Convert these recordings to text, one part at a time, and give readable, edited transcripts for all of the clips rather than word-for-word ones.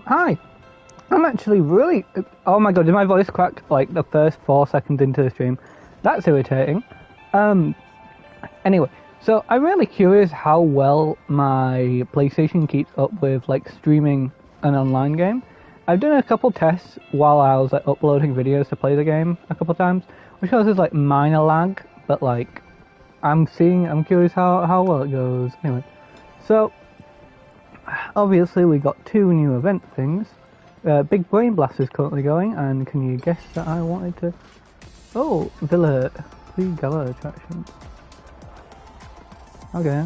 Hi. I'm actually really... Oh my god, did my voice crack like the first 4 seconds into the stream? That's irritating. Anyway, so I'm really curious how well my PlayStation keeps up with like streaming an online game. I've done a couple tests while I was like uploading videos to play the game a couple times, which causes like minor lag, but like I'm curious how well it goes. Anyway, so obviously we got 2 new event things. Big Brain Blast is currently going, and can you guess that I wanted to... Oh, Villa 3 Gala attractions. Okay.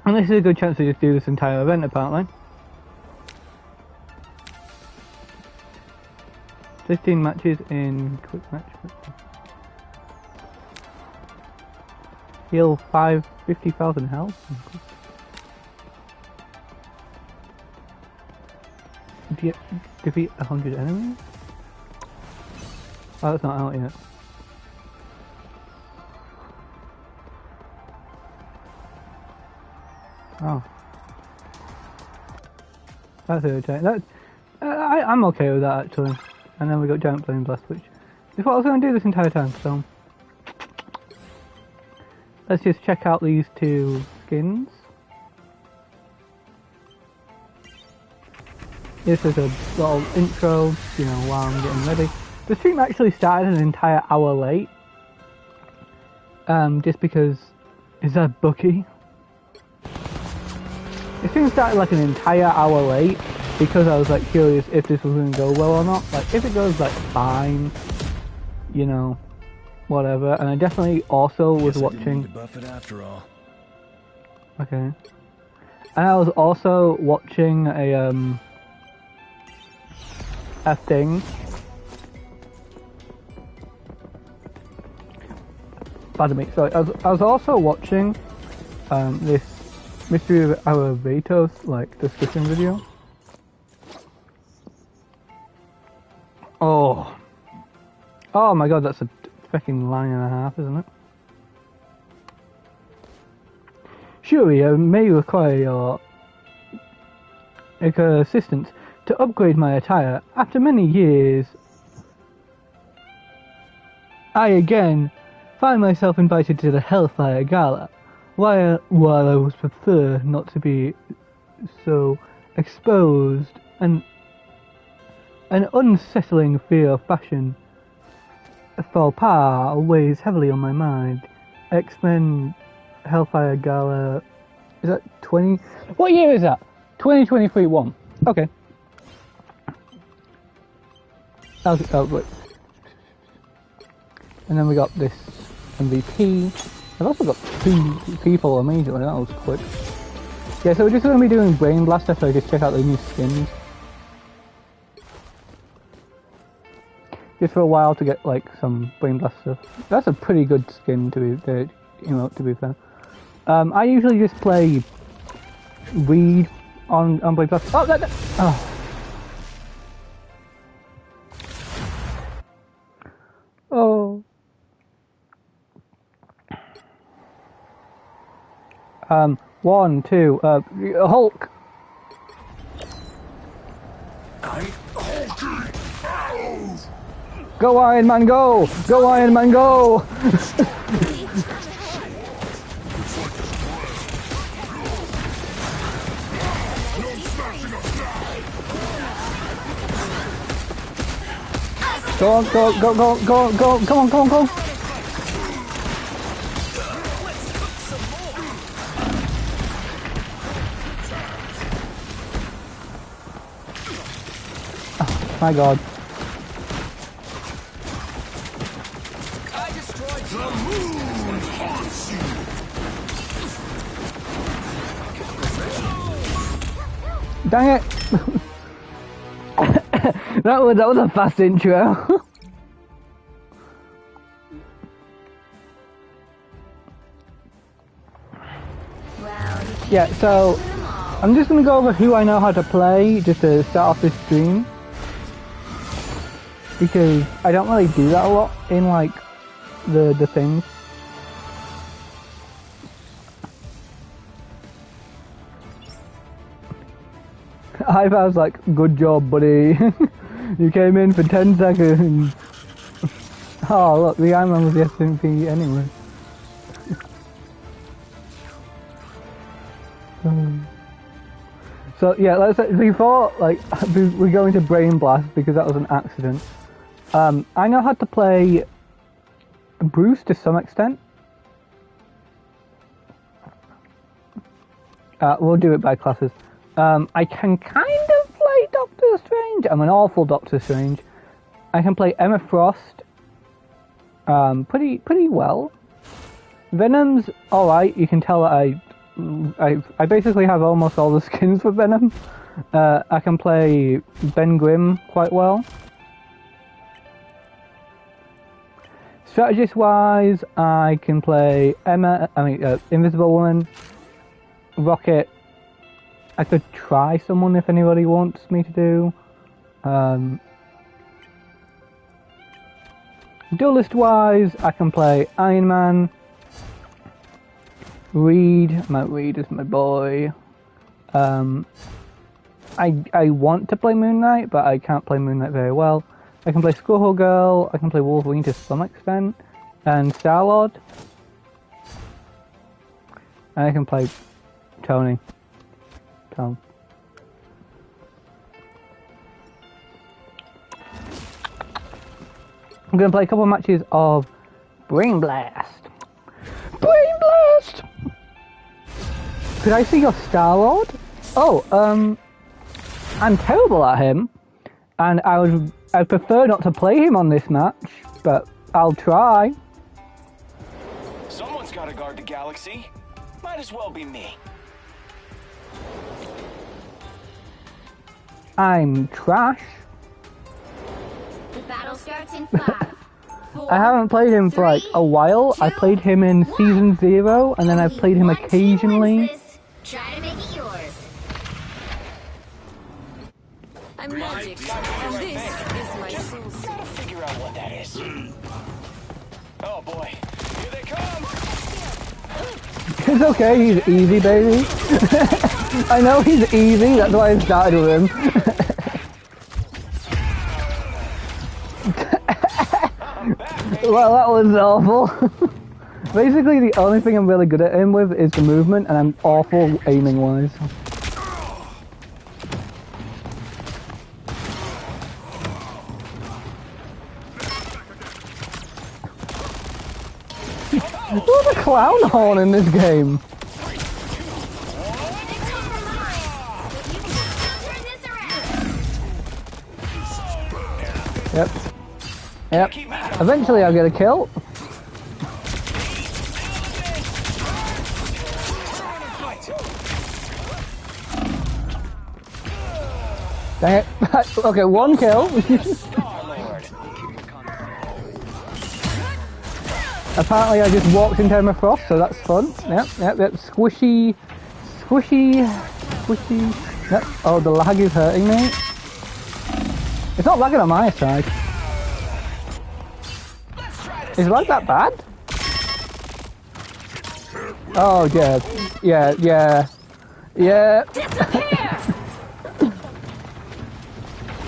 And this is a good chance to just do this entire event, apparently. 15 matches in quick match. Heal 50,000 health. Defeat 100 enemies? Oh, that's not out yet. Oh. That's irritating. I'm okay with that, actually. And then we got Giant Flame Blast, which is what I was going to do this entire time, so... Let's just check out these 2 skins. This is a little intro, you know, while I'm getting ready. The stream actually started an entire hour late. Just because... Is that Bucky? The stream started like an entire hour late because I was like curious if this was going to go well or not. Like, if it goes like fine, you know... Whatever, and I definitely also was watching. Buff it after all. Okay. And I was also watching a thing. Pardon me. Sorry, I was also watching this Mystery of Aravatos like discussion video. Oh my god, that's a freaking line and a half, isn't it? Surely I may require your assistance to upgrade my attire. After many years, I again find myself invited to the Hellfire Gala. While I would prefer not to be so exposed, an unsettling fear of fashion faux pas weighs heavily on my mind. X-Men Hellfire Gala... Is that 20... What year is that? 2023 1. Okay. Oh, wait. And then we got this MVP. I've also got 2 people immediately, that was quick. Yeah, so we're just going to be doing Brain Blast after I just check out the new skins. Just for a while to get like some Brain Blast stuff. That's a pretty good skin to be, to be fair. I usually just play Reed on Brain Blast. Oh, oh. Oh. 1, 2. Hulk. Go Iron Man, go! Go Iron Man, go! Go on, go, come on, go! Oh, my god. Dang it! that was a fast intro. Yeah, so I'm just gonna go over who I know how to play just to start off this stream, because I don't really do that a lot in like the things. I was like, good job, buddy. You came in for 10 seconds. Oh, look, the Iron Man was the SMP anyway. So yeah, let's say before we go into Brain Blast because that was an accident. I know how to play Bruce to some extent. We'll do it by classes. I can kind of play Doctor Strange. I'm an awful Doctor Strange. I can play Emma Frost pretty well. Venom's alright. You can tell that I basically have almost all the skins for Venom. I can play Ben Grimm quite well. Strategist wise, I can play Invisible Woman, Rocket. I could try someone if anybody wants me to do. Duelist wise, I can play Iron Man. Reed is my boy. I want to play Moon Knight, but I can't play Moon Knight very well. I can play Squirrel Girl, I can play Wolverine to some extent, and Star-Lord. And I can play Tony. Tom. I'm going to play a couple of matches of Brain Blast. Brain Blast! Could I see your Star-Lord? Oh, I'm terrible at him, and I'd prefer not to play him on this match, but I'll try. Someone's got to guard the galaxy. Might as well be me. I'm trash. The battle starts in 5, 4, I haven't played him for like a while. I played him in Season 0, and then I've played him occasionally. Try to make it yours. I'm magic, and this is my soul. Gotta figure out what that is. Oh boy, here they come! It's okay, he's easy, baby. I know he's easy, that's why I started with him. Well, that was awful. Basically, the only thing I'm really good at him with is the movement, and I'm awful aiming-wise. What's a clown horn in this game? Yep. Yep. Eventually I'll get a kill. Dang it. Okay, one kill. Apparently I just walked into Emma Frost, so that's fun. Yep. Squishy. Yep. Oh, the lag is hurting me. It's not lagging on my side. Is lag that bad? Oh, yeah.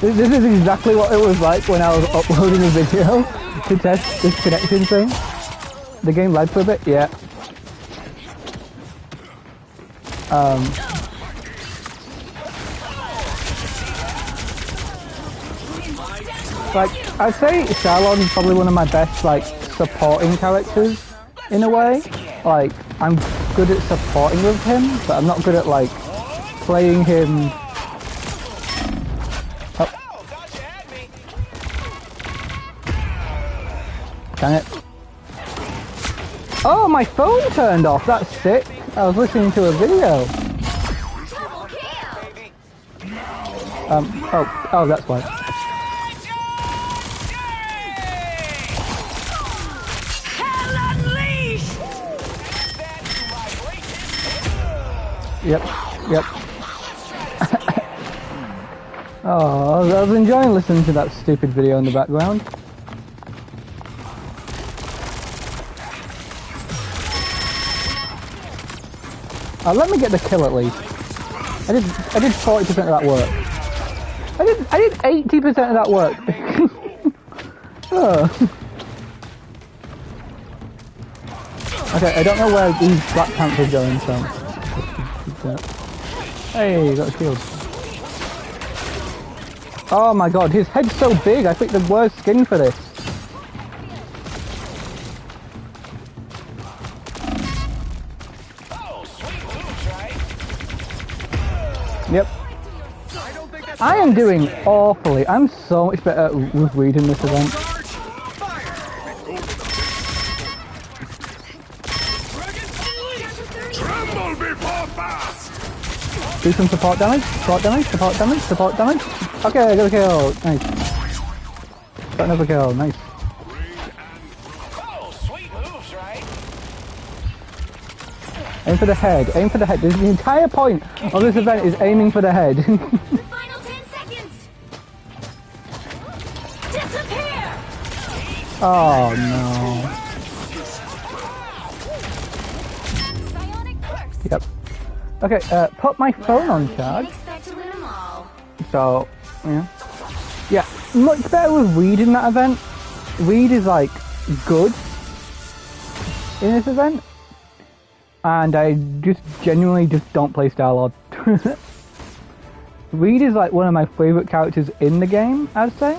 This is exactly what it was like when I was uploading a video to test this connection thing. The game lagged for a bit, yeah. Like, I'd say Shalon is probably one of my best, like, supporting characters, in a way. Like, I'm good at supporting with him, but I'm not good at, like, playing him. Oh. Dang it. Oh, my phone turned off, that's sick. I was listening to a video. Oh, that's why. Yep. Oh, I was enjoying listening to that stupid video in the background. Let me get the kill at least. I did 40% of that work. I did 80% of that work. Oh. Okay, I don't know where these black pants are going, so... Hey, you got a shield. Oh my god, his head's so big, I picked the worst skin for this. Yep. I am doing awfully. I'm so much better with reading this event. Do some support damage, support damage, support damage, support damage. Okay, I got a kill. Nice. Got another kill. Nice. Oh, sweet moves, right? Aim for the head. Aim for the head. The entire point of this event is aiming for the head. The final 10 seconds. Disappear. Oh no. Psionic burst. Yep. Okay, put my phone on charge. Didn't expect to win them all. So, yeah. Yeah, much better with Reed in that event. Reed is like good in this event. And I just genuinely just don't play Star-Lord. Reed is like one of my favourite characters in the game, I'd say.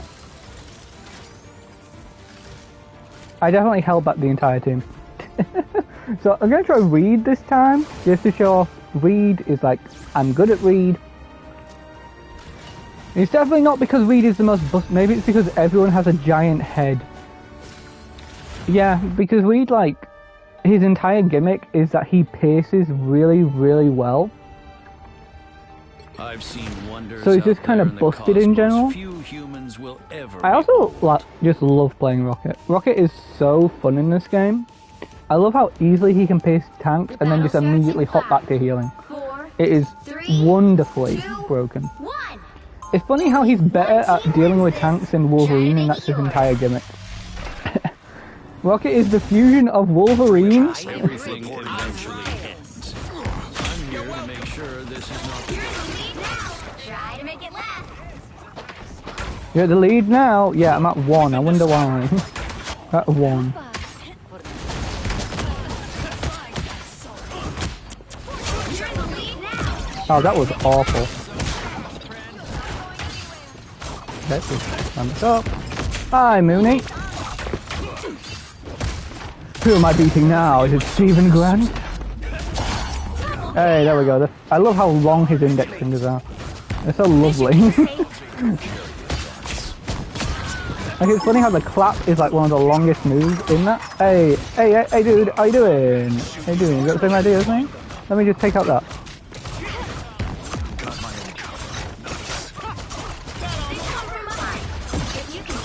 I definitely held back the entire team. So I'm going to try Reed this time, just to show off Reed is like, I'm good at Reed. It's definitely not because Reed is the most maybe it's because everyone has a giant head. Yeah, because Reed, like, his entire gimmick is that he paces really, really well. I've seen wonders So he's just kind of busted in general. Few humans will ever I also just love playing Rocket. Rocket is so fun in this game. I love how easily he can pace tanks and then just immediately hop back to healing. 4, It is 3, wonderfully 2, broken. 1. It's funny how he's better at dealing with tanks than Wolverine, and that's his entire gimmick. Rocket is the fusion of Wolverine. everything eventually ends. I'm here to make sure this is not the Try to make it last. You're at the lead now? Yeah, I'm at 1. I wonder why. At 1. Oh, that was awful. Let's just stand up. Hi, Mooney. Who am I beating now? Is it Stephen Grant? Hey, there we go. I love how long his index fingers are. They're so lovely. Like, it's funny how the clap is like one of the longest moves in that. Hey, dude, how you doing? How you doing? You got the same idea as me? Let me just take out that.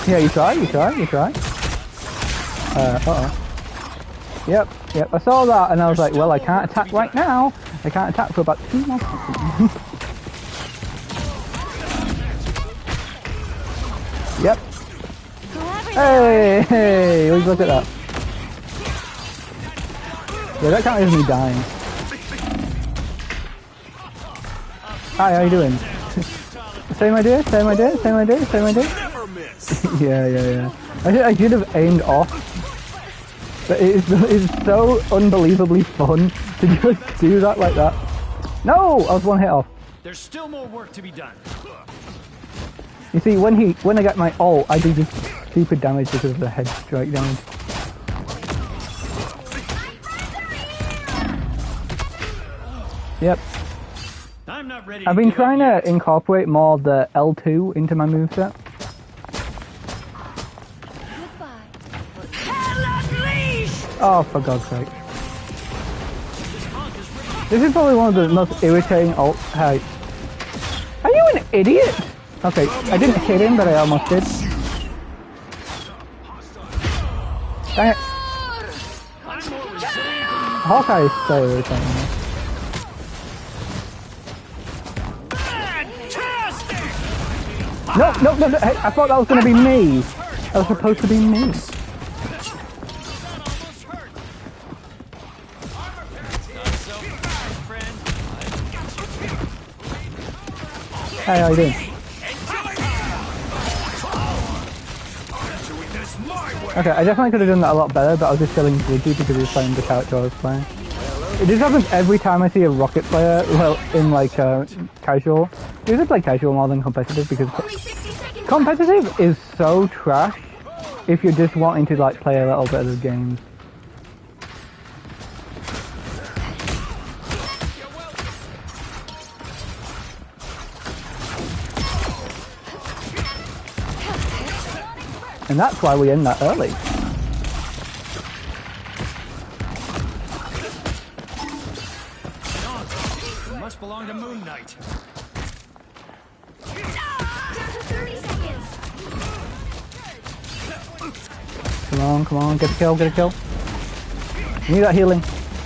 Yeah, you try. Uh-oh. Yep, I saw that and I was like, well, I can't attack right now. I can't attack for about 2 more seconds. Yep. Hey, look at that. Yeah, that counted as me dying. Hi, how you doing? Same idea? Yeah. I should have aimed off. But it's so unbelievably fun to just do that like that. No! I was 1 hit off. There's still more work to be done. You see, when I get my ult, I do this stupid damage because of the head strike damage. Yep. I'm not ready. I've been trying to incorporate more of the L2 into my moveset. Oh, for God's sake. This is probably one of the most irritating ults. Hey. Are you an idiot? Okay, I didn't hit him, but I almost did. Dang it. Hawkeye is so irritating. No, hey, I thought that was going to be me. That was supposed to be me. Hey, how you doing? Okay, I definitely could have done that a lot better, but I was just feeling glitchy because he was playing the character I was playing. It just happens every time I see a Rocket player, well, in like casual. I usually play casual more than competitive because competitive is so trash if you're just wanting to like play a little bit of the games. And that's why we end that early. It must belong to Moon Knight. Down to 30 seconds. Come on, get a kill, get a kill. You need that healing.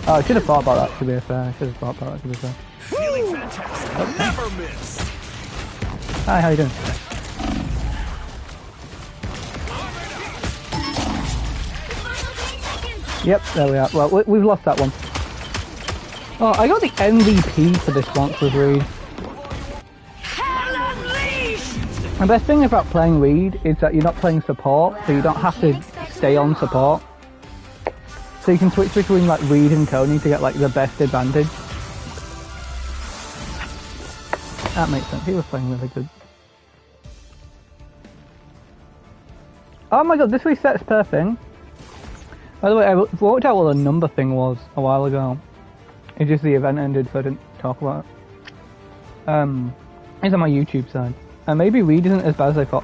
Oh, I should have thought about that to be fair. I should have thought about that to be fair. Feeling fantastic. Never miss. Hi, how you doing? Yep, there we are. Well, we've lost that one. Oh, I got the MVP for this once with Reed. The best thing about playing Reed is that you're not playing support, so you don't have to stay on support. So you can switch between like Reed and Tony to get like the best advantage. That makes sense. He was playing really good. Oh my god, this resets per thing. By the way, I worked out what the number thing was a while ago. It's just the event ended, so I didn't talk about it. It's on my YouTube side. And maybe Reed isn't as bad as I thought.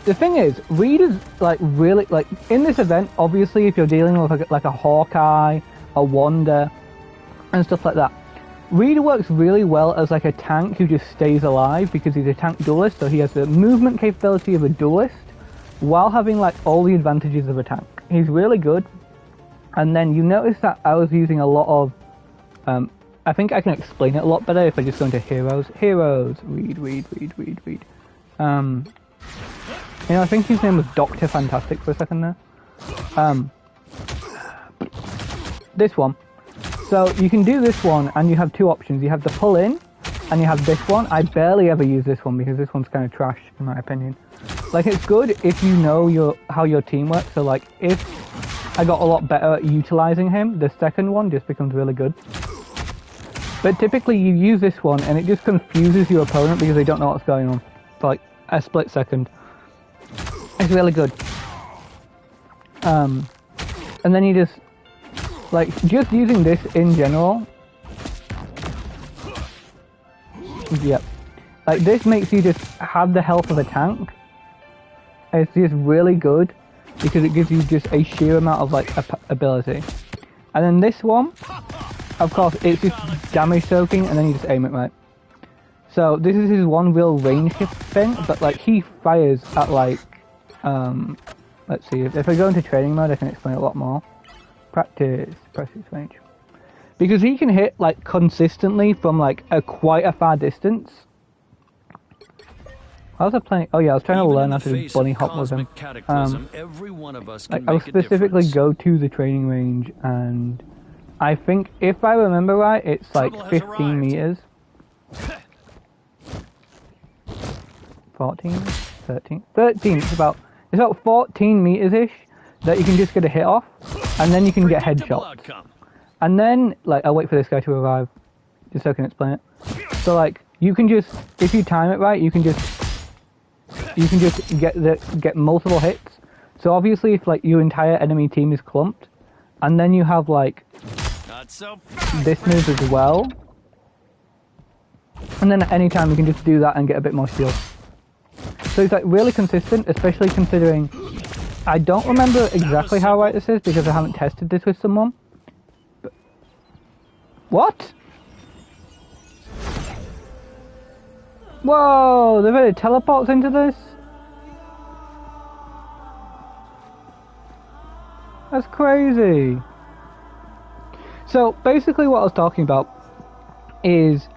The thing is, Reed is like really, like in this event, obviously if you're dealing with like a Hawkeye, a Wanda, and stuff like that, Reed works really well as like a tank who just stays alive because he's a tank duelist, so he has the movement capability of a duelist while having like all the advantages of a tank. He's really good. And then you notice that I was using a lot of, I think I can explain it a lot better if I just go into heroes. Heroes, Reed. You know, I think his name was Dr. Fantastic for a second there. This one. So you can do this one and you have two options. You have the pull in and you have this one. I barely ever use this one because this one's kind of trash in my opinion. Like it's good if you know how your team works. So like if I got a lot better at utilizing him, the second one just becomes really good. But typically you use this one and it just confuses your opponent because they don't know what's going on for like a split second. It's really good. And then you just, like, just using this in general. Yep. Like this makes you just have the health of a tank. It's just really good because it gives you just a sheer amount of like ability. And then this one, of course, it's just damage soaking and then you just aim it right. So this is his one real range thing, but like he fires at like, let's see, if I go into training mode I can explain a lot more. Practice range. Because he can hit like consistently from like quite a far distance. I was playing. Oh yeah, I was trying to learn how to do bunny hop with him. Every one of us like I will specifically go to the training range, and I think if I remember right, it's like 15 meters. 14, 13. It's about 14 meters ish that you can just get a hit off, and then you can get headshots. And then like I'll wait for this guy to arrive, just so I can explain it. So like you can just, if you time it right, you can just get multiple hits. So obviously if like your entire enemy team is clumped, and then you have like this move as well, and then at any time you can just do that and get a bit more shield. So it's like really consistent, especially considering I don't remember exactly how right this is because I haven't tested this with someone. But what? Whoa, they've added teleports into this? That's crazy. So basically what I was talking about is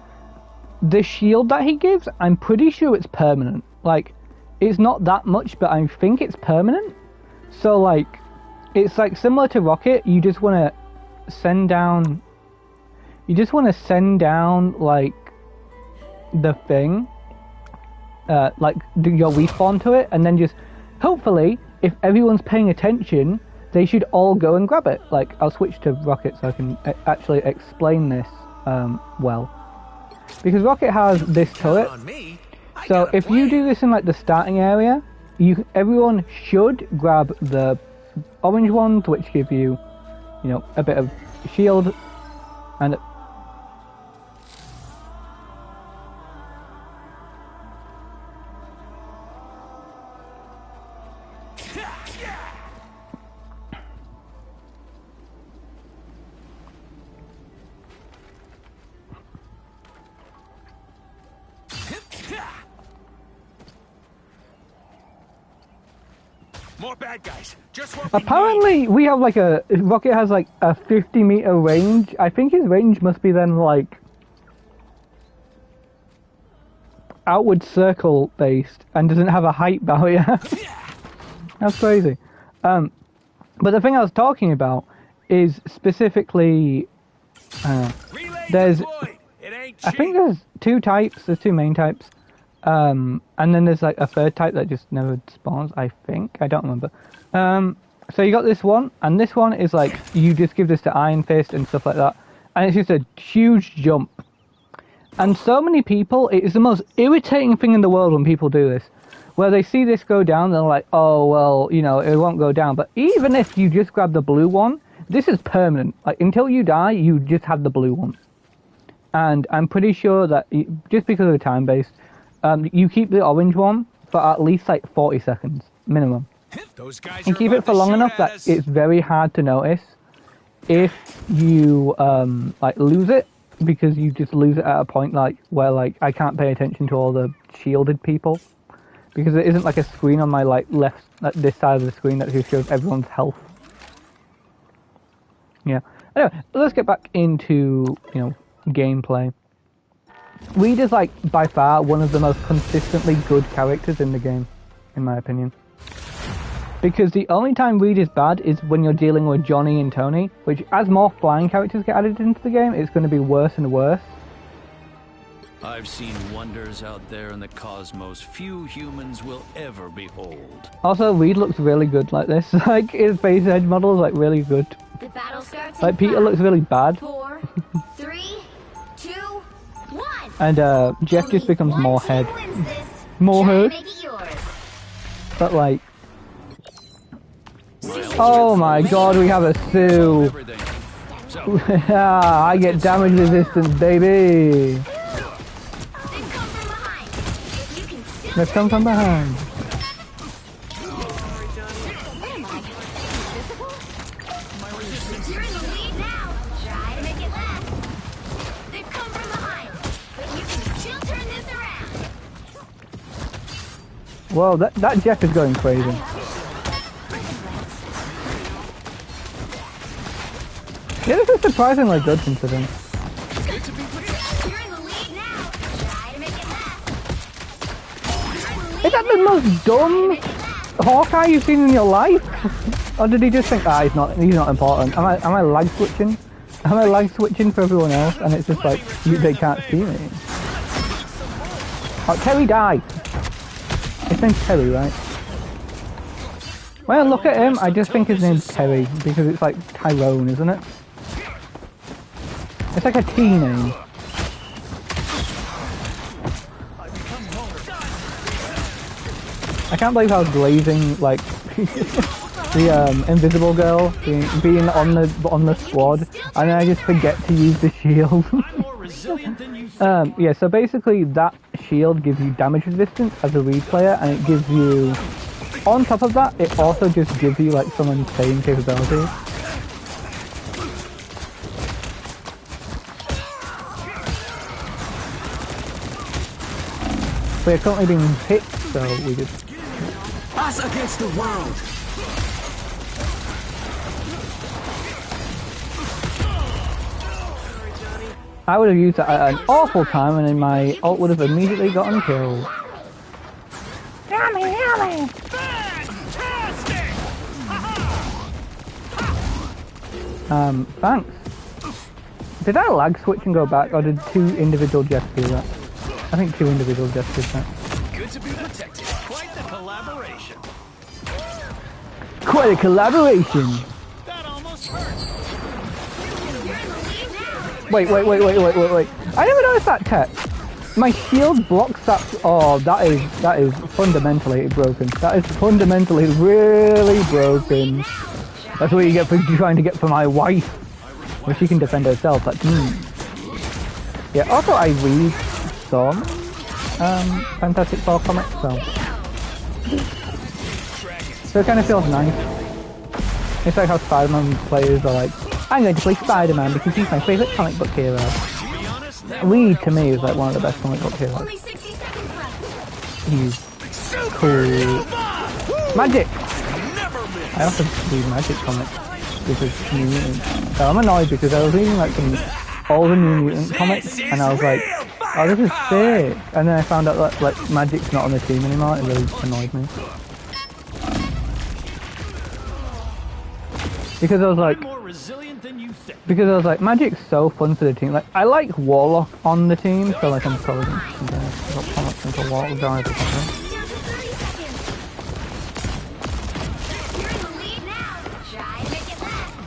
the shield that he gives, I'm pretty sure it's permanent. Like, it's not that much, but I think it's permanent. So like, it's like similar to Rocket, you just want to send down like the thing, like your respawn to it, and then just hopefully, if everyone's paying attention, they should all go and grab it. Like, I'll switch to Rocket so I can actually explain this well. Because Rocket has this turret, so if you do this in like the starting area, everyone should grab the orange ones, which give you, you know, a bit of shield, and More bad guys. Just what we apparently we have like Rocket has like a 50-meter range. I think his range must be then like outward circle based and doesn't have a height barrier. That's crazy. But the thing I was talking about is specifically there's I think there's two types. There's two main types. And then there's like a third type that just never spawns, I think. I don't remember. So you got this one, and this one is like, you just give this to Iron Fist and stuff like that. And it's just a huge jump. And so many people, it is the most irritating thing in the world when people do this. Where they see this go down, they're like, oh, well, you know, it won't go down. But even if you just grab the blue one, this is permanent. Like, until you die, you just have the blue one. And I'm pretty sure that, just because of the time-based, you keep the orange one for at least like 40 seconds minimum. Those guys And keep it for long enough that it's very hard to notice if you like lose it, because you just lose it at a point like where like I can't pay attention to all the shielded people, because there isn't like a screen on my like left, like this side of the screen that just shows everyone's health. Yeah. Anyway, let's get back into, you know, gameplay. Reed is like by far one of the most consistently good characters in the game, in my opinion. Because the only time Reed is bad is when you're dealing with Johnny and Tony, which as more flying characters get added into the game, it's going to be worse and worse. I've seen wonders out there in the cosmos few humans will ever behold. Also, Reed looks really good like this. Like, his face edge model is like really good. The battle starts Like, in Peter 5, looks really bad. 4, 3, 2, 1. And Jeff just becomes Only more one head. team wins this. More Try to head. make it yours. But like... Oh my god, we have a Sue! Everything. So, Ah, I get damage resistance, baby! They come from behind. If you can still Let's come from behind. You're in the lead now. Try to make it last. They've come from behind, but you can still turn this around. Whoa, that Jeff is going crazy. Yeah, this is surprisingly good considering. You're in the lead now. Try to make it last. Is that the most dumb Hawkeye you've seen in your life? Or did he just think, he's not important? Am I lag switching? Am I lag switching for everyone else? And it's just like, they can't see me. Oh, Terry died. His name's Terry, right? When I look at him, I just think his name's Terry, because it's like Tyrone, isn't it? It's like a T name. I can't believe how glazing, like, the invisible girl being on the squad, and then I just forget to use the shield. I'm more resilient than you think. Yeah, so basically that shield gives you damage resistance as a Reed player, and it gives you, on top of that, it also just gives you like some insane capabilities. We're currently being hit, so we just... Us against the world. I would have used that at an awful time, and then my ult would have immediately gotten killed. Yummy! Thanks. Did I lag switch and go back, or did two individual Jets do that? I think two individual Jets did that. Good to be protected. Quite the collaboration. Quite a collaboration. That almost hurt. Wait. I never noticed that text. My shield blocks that. Oh, that is fundamentally broken. That is fundamentally really broken. That's what you get for trying to get for my wife. Well, she can defend herself. That's Yeah. Also, I read some Fantastic Four comics, so it kind of feels nice. It's like how Spider-Man players are like, I'm going to play Spider-Man because he's my favorite comic book hero. Reed to me is like one of the best comic book heroes. Only 60 seconds left. He's cool. Magic! I often read Magic comics because New Mutants. So I'm annoyed because I was reading like some older New Mutant comics and I was like, oh, this is sick. And then I found out that like Magic's not on the team anymore. It really annoyed me. Because I was like, Magic's so fun for the team. Like, I like Warlock on the team, so like I'm probably going to put comics into Warlock guys or something. Down to 30 seconds. You're in the lead now. Try to make it last.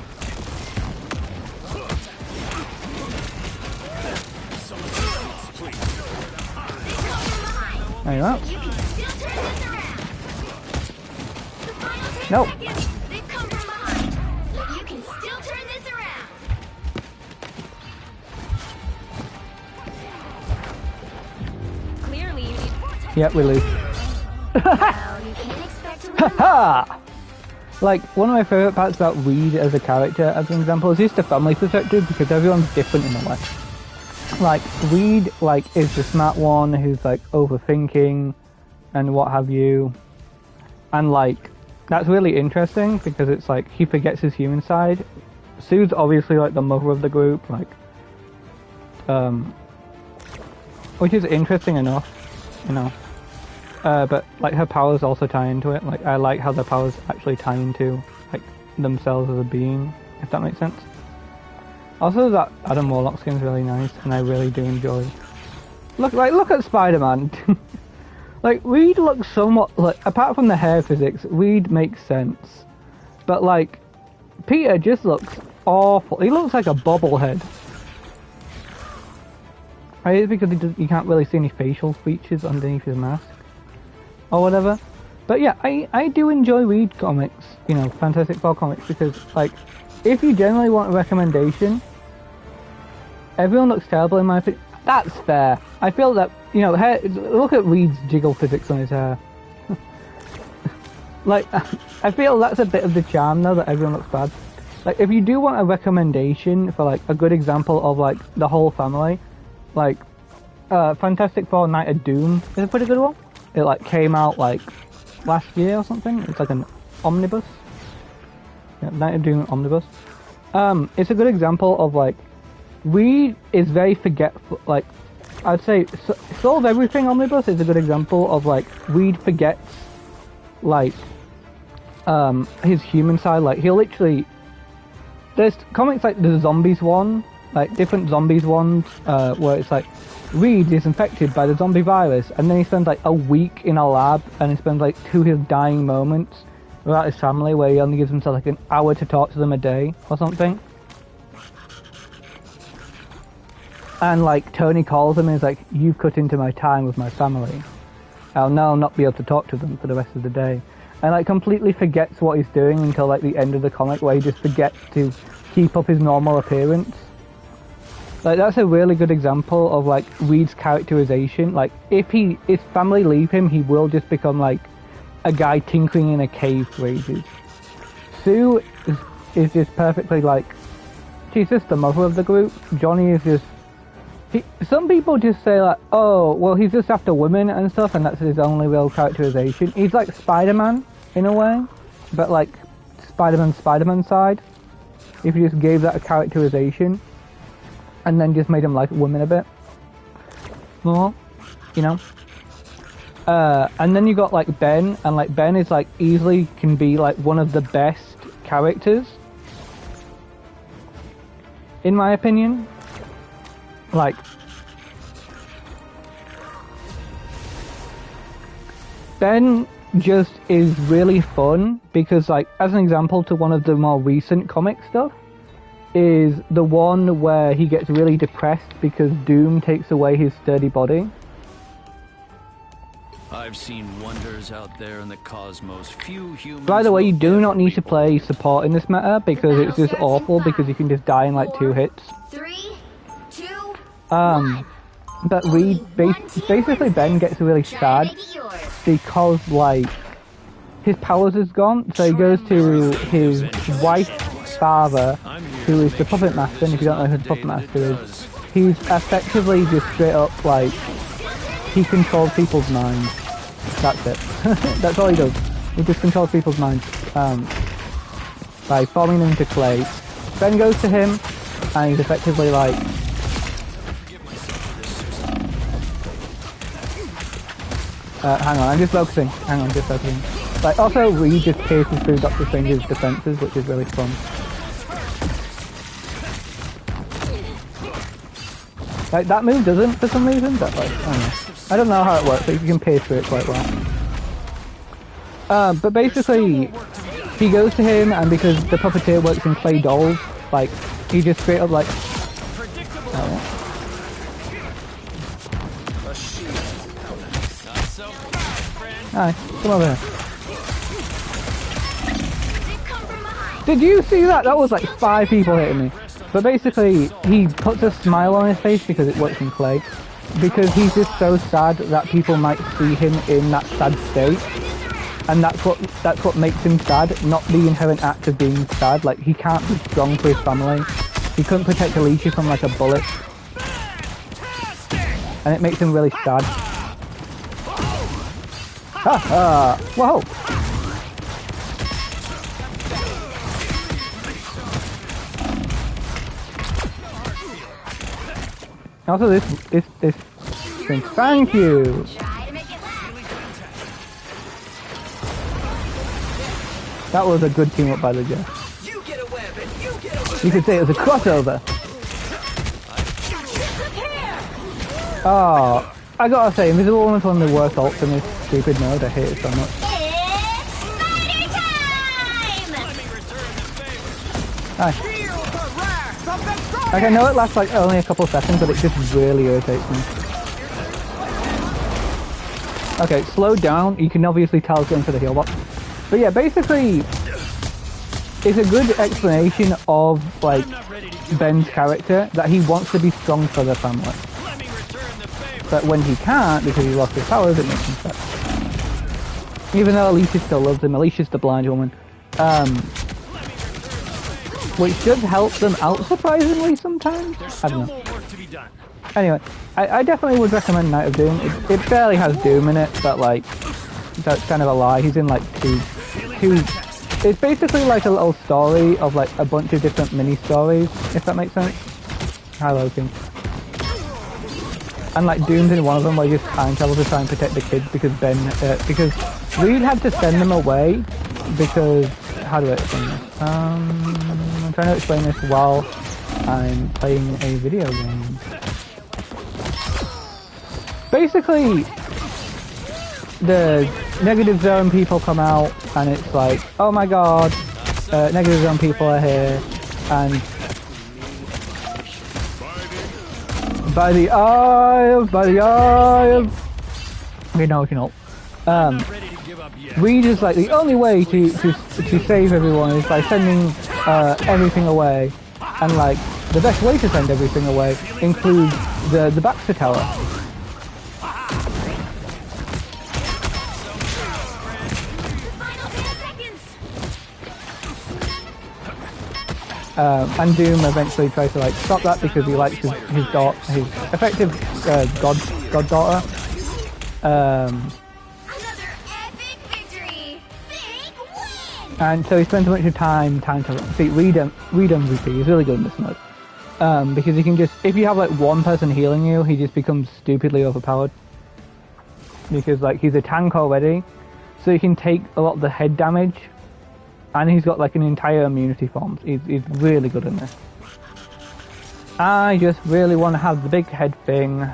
They come from behind. There you go. You can still turn this around. The final 10 Nope. seconds. They've come from behind. But you can still turn this around. Clearly, you need Yep, we lose. Well, you can't expect to win. Ha! Like, one of my favourite parts about Reed as a character, as an example, is just the family perspective, because everyone's different in a way. Like, Reed, like, is the smart one who's, like, overthinking and what have you. And, like, that's really interesting, because it's, like, he forgets his human side. Sue's obviously, like, the mother of the group, like, which is interesting enough, you know. But like her powers also tie into it. Like I like how their powers actually tie into like themselves as a being, if that makes sense. Also, that Adam Warlock skin is really nice, and I really do enjoy. Look at Spider-Man. Like Reed looks somewhat like, apart from the hair physics, Reed makes sense. But like Peter just looks awful. He looks like a bobblehead. Right? It's because you can't really see any facial features underneath his mask. Or whatever. But yeah, I do enjoy Reed comics, you know, Fantastic Four comics, because like, if you generally want a recommendation, everyone looks terrible in my opinion. That's fair. I feel that, you know, hair, look at Reed's jiggle physics on his hair. Like, I feel that's a bit of the charm though, that everyone looks bad. Like, if you do want a recommendation for like a good example of like the whole family, like Fantastic Four Night of Doom is a pretty good one. It like came out like last year or something. It's like an omnibus. Yeah, Night of Doom omnibus. It's a good example of like Reed is very forgetful. Like I'd say Solve Everything omnibus is a good example of like Reed forgets like his human side. Like he'll literally, there's comics like the Zombies one, like different Zombies ones, where it's like Reed is infected by the zombie virus, and then he spends like a week in a lab, and he spends like 2 of his dying moments without his family, where he only gives himself like an hour to talk to them a day or something. And like Tony calls him and is like, "You've cut into my time with my family. I'll now not be able to talk to them for the rest of the day." And like completely forgets what he's doing until like the end of the comic, where he just forgets to keep up his normal appearance. Like that's a really good example of like Reed's characterization. Like if family leave him, he will just become like a guy tinkering in a cave for ages. Sue is just perfectly like, she's just the mother of the group. Johnny is just, some people just say like, oh well, he's just after women and stuff, and that's his only real characterization. He's like Spider-Man in a way, but like Spider-Man side. If you just gave that a characterization and then just made him like women a bit more, you know. And then you got like Ben, and like Ben is like easily can be like one of the best characters in my opinion. Like Ben just is really fun because, like, as an example to one of the more recent comic stuff, is the one where he gets really depressed because Doom takes away his sturdy body. I've seen wonders out there in the cosmos. Few humans. By the way, you will do ever not need be to play support in this meta because it's just awful because you can just die in like 2 hits. 3, 2, 1. But basically Ben gets really sad because like his powers is gone, so he goes to his wife's father, who is the puppet master, and if you don't know who the puppet master is, he's effectively just straight up like, he controls people's minds. That's it. That's all he does. He just controls people's minds by forming them into clay. Ben goes to him, and he's effectively like, hang on, I'm just focusing. Hang on, just focusing. Like, also, Reed just pierces through Doctor Strange's defenses, which is really fun. Like, that move doesn't, for some reason, but like, I don't know how it works, but you can pierce through it quite well. But basically, he goes to him, and because the puppeteer works in clay dolls, like, he just straight up like... Hi, come over here. Did you see that? That was like 5 people hitting me. But basically, he puts a smile on his face because it works in clay. Because he's just so sad that people might see him in that sad state. And that's what makes him sad, not the inherent act of being sad. Like, he can't be strong for his family. He couldn't protect Alicia from like a bullet. And it makes him really sad. Ha! Whoa! Also, this thing. Thank you. That was a good team up by the Jeff. You could say it was a crossover. Oh, I gotta say, Invisible Woman's one of the worst ults in this stupid mode. I hate it so much. Hi. Like, I know it lasts like only a couple seconds, but it just really irritates me. Okay, slow down. You can obviously tell it's going for the heal box. But yeah, basically, it's a good explanation of, like, Ben's character, that he wants to be strong for the family. But when he can't, because he lost his powers, it makes him sad. Even though Alicia still loves him, Alicia's the blind woman. Which does help them out surprisingly sometimes. I don't know. Anyway, I definitely would recommend Night of Doom. It barely has Doom in it, but like, that's kind of a lie. He's in like two. It's basically like a little story of like a bunch of different mini stories, if that makes sense. Hi Loki. And like Doom's in one of them where you just time travel to try and protect the kids because because Reed had to send them away because, how do I explain this? I'm trying to explain this while I'm playing a video game. Basically, the negative zone people come out and it's like, oh my god, negative zone people are here, and by the eye of, okay, no, we can help. Reed is like, the only way to save everyone is by sending everything away, and like, the best way to send everything away includes the Baxter Tower. And Doom eventually tries to like stop that because he likes his effective goddaughter. And so he spends a bunch of time to see Reed MVP. He's really good in this mode because he can just, if you have like one person healing you, he just becomes stupidly overpowered because like he's a tank already, so he can take a lot of the head damage. And he's got like an entire immunity form. He's really good in this. I just really want to have the big head thing.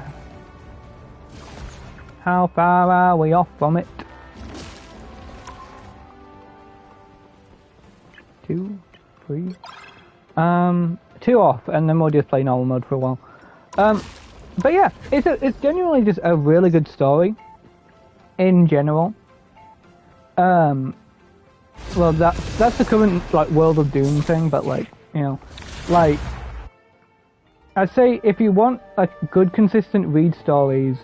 How far are we off from it? 2, 3. 2 off, and then we'll just play normal mode for a while. But yeah, it's genuinely just a really good story in general. Well, that's the current like World of Doom thing, but like, you know, like I'd say if you want like good consistent read stories,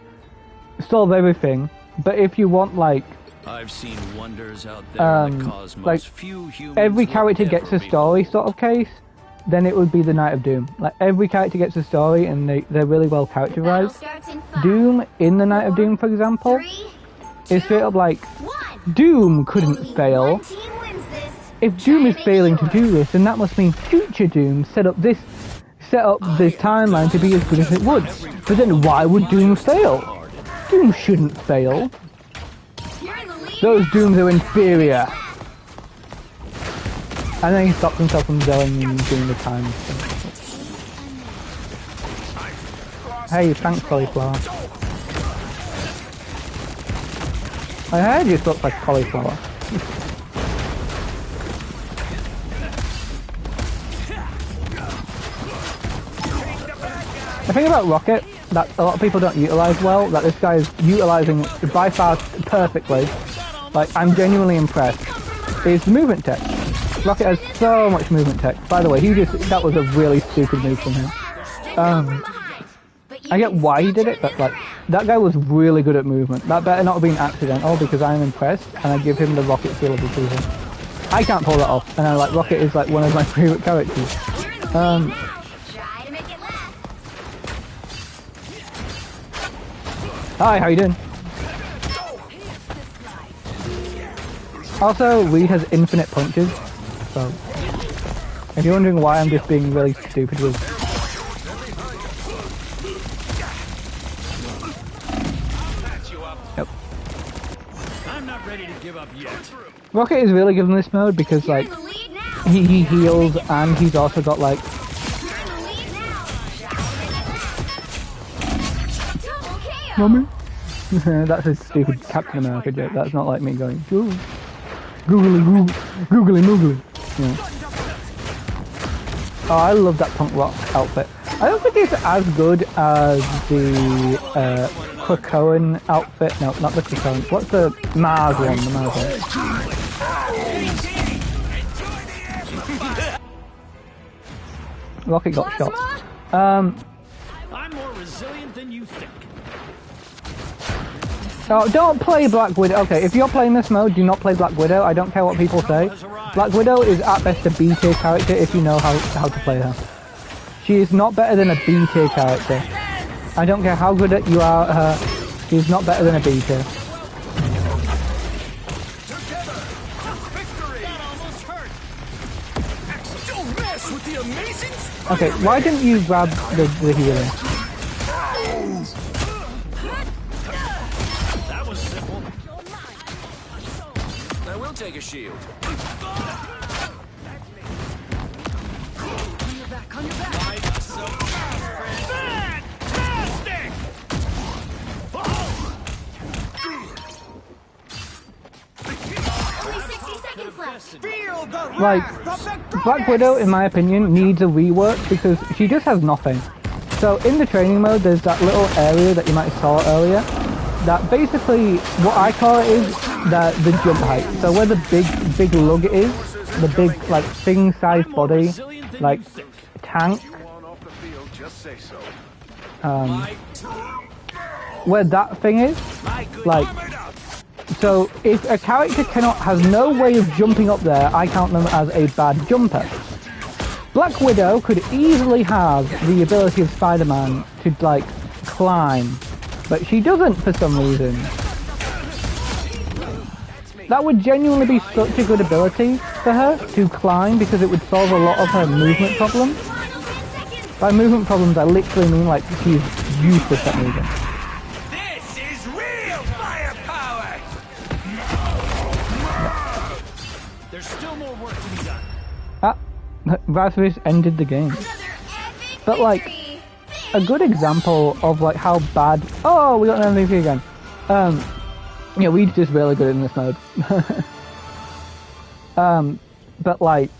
solve everything. But if you want like I've seen wonders out there in the cosmos. like Few humans every will character gets ever a be story whole. sort of case, then it would be the Night of Doom. Like every character gets a story and they're really well Battle characterized. starts in 5, Doom in the Night of Doom, for example, 3, is straight up like 1. Doom couldn't Only fail. one team wins this. If Try Doom to is make failing it to do yours. this, then that must mean future Doom set up this timeline to be as good as it would. But then why would Doom fail? Doom shouldn't fail. You're in the lead Those now. Dooms are inferior. And then he stopped himself from going and doing the time thing. Hey, thanks, cauliflower. My hair just looks like cauliflower. The thing about Rocket that a lot of people don't utilize well, that this guy is utilizing by far perfectly, like I'm genuinely impressed, is the movement tech. Rocket has so much movement tech. By the way, that was a really stupid move from him. They come from behind, but you I get can why he still did turn it, but this like, around. that guy was really good at movement. That better not have been accidental because I'm impressed and I give him the Rocket seal of approval. I can't pull that off, and I like Rocket is like one of my favorite characters. You're in the lead now. Try to make it last. Hi, how you doing? Also, Reed has infinite punches, so if you're wondering why I'm just being really stupid with... Yep. I'm not ready to give up yet. Rocket is really good in this mode because You're like, in the lead now. he heals and he's also got like... You're in the lead now. Try to make it last. Double KO. Mommy? That's a stupid Captain America joke. That's not like me going, "Ooh, googly moogly." Yeah. Oh, I love that punk rock outfit. I don't think it's as good as the Krakoan outfit. No, not the Krakoan. What's the Mars one? The Mars one. Rocket got shot. I'm more resilient than you think. Oh, don't play Black Widow. Okay, if you're playing this mode, do not play Black Widow. I don't care what people say. Black Widow is at best a B tier character if you know how to play her. She is not better than a B tier character. I don't care how good you are at her. She is not better than a B tier. Don't mess with the amazing Okay, why didn't you grab the healer? That was simple. I will take a shield. Fantastic! Only 60 seconds left. Feel the Like, Black Widow, in my opinion, needs a rework because she just has nothing. So in the training mode, there's that little area that you might have saw earlier. That basically, what I call it is the jump height. So where the big lug is, the big like thing-sized body, like tank, where that thing is, like. So if a character has no way of jumping up there, I count them as a bad jumper. Black Widow could easily have the ability of Spider-Man to like climb, but she doesn't for some reason. That would genuinely be such a good ability for her to climb because it would solve a lot of her movement problems. By movement problems, I literally mean like she's useless at moving. This is real firepower! There's still more work to be done. Ah, Razvis ended the game. Another epic But like, victory. a good example of like how bad. Oh, we got an MVP again. Yeah, we're just really good in this mode. But like,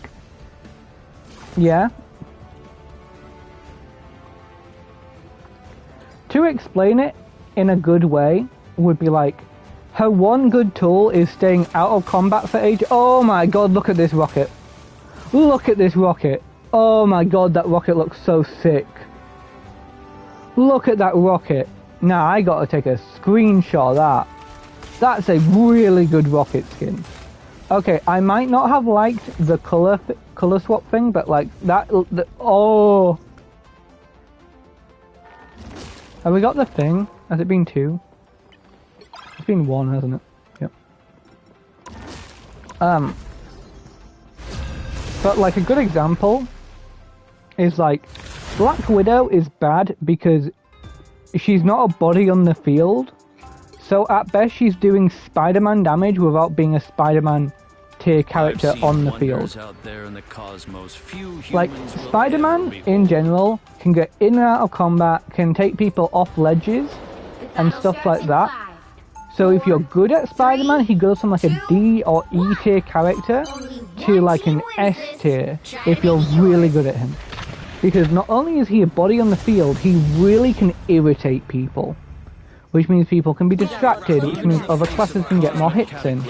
Yeah. To explain it in a good way would be like, her one good tool is staying out of combat for ages. Oh my god, look at this rocket. Look at this rocket. Oh my god, that rocket looks so sick. Look at that rocket. Now I gotta take a screenshot of that. That's a really good rocket skin. Okay, I might not have liked the color swap thing, but like that, oh. Have we got the thing? Has it been 2? It's been 1, hasn't it? Yep. But like a good example is like Black Widow is bad because she's not a body on the field. So at best she's doing Spider-Man damage without being a Spider-Man tier character on the field. Out there in the cosmos. Few Like humans will Spider-Man ever be in general can get in and out of combat, can take people off ledges and stuff like that. So if you're good at Spider-Man, he goes from like a D or E tier character to like an S tier if you're really good at him. Because not only is he a body on the field, he really can irritate people. Which means people can be distracted, which means other classes can get more hits in.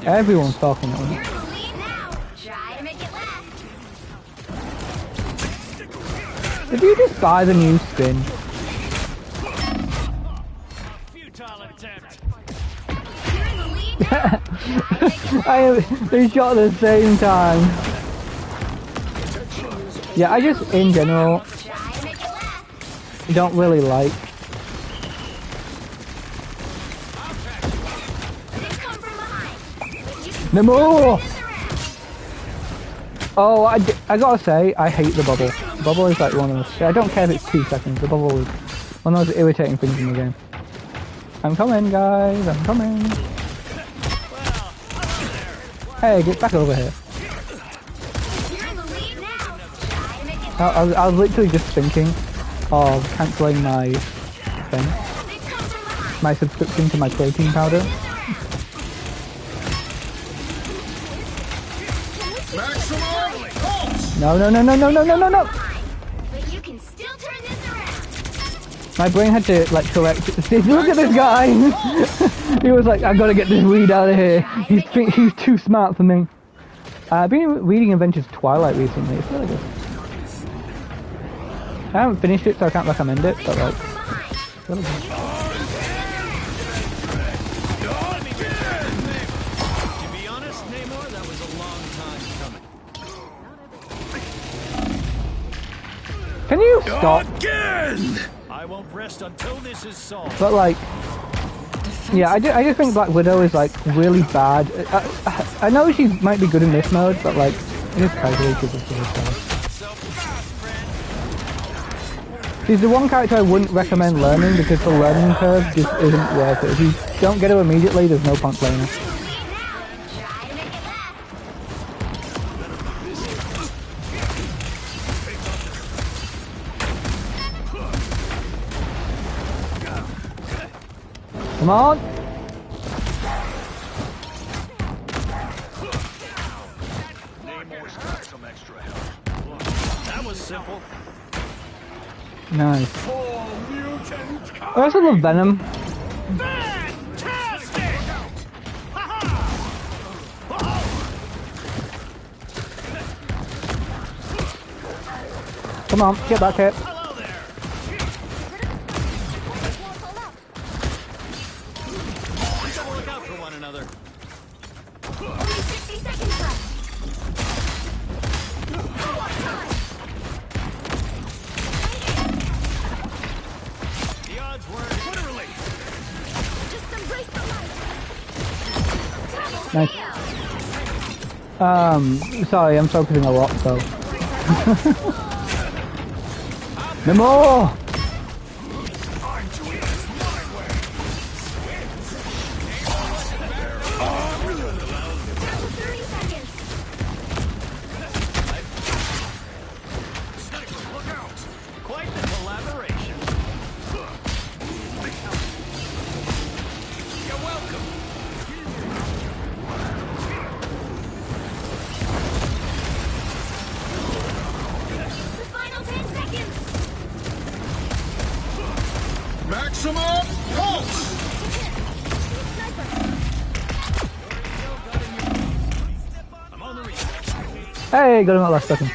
Everyone's talking at me. Did you just buy the new skin? They shot at the same time. Yeah, I just, in general, don't really like. No more! Oh, I gotta say, I hate the bubble. The bubble is like one of the... I don't care if it's 2 seconds, the bubble is one of those irritating things in the game. I'm coming, guys, I'm coming. Hey, get back over here. I was literally just thinking of cancelling my thing. My subscription to my protein powder. No. But you can still turn this around. My brain had to like correct. Look at this guy. He was like, I gotta get this weed out of here. He's too smart for me. I've been reading Adventures Twilight recently. It's really good. I haven't finished it, so I can't recommend it. But like, it's really good. Can you stop? Again! I won't rest until this is solved. But like, yeah, I just think Black Widow is like really bad. I know she might be good in this mode, but like, it is casually because it's really bad. She's the one character I wouldn't recommend learning because the learning curve just isn't worth it. If you don't get her immediately, there's no point playing her. Come on! That was simple. Nice. I also love Venom. Fantastic! Come on, get back here. Hello there! We gotta look out for one another. Only 60 seconds left. The odds were literally. Just embrace the light. Nice. Sorry, I'm focusing a lot, so. No more! Quite the collaboration. You're welcome. Hey, got him at last second.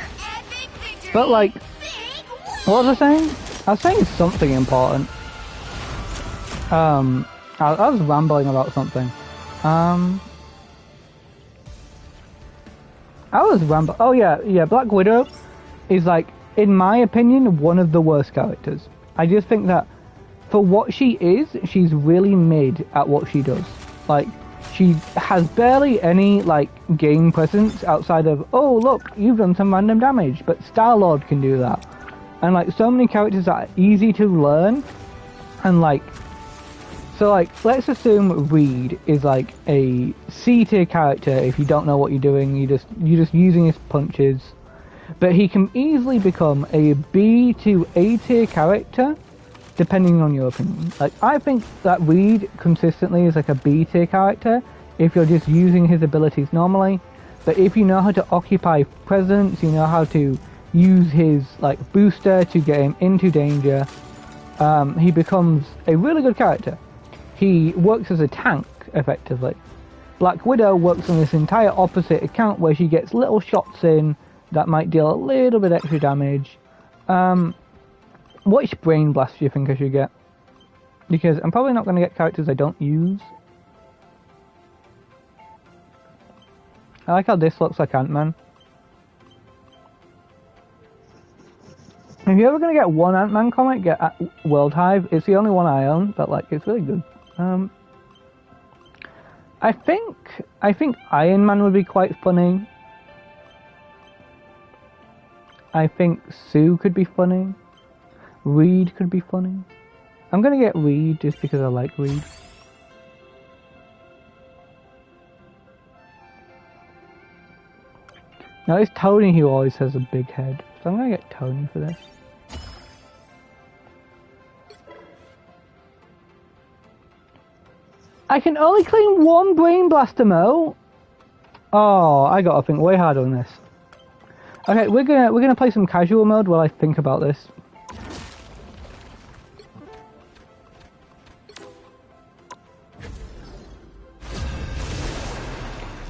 But like, what was I saying? I was saying something important. I was rambling about something. Oh yeah, Black Widow is like, in my opinion, one of the worst characters. I just think that for what she is, she's really mid at what she does. Like, she has barely any like game presence outside of, oh look, you've done some random damage, but Star-Lord can do that. And like, so many characters that are easy to learn, and like, so like, let's assume Reed is like a C tier character. If you don't know what you're doing, you're just using his punches. But he can easily become a B to A tier character, depending on your opinion. Like, I think that Reed consistently is like a B tier character if you're just using his abilities normally. But if you know how to occupy presence, you know how to use his like booster to get him into danger, he becomes a really good character. He works as a tank, effectively. Black Widow works on this entire opposite account where she gets little shots in that might deal a little bit extra damage. Which Brain Blast do you think I should get? Because I'm probably not going to get characters I don't use. I like how this looks like Ant-Man. If you're ever going to get one Ant-Man comic, get World Hive. It's the only one I own, but like, it's really good. I think Iron Man would be quite funny. I think Sue could be funny. Reed could be funny. I'm gonna get Reed just because I like Reed. Now it's Tony who always has a big head, so I'm gonna get Tony for this. I can only claim one Brain Blaster Mo. Oh, I gotta think way harder on this. Okay, we're gonna play some casual mode while I think about this.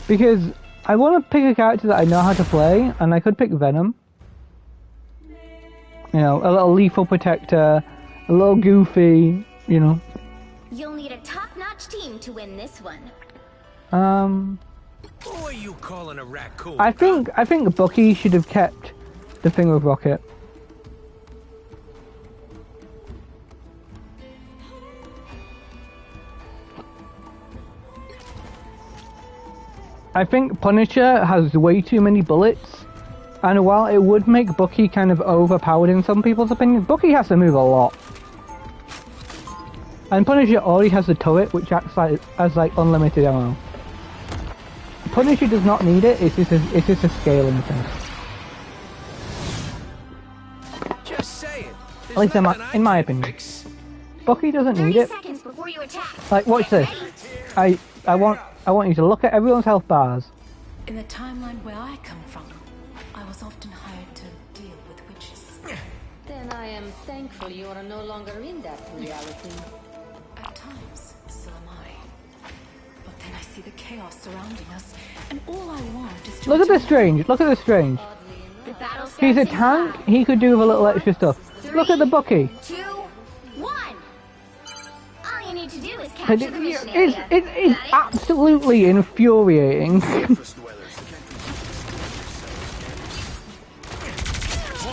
Because I want to pick a character that I know how to play, and I could pick Venom. You know, a little lethal protector, a little goofy, you know. You'll need a top-notch team to win this one. Who are you calling a raccoon? I think Bucky should have kept the thing with Rocket. I think Punisher has way too many bullets, and while it would make Bucky kind of overpowered in some people's opinions, Bucky has to move a lot. And Punisher already has the turret, which acts like as like unlimited ammo. Punisher does not need it. It's just a scaling thing. Just say it. At least in my opinion. Bucky doesn't need 30 it. seconds before you attack. Like, watch this. I want you to look at everyone's health bars. In the timeline where I come from, I was often hired to deal with witches. Then I am thankful you are no longer in that reality. At times, so am I. But then I see the chaos surrounding us, and all I want is to... Look at this Strange. Look at this Strange. The battle He's a starts in tank. 5, He could do with a little extra stuff. 3, Look at the Bucky. 2, 1. All you need to do is capture the mission It's area. absolutely infuriating. More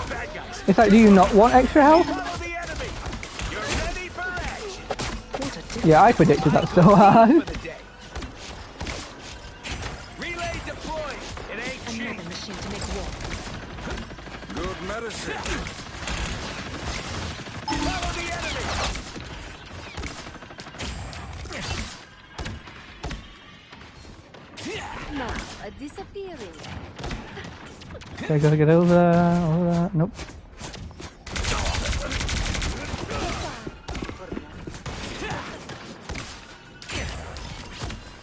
bad guys. It's like, do you not want extra health? Follow the enemy. You're ready for action. Yeah, I predicted that so hard. For the day. Relay deployed. It ain't cheap. Another machine to make war. Good medicine. Follow the enemy. Now, disappearing. Okay, gotta get over there. Nope.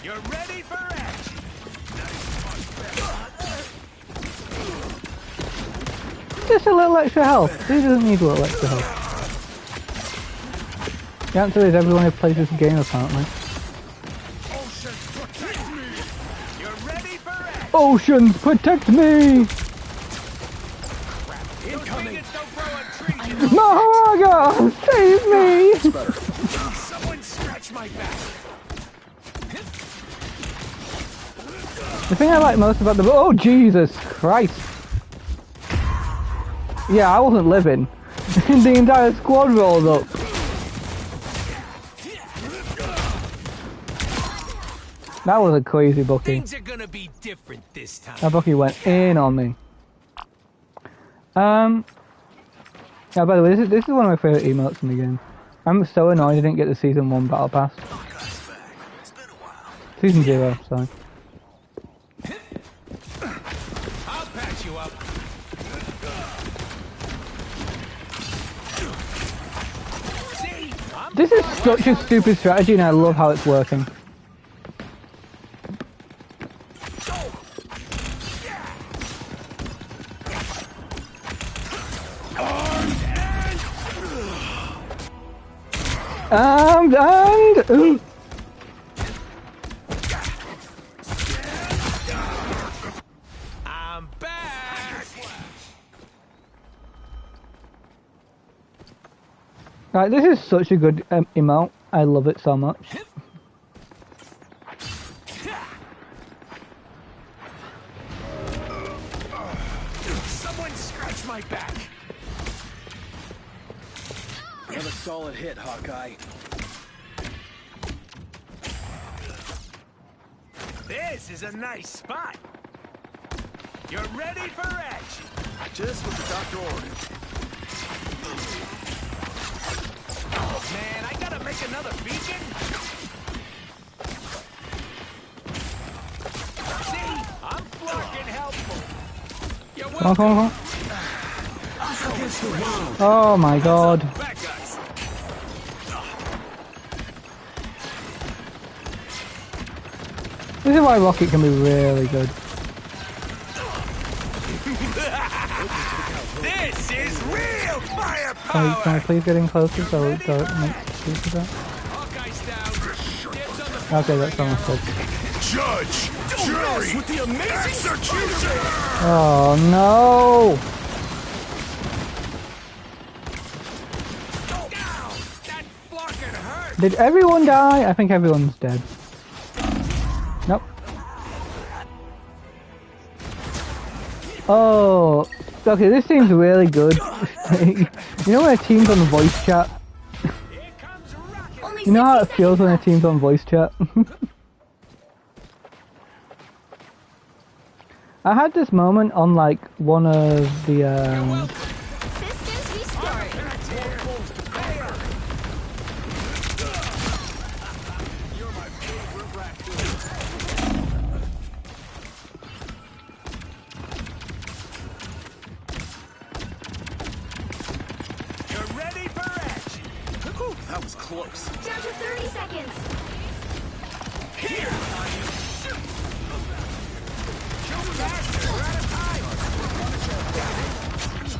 You're ready for action. Just a little extra health. He doesn't need a little extra health. The answer is everyone who plays this game apparently. Oceans, protect me! You're ready for action! Oceans, protect me! Incoming! Don't grow on trees! Maharaga, save me! Someone scratch my back! The thing I like most about the oh Jesus Christ! Yeah, I wasn't living. The entire squad rolled up. That was a crazy Bucky. Things are gonna be different this time. That Bucky went in on me. Yeah, by the way, this is one of my favourite emotes in the game. I'm so annoyed I didn't get the Season 1 Battle Pass. Season 0, sorry. I'll patch you up. See? This is such a stupid strategy and I love how it's working. And ooh. I'm back. Right, this is such a good emote. I love it so much. Someone scratch my back. Another solid hit, Hawkeye. This is a nice spot. You're ready for action. Just what the doctor ordered. Man, I gotta make another beacon. See, I'm fucking helpful. You're Come on, come on, come on. Oh my god. back, guys. This is why Rocket can be really good. This is real Can firepower. I please get in closer so it makes use of that? Hawkeye's down. Dibs on the Okay, that's almost good. judge, jury, with the amazing execution. Oh no! Down. That fucking hurt. Did everyone die? I think everyone's dead. Nope. Oh, okay, this seems really good. You know when a team's on voice chat? Here comes rocket. Only You know how it 60 feels when a seconds team's on voice chat? I had this moment on like one of the left. Systems restart. You're ready for action. That was close. Down to 30 seconds. Here. Shoot faster. We're out of time.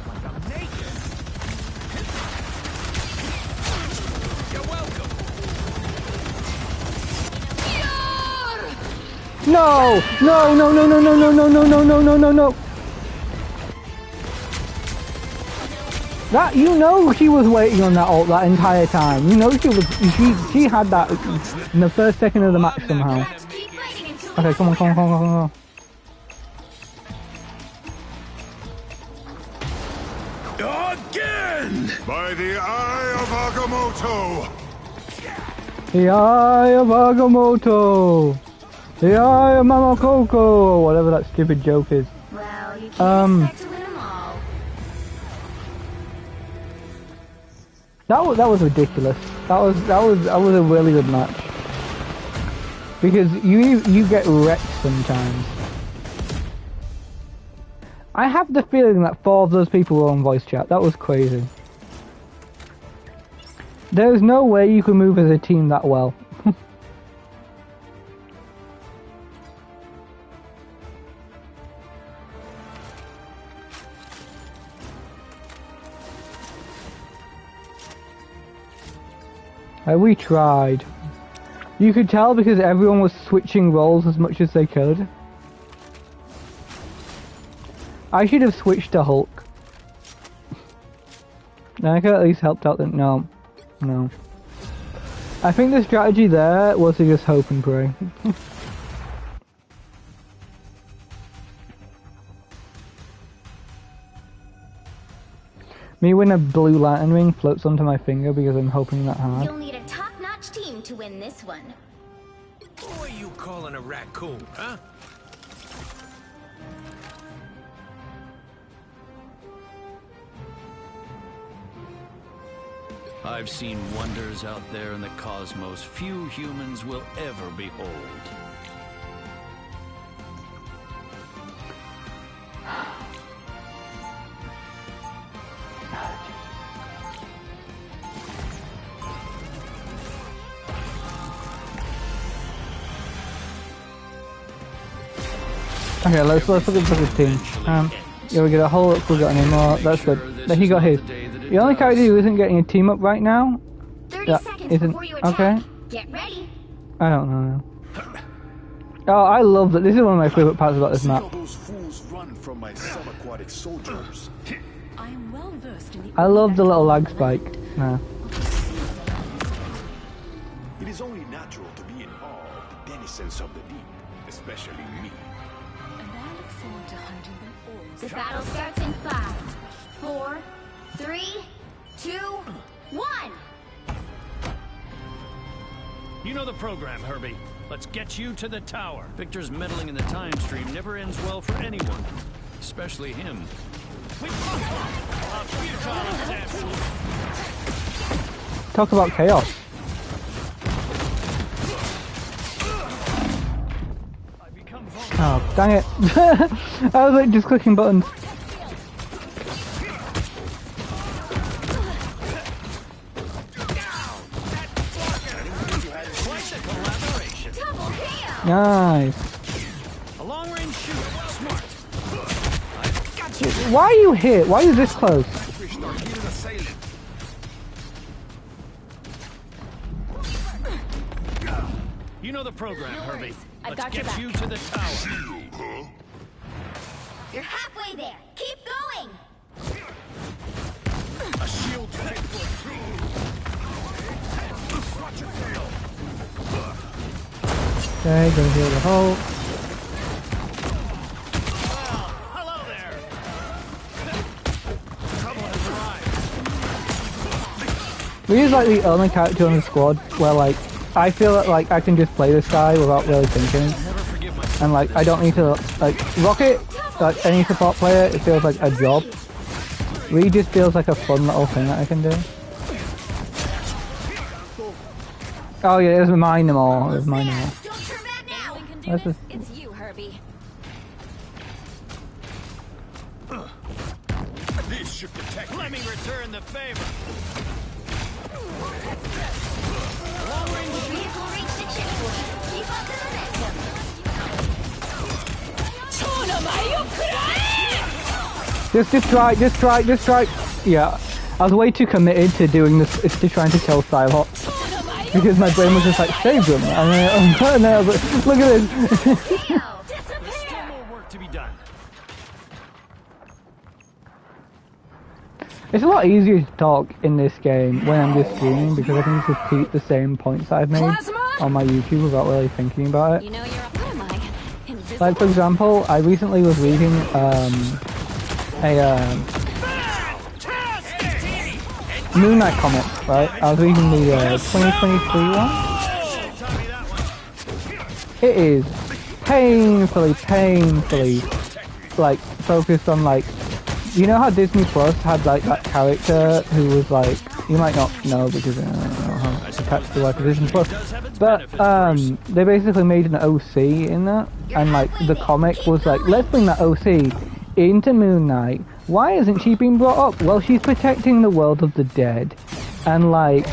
Like I'm naked. You're welcome. No! No, no, no, no, no, no, no, no, no, no, no, no, no. That, you know she was waiting on that ult that entire time. You know she had that in the first second of the match somehow. Let's keep fighting until we Okay, come on, come on, come on, come on, come on. Again! By the eye of Agamotto! The Eye of Agamotto! The Eye of Mamakoko! Whatever that stupid joke is. Well, you can't expect to win them all. That was ridiculous. That was a really good match. Because you get wrecked sometimes. I have the feeling that 4 of those people were on voice chat. That was crazy. There's no way you can move as a team that well. We tried. You could tell because everyone was switching roles as much as they could. I should have switched to Hulk. Then I could at least helped out them. No. No. I think the strategy there was to just hope and pray. Me when a blue Lantern ring floats onto my finger because I'm hoping that hard. You'll need a top-notch team to win this one. Who are you calling a raccoon, huh? I've seen wonders out there in the cosmos few humans will ever behold. Okay, let's look at this team. Yeah, we get a whole up, we got any more, that's good. He got his. The only character who isn't getting a team up right now, 30 seconds before you attack. okay. Get ready. I don't know. Oh, I love that. This is one of my favorite parts about this map. Those fools run from my subaquatic soldiers. I am well versed in the I love the little lag spike. No. It is only natural to be in awe of the denizens of the deep, especially me. and I look forward to hunting them all. The battle starts in 5, 4, 3, 2, 1. You know the program, Herbie. Let's get you to the tower. Victor's meddling in the time stream never ends well for anyone, especially him. Talk about chaos. Oh, dang it. I was like just clicking buttons. Nice. A long-range shooter, smart. Why are you here? Why are you this close? You know the program, Herbie. I've Let's got your get back. you to the tower. You're halfway there. Keep going. A shield fit for watch your tail. Okay, gonna heal the hole. Hello there. He's like the only character on the squad where like I feel that like I can just play this guy without really thinking, and like I don't need to like Rocket, like any support player. It feels like a job. Really just feels like a fun little thing that I can do. Oh yeah, there's mine them all. There's mine them all. Don't turn back now. That's just, It's you, Herbie. This should protect Let me return the favor. Vehicle reached the checkpoint. Keep up the momentum. just try. Yeah, I was way too committed to doing this, to trying to kill Psylocke. Because my brain was just like, save them. And then I was like, look at this. There's still more work to be done. It's a lot easier to talk in this game when I'm just streaming because I can just repeat the same points I've made on my YouTube without really thinking about it. You know you're up. What am I? Invisible? Like for example, I recently was reading Moon Knight comic, right? I was reading the 2023 one. It is painfully like focused on like, you know how Disney Plus had like that character who was like, you might not know because I don't know how attached to like Disney Plus, but they basically made an OC in that, and like the comic was like, let's bring that OC into Moon Knight. Why isn't she being brought up? Well, she's protecting the world of the dead, and like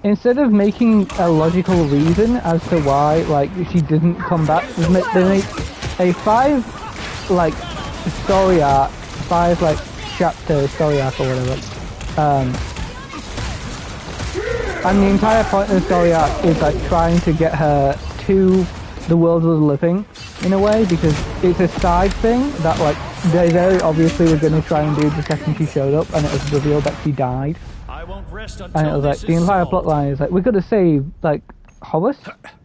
instead of making a logical reason as to why like she didn't come back, they made a 5 like story arc, 5 like chapter story arc or whatever, And the entire point of the story arc is like trying to get her to the world of the living in a way, because it's a side thing that like they very obviously were going to try and do the second she showed up, and it was revealed that she died. I won't rest And until it was like this the is entire solved. plot line is like we're going to save like Horus,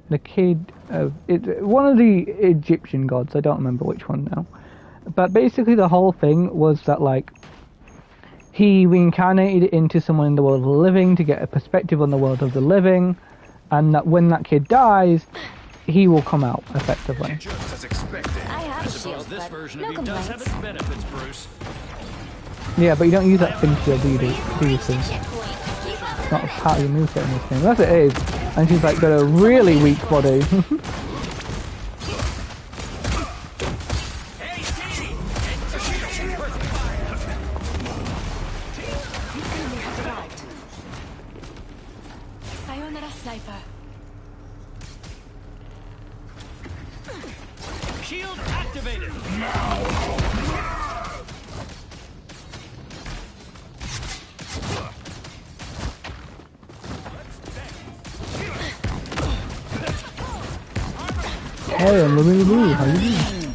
the kid of one of the Egyptian gods. I don't remember which one now. But basically the whole thing was that like he reincarnated into someone in the world of the living to get a perspective on the world of the living, and that when that kid dies, he will come out effectively. Just as expected. I have I a suppose shield, this but version no of you does have complaints. its benefits, Bruce. Yeah, but you don't use that fin shield, do you? Do you see? It's not part of your moveset in this game. Unless it is, and she's like got a really weak body. Sayonara, sniper. Shield activated. Hey, I'm Louie Lou. How you doing?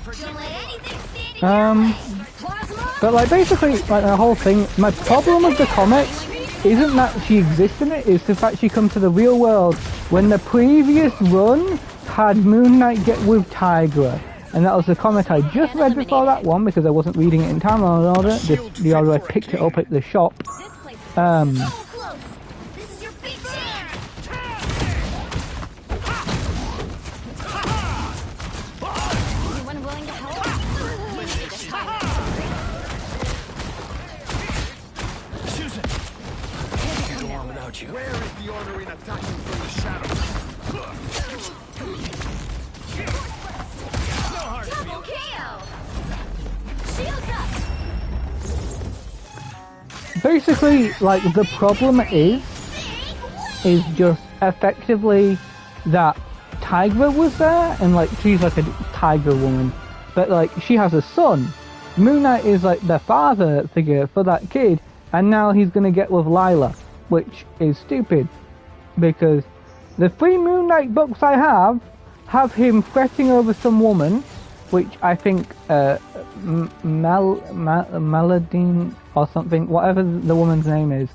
Don't let anything stand in your way. Plasma. But like basically, like the whole thing, my problem with the comics isn't that she exists in it, it's the fact she comes to the real world when the previous run had Moon Knight get with Tigra. And that was the comic I just read before that one because I wasn't reading it in timeline order, just the order I picked it up at the shop. This place is so close. This is your big chance. Anyone willing to help? Susan! Can't go on without you. Where is the order in attacking from the shadows? Double KO. Shields up. Basically, like the problem is just effectively that Tigra was there, and like she's like a Tiger woman, but like she has a son. Moon Knight is like the father figure for that kid, and now he's gonna get with Lila, which is stupid because the 3 Moon Knight books I have him fretting over some woman, which I think Maladine or something, whatever the woman's name is,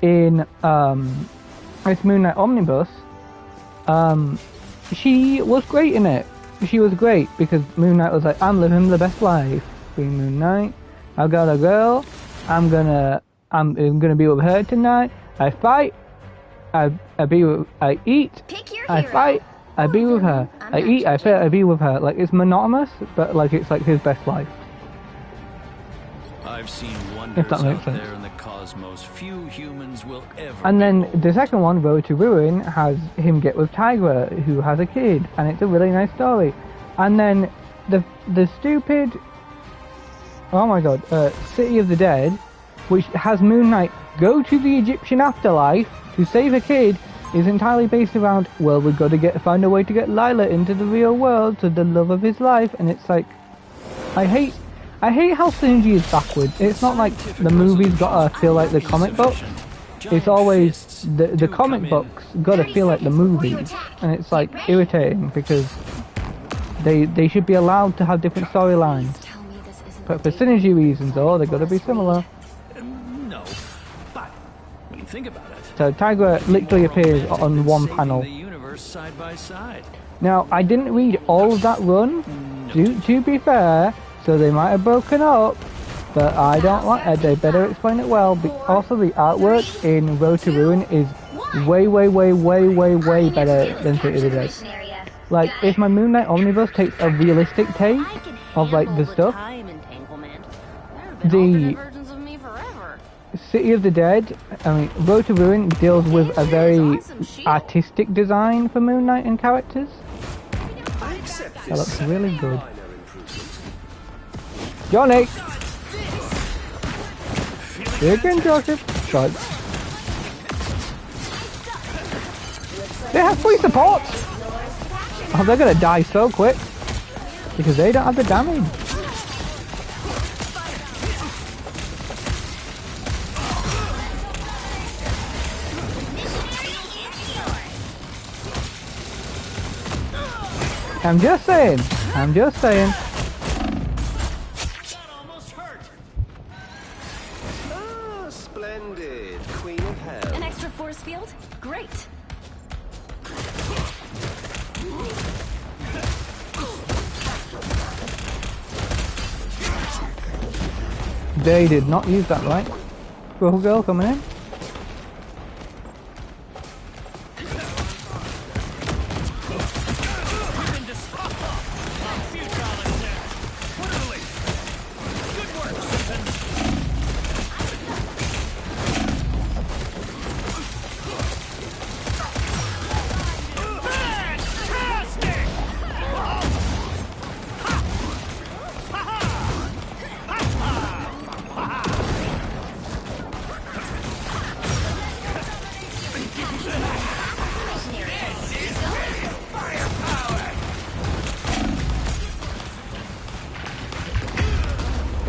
in this Moon Knight omnibus. She was great in it. She was great because Moon Knight was like, I'm living the best life. Free Moon Knight. I got a girl. I'm gonna be with her tonight. I fight. I eat. Pick your I hero. fight. I be with her. I'm I not eat. I fight. I be with her. Like it's monotonous, but like it's like his best life. I've seen If wonders that makes out sense. there in the cosmos few humans will ever And then behold. the second one, Road to Ruin, has him get with Tigra, who has a kid, and it's a really nice story. And then the stupid, oh my god, City of the Dead, which has Moon Knight go to the Egyptian afterlife to save a kid, is entirely based around, well, we've got to find a way to get Lila into the real world to the love of his life, and it's like, I hate how synergy is backwards. It's not like the movies gotta feel like the comic books. It's always the comic books gotta feel like the movies, and it's like irritating because they should be allowed to have different storylines. Tell me this isn't But for synergy reasons, they gotta be similar. No, but think about it. So Tigra literally appears on one Saving panel. The universe side by side. Now I didn't read all of that run. To be fair, so they might have broken up. But I don't like it. They better explain it well. Also, the artwork in Road to Ruin is way better than City of the Dead. Like, if my Moon Knight omnibus takes a realistic take of like the stuff, Time entanglement. the Versions of me forever. City of the Dead, I mean, Road to Ruin deals with a very artistic design for Moon Knight and characters. I accept That this. looks really good. Minor improvement. Johnny! See you again, Joseph. Right. They have 3 supports! Oh, they're gonna die so quick. Because they don't have the damage. I'm just saying. I'm just saying. That almost hurt. Ah, splendid. Queen of Hell. An extra force field? Great. They did not use that right. Squirrel girl coming in.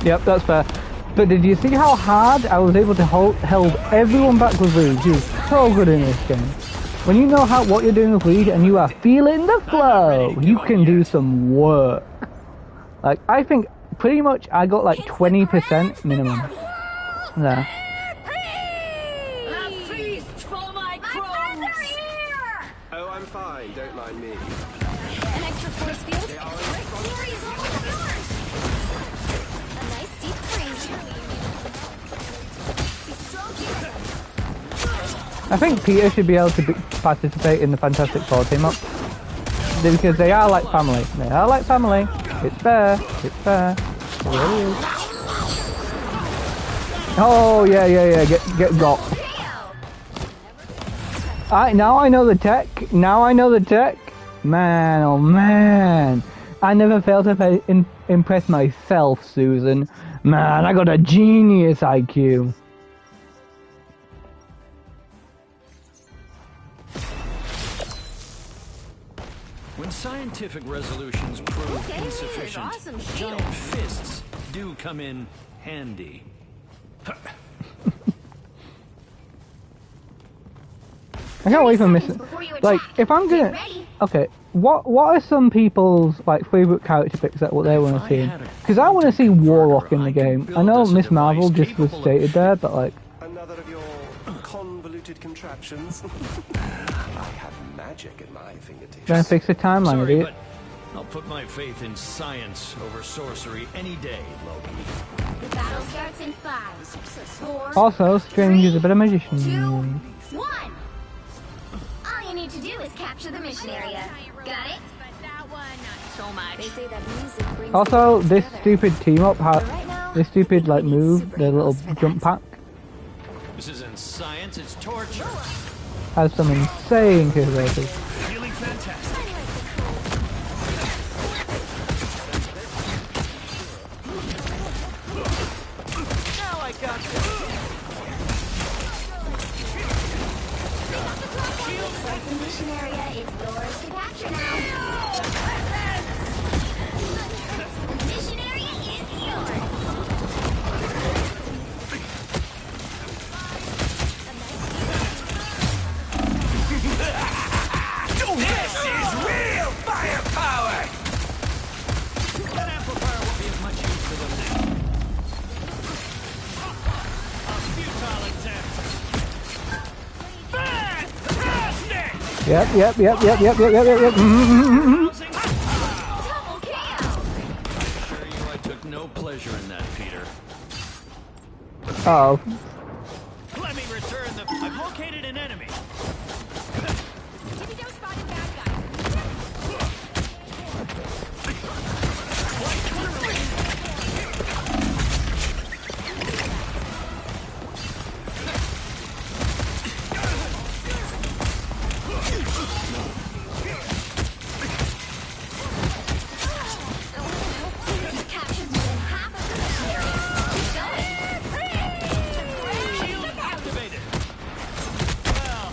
Yep, that's fair. But did you see how hard I was able to held everyone back with lead? He's so good in this game. When you know what you're doing with lead and you are feeling the flow, you can do some work. Like, I think pretty much I got like 20% minimum there. A feast for my crows! Are here! Oh, I'm fine. Don't mind me. An extra force field? Glory is all yours! A nice deep freeze. I think Peter should be able to participate in the Fantastic Four team up. Because they are like family. They are like family. It's fair. It's fair. It really is. Oh, yeah. Get got. Now I know the tech. Now I know the tech. Man, oh man. I never failed to impress myself, Susan. Man, I got a genius IQ. When scientific resolutions prove insufficient, awesome giant fists do come in handy. I can't wait for missing. Like, if I'm gonna, okay, what are some people's like favorite character picks that what they want to see? Because I want to see Warlock in the game. I know Miss Marvel just was stated there, but like. Another of your convoluted contraptions. I have magic at my fingertips. Gonna fix the timeline, Sorry, idiot. but I'll put my faith in science over sorcery any day, Loki. The battle starts in 5, 4, Also, Strange is a better magician. 2, 1. All you need to do is capture the mission area. Got it? So much. They say that music brings Also, the this together. stupid team up this stupid like move, the little jump pack, This isn't science, it's torture. has some insane capabilities. Feeling fantastic. Now I got this. The mission area is yours to capture now. The mission area is yours. This is real firepower! That amplifier won't be of much use to them now. A futile attempt. Fantastic! Yep. Rousing. Double KO. Assure you I took no pleasure in that, Peter. Oh, Let me return the... I've located an enemy. Captured more than half of the mission area. Keep going. Shield activated. Well,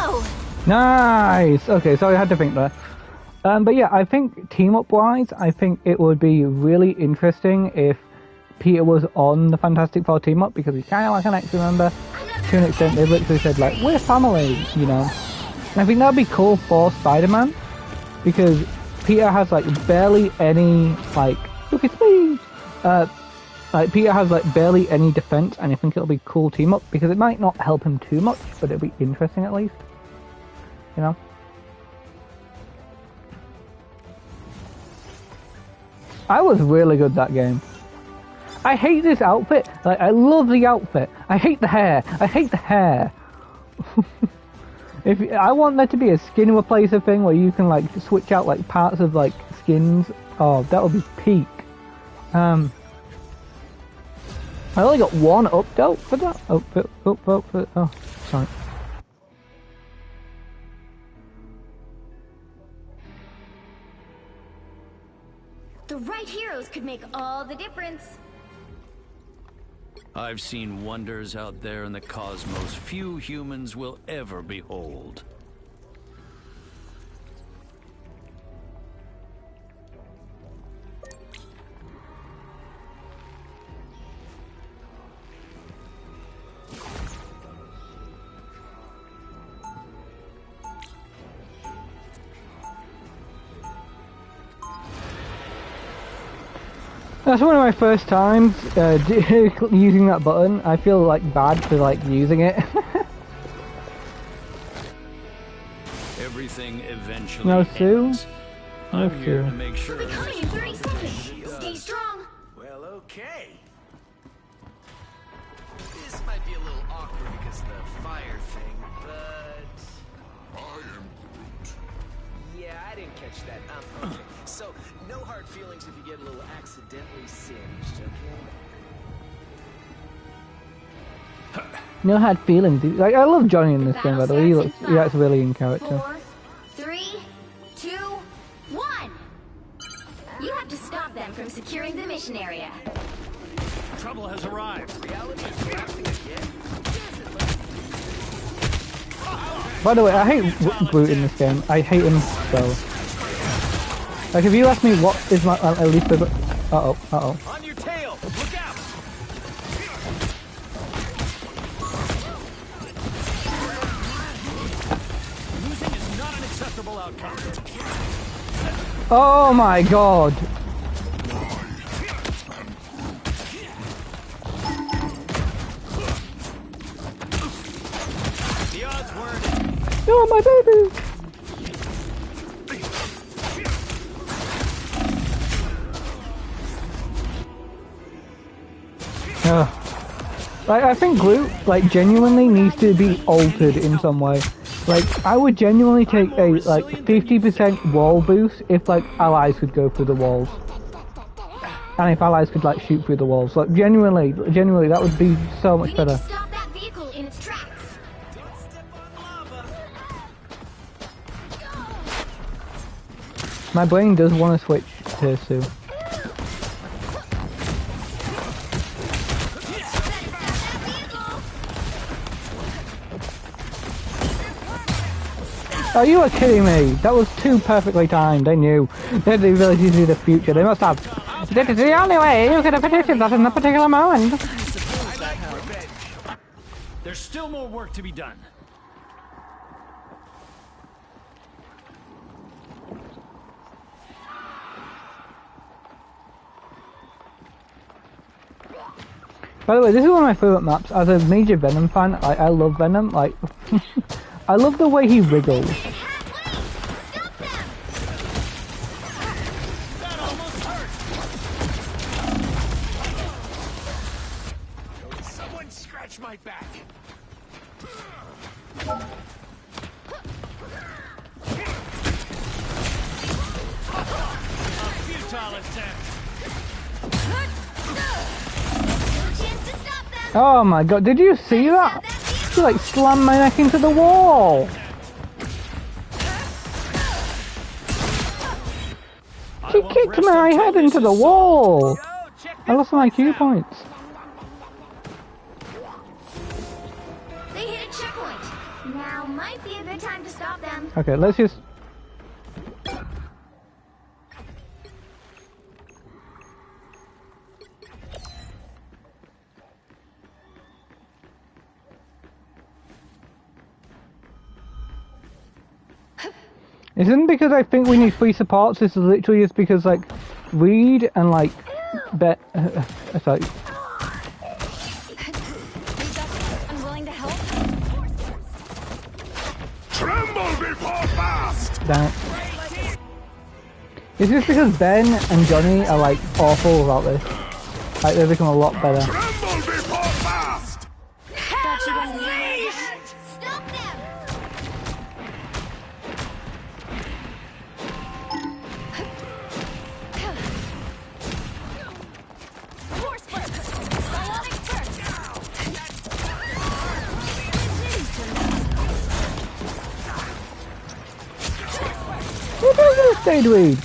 go! Nice! Okay, so I had to think there. But yeah, I think team-up wise, I think it would be really interesting if Peter was on the Fantastic Four team-up, because he's kind of like an ex-member. To an extent, they've literally said, like, we're family, you know. And I think that'd be cool for Spider-Man, because Peter has, like, barely any, like, look, it's me! Like, Peter has, like, barely any defense, and I think it'll be cool team-up, because it might not help him too much, but it'll be interesting at least. You know? I was really good that game. I hate this outfit. Like, I love the outfit. I hate the hair. I hate the hair. If I want there to be a skin replacer thing where you can like switch out like parts of like skins. Oh, that would be peak. I only got one update for that. Oh, sorry. The right heroes could make all the difference. I've seen wonders out there in the cosmos few humans will ever behold. That's one of my first times using that button. I feel like bad for like using it. Everything eventually No, Sue? ends. No, I'm here Sue. to make sure. We'll be coming in 30 seconds. Stay strong. Well, okay. This might be a little awkward because of the fire thing, but... I am Groot. Yeah, I didn't catch that. Okay. So, no hard feelings if you get a little accidentally singed, okay? No hard feelings. Like, I love Johnny in this game, by the way. He acts really in character. 4, 3, 2, 1. You have to stop them from securing the mission area. Trouble has arrived. Reality is crafting again. By the way, I hate Groot in this game. I hate him so. Like, if you ask me what is my at least favorite. Uh oh. On your tail! Look out! Losing is not an acceptable outcome. Oh my god. The odds weren't. Oh my baby. Like, I think Groot, like, genuinely needs to be altered in some way. Like, I would genuinely take a, like, 50% wall boost if, like, allies could go through the walls. And if allies could, like, shoot through the walls. Like, genuinely, that would be so much We need better. to stop that vehicle in its tracks. Don't step on lava! My brain does want to switch to Sue. Oh, you are kidding me! That was too perfectly timed. They knew. They had the ability to see the future. They must have. This is the only way you could have predicted that in that particular moment. There's still more work to be done. By the way, this is one of my favourite maps. As a major Venom fan, I love Venom. Like, I love the way he wriggles. Stop them! That almost hurt. Someone scratch my back! A futile attempt. No chance to stop them! Oh my god, did you see that? She like slammed my neck into the wall. She kicked my head into the wall. I lost my Q points. They hit a checkpoint. Now might be a good time Okay, let's just... Isn't because I think we need 3 supports, this is literally just because, like, Reed and, like, sorry. Unwilling to help? Tremble before fast! Damn it. It's just because Ben and Johnny are, like, awful about this. Like, they've become a lot better. Tremble before fast! Thought you guys stop them! Force burst! Bionic burst! Who does this, Stayed Reed?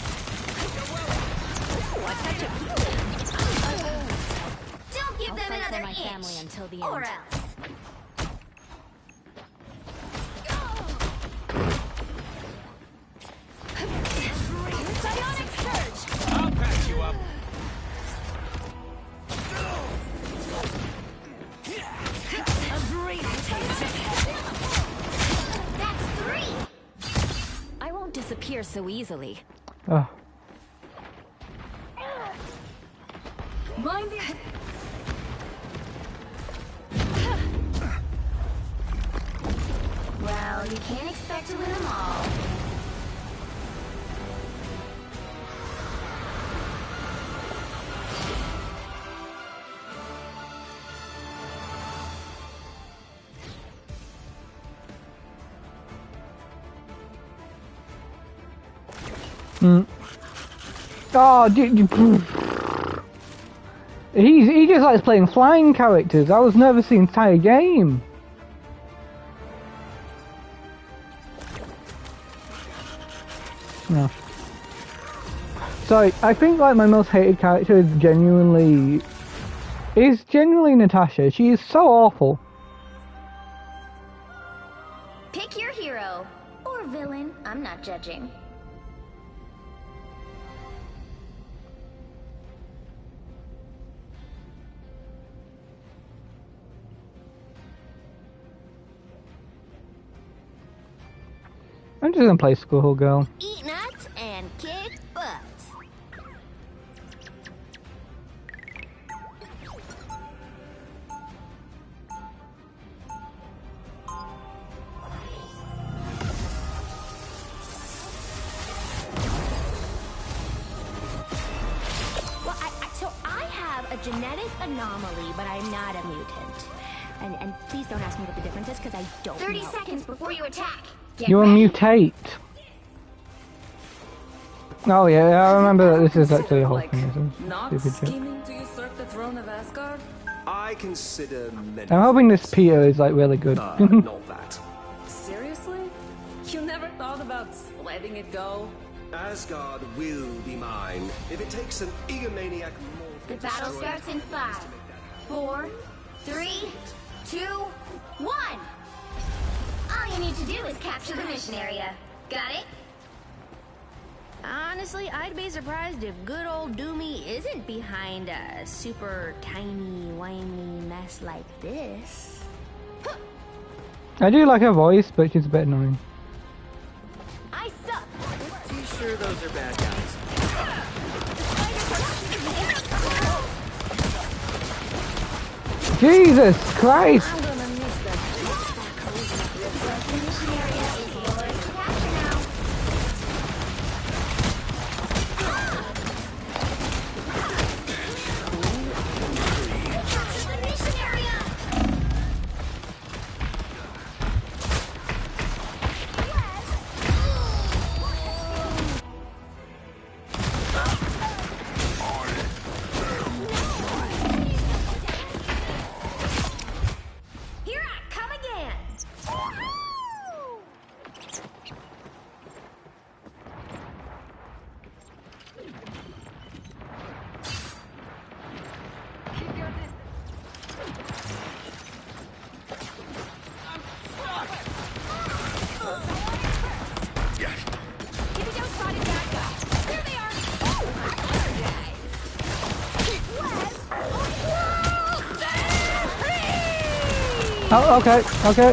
Don't give them fight for another my family inch, until the or end. else. Bionic surge! I'll patch you up. That's 3! I won't disappear so easily. Oh. Mind the... Well, you can't expect to win them all. Oh, he just likes playing flying characters. I was nervous the entire game. No. So I think like my most hated character is genuinely Natasha. She is so awful. Pick your hero. Or villain. I'm not judging. I'm just gonna play Schoolgirl. Eat nuts and kick butt. Well, so I have a genetic anomaly, but I'm not a mutant. And please don't ask me what the difference is, because I don't 30 know. 30 seconds before you attack. Get You're a ready. mutate. Oh yeah, I remember that this is actually a whole thing. Not It's a stupid joke. scheming to usurp the throne of Asgard? I consider many I'm hoping this Peter is like really good. not that. Seriously? You never thought about letting it go? Asgard will be mine if it takes an egomaniac morph. The battle starts in 5, 4, 3, 2, 1. All you need to do is capture the mission area. Got it? Honestly, I'd be surprised if good old Doomy isn't behind a super tiny, whiny mess like this. I do like her voice, but she's a bit annoying. I suck. You sure those are bad guys? Jesus Christ! I'm gonna miss the mission area is yours to capture now. Capture the mission area! Oh, okay, okay.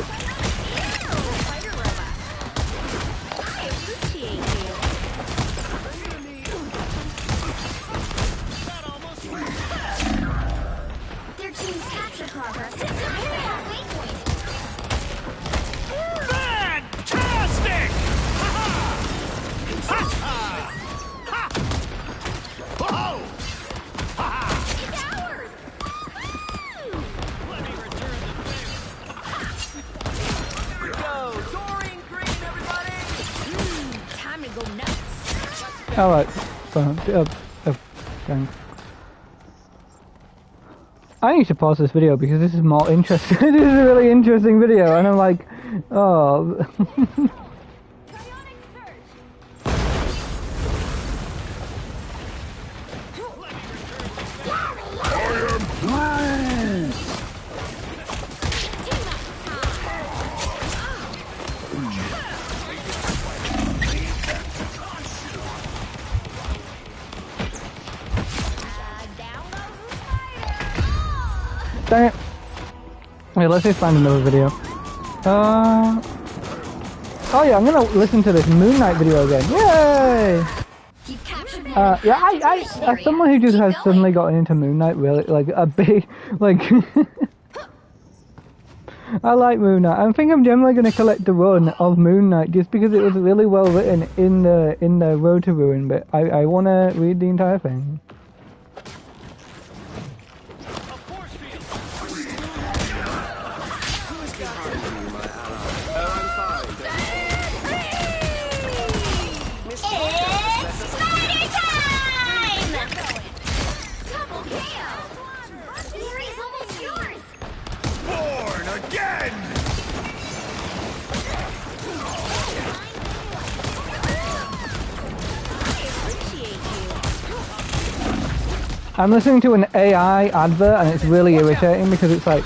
Their team's capture progress. Fantastic! Ha ha! Ha! Whoa! Ha ha! It's ours! Let me return the favor. Here we go! Doreen Green, everybody! Time to go nuts. Alright. Dang. I need to pause this video because this is more interesting. This is a really interesting video, and I'm like, oh. Dang it. Okay, let's just find another video. Oh yeah, I'm gonna listen to this Moon Knight video again. Yay! Yeah, as someone who just has suddenly gotten into Moon Knight, really, like, a big, like, I like Moon Knight. I think I'm generally gonna collect the run of Moon Knight just because it was really well written in the Road to Ruin, but I wanna read the entire thing. I'm listening to an AI advert and it's really irritating because it's like,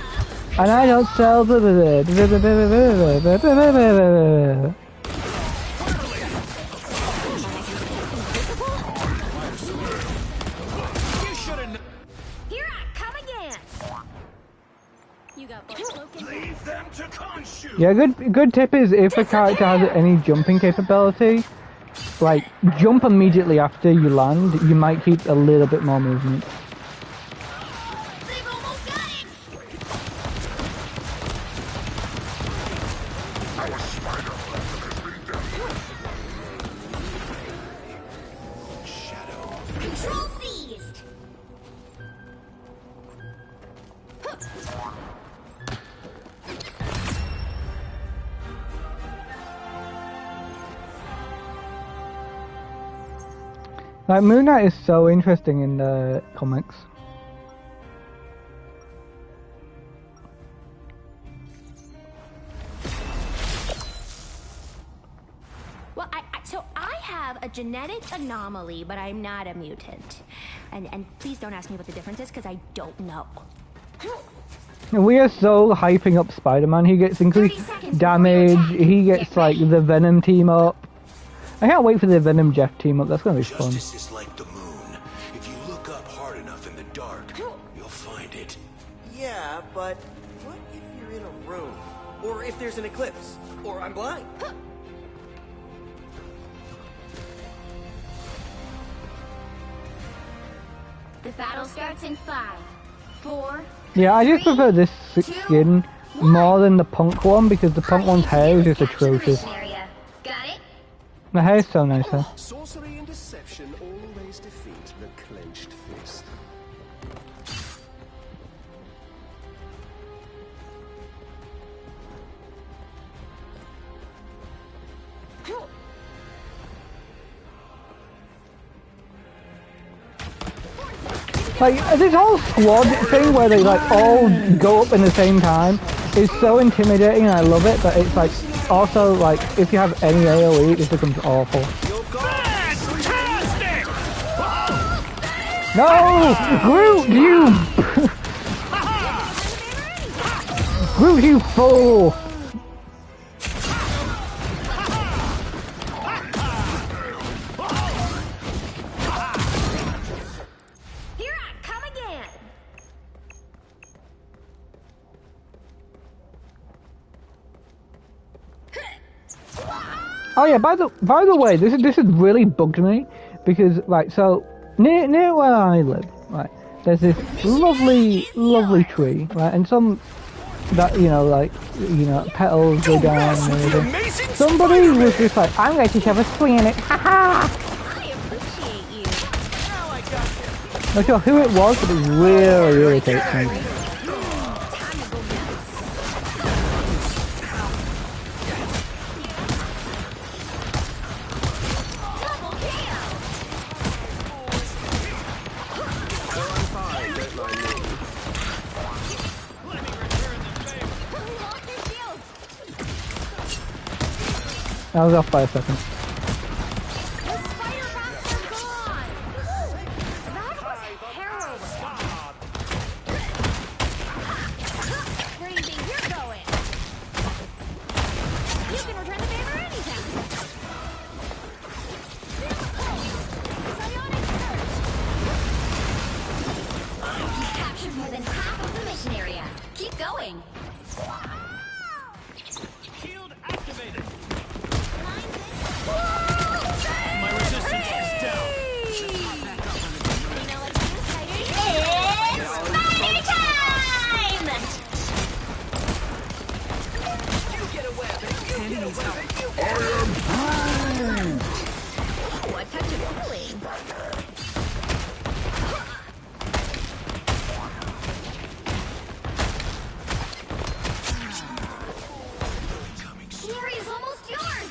and I don't sell blah, blah, blah, blah, blah, blah, blah, blah, blah. Here I come again. You got Leave them to consume. Yeah, good tip is if a character has any jumping capability, like, jump immediately after you land, you might keep a little bit more movement. They've almost got it. Control seized. Like, Moon Knight is so interesting in the comics. Well, so I have a genetic anomaly, but I'm not a mutant. And please don't ask me what the difference is, because I don't know. We are so hyping up Spider-Man. He gets increased damage. He gets, like, the Venom team up. I can't wait for the Venom Jeff team up. That's gonna be fun. Justice is like the moon. If you look up hard enough in the dark, you'll find it. Yeah, but what if you're in a room? Or if there's an eclipse? Or I'm blind? The battle starts in 5, 4. Yeah, I just prefer this skin more than the Punk one because the Punk one's hair is just atrocious. Got it? The hair is so nice though. Sorcery and deception always defeat the clenched fist. Like, this whole squad thing where they, like, all go up in the same time is so intimidating and I love it, but it's, like, also, like, if you have any AoE, it just becomes awful. Fantastic! No! Groot, you... Groot, you fool! Oh yeah, by the way, this has really bugged me because right, so near where I live, right, there's this lovely tree, right, and some that petals go down and everything. Somebody was just like, I'm going to shove a tree in it, haha. I appreciate you. I'm not sure who it was, but it really irritates me. I was off by a second. The spider rats are gone. That was heroin. Where do you think you're going? You can return the favor anytime. Psionic surge. You captured more than half of the mission area. Keep going. Shield activated. My resistance is down. You know what to do, Spider? It's Spider time! You get a weapon. You get a weapon. You I am through! Oh, a touch of cooling. The area's almost yours.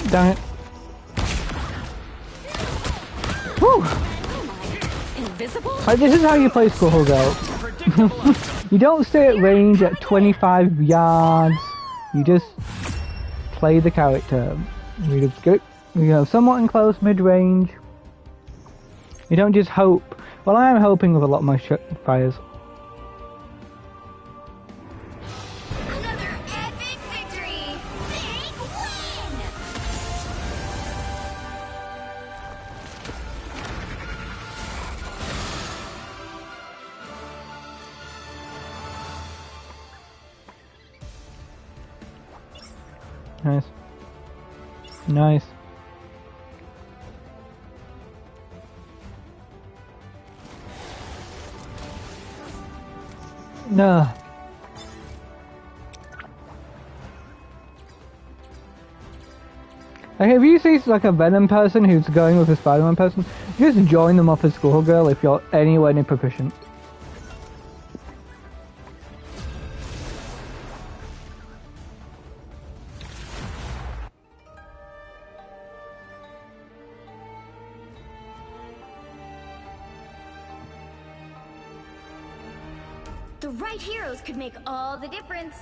Dang it. Whew. Invisible? This is how you play Skullgirl. You don't stay at range at 25 yards. You just play the character. You just go, somewhat in close mid-range. You don't just hope. Well, I am hoping with a lot of my fires. Another epic victory! Big win! Nice. Nice. No. Like, if you see like a Venom person who's going with a Spider-Man person, just join them up as Skullgirl if you're anywhere near proficient. The right heroes could make all the difference.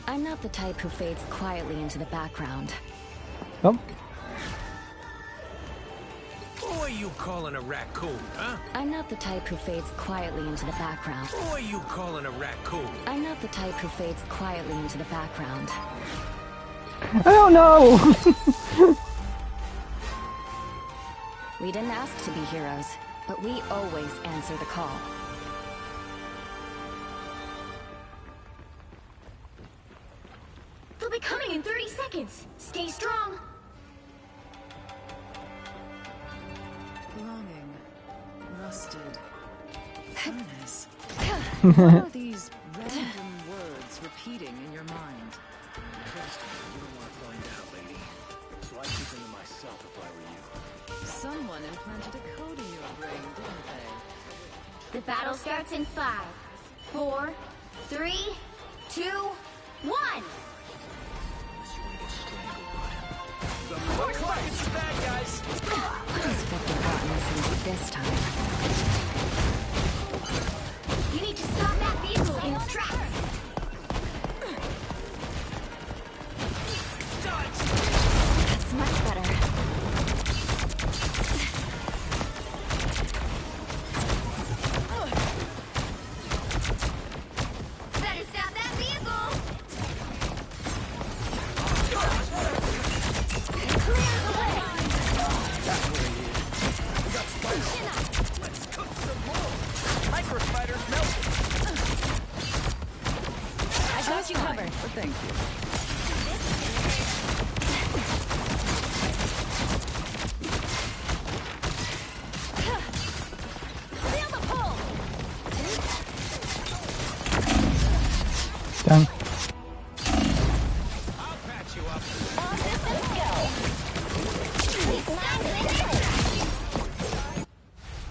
I'm not the type who fades quietly into the background. Oh. Who are you calling a raccoon, huh? I'm not the type who fades quietly into the background. Who are you calling a raccoon? I'm not the type who fades quietly into the background. I don't know! We didn't ask to be heroes, but we always answer the call. They'll be coming in 30 seconds. Stay strong. Longing. Rusted. Furnace. What are these random words repeating in your mind? Trust me, you don't want to find out, lady. So I'd keep them to myself if I were you. Someone implanted a code in your brain, didn't they? The battle starts in 5, 4, 3, 2, 1. Looks like it's the bad guys. Who's fucking gotten us into this time? You need to stop that vehicle in its tracks. That's much better. Better stop that vehicle. All systems go.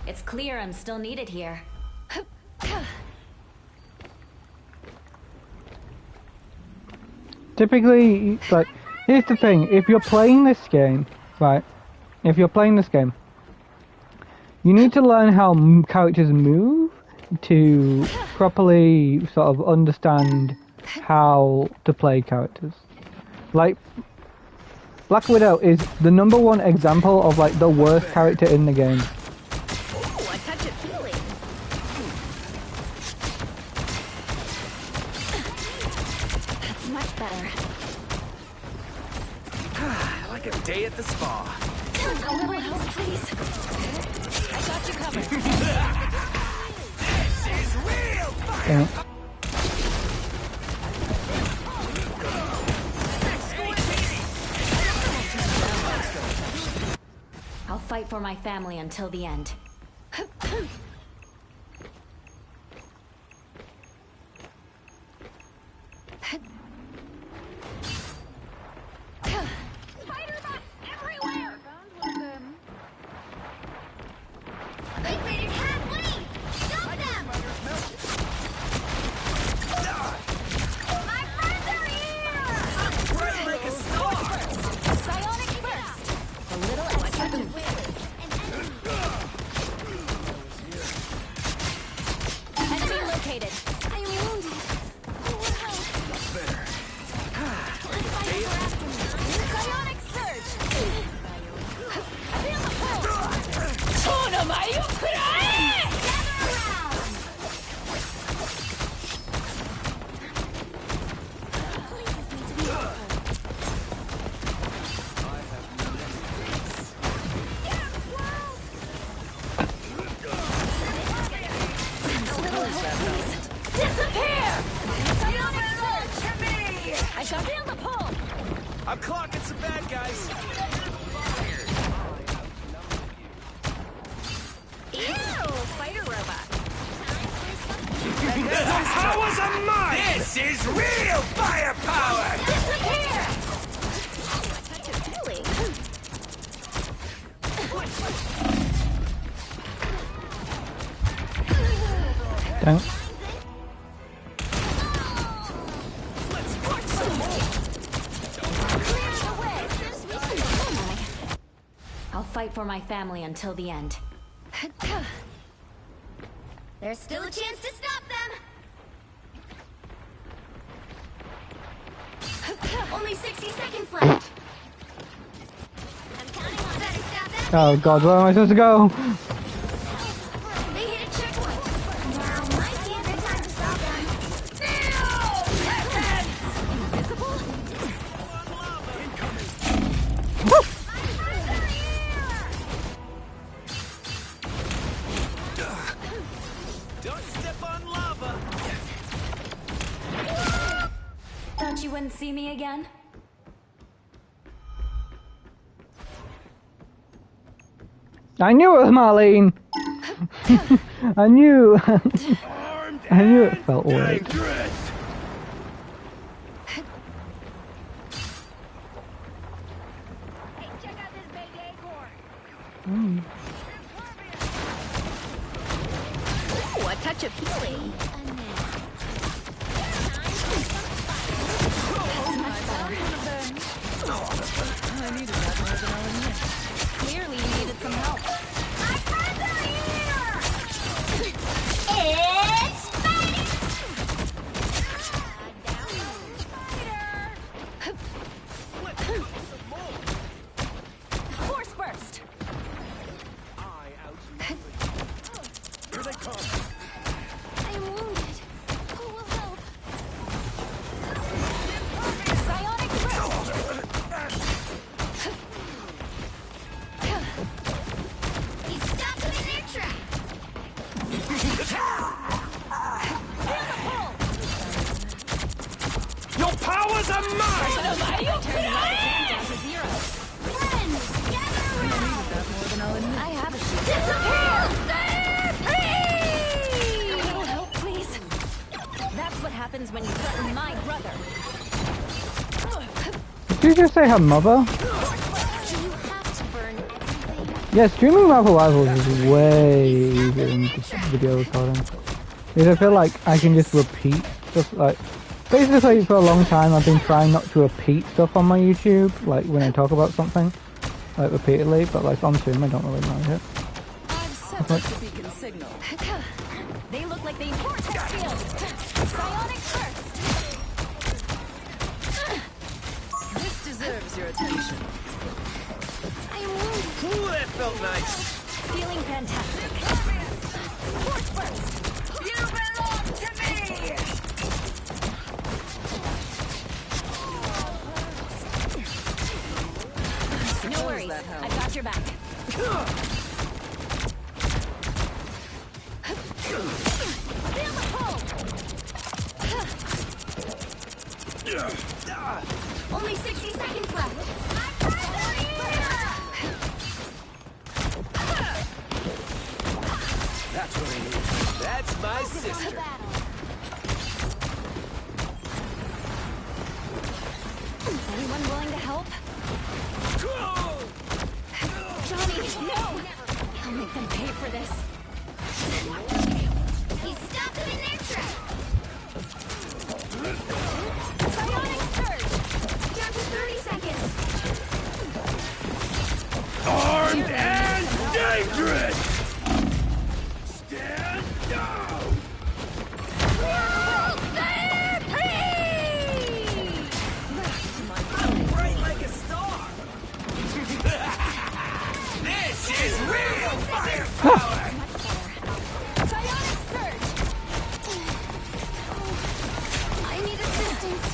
It's clear I'm still needed here. Typically, like, here's the thing, if you're playing this game, right, if you're playing this game, you need to learn how characters move to properly sort of understand how to play characters. Like, Black Widow is the #1 example of, like, the worst character in the game. Ooh, a touch of healing. That's much better. Like a day at the spa. A little help, please. I got you covered. This is real fire. Yeah. I'll fight for my family until the end. Liquidated hat, leave! Stop them! My friends are here! Right, like a star. Psionic burst! A little extra oomph. Enemy located. I am wounded. Psionic surge! Feel the pulse! Gather around! Pleases me to be helpful. Disappear! Psionic surge to me! I shall feel the pull! I'm clocking some bad guys. Ew! Spider robot. How was a mine? This is real firepower. Disappear! Touch of healing. Thanks. I'll fight for my family until the end. There's still a chance to stop them! Only 60 seconds left! I'm counting on better stop that! Oh god, where am I supposed to go? They hit a checkpoint! Now might be a good time to stop them! Invisible? Don't step on lava. Thought you wouldn't see me again? I knew it was Marlene! I knew! I knew it felt weird. Hey, check out this big acorn! Ooh, a touch of healing! Clearly you needed some help. My friends are here! It's Spider! Down goes Spider! Force burst! Here they come. I am wounded. Who will help? Psionic burst! Did you just say her mother? Yeah, streaming Marvel Rivals is way easier than just video recording. Because I feel like I can just repeat stuff, like, basically for a long time I've been trying not to repeat stuff on my YouTube, like when I talk about something, like repeatedly, but like on stream I don't really mind it. I've set up the beacon signal. They look like they vortex field. Psionic first. This deserves your attention. I am wounded. Ooh, that felt nice. Feeling fantastic. Force burst. You belong to me! No worries. I've got your back. Feel the pull. Only 60 seconds left. That's what I need. That's my sister. Anyone willing to help? Johnny, no! I'll make them pay for this. He stopped them in their tracks. Psionic surge! Down to 30 seconds. Armed and dangerous! Stand down! Bright like a star. This is real firepower! Psionic surge! I need assistance.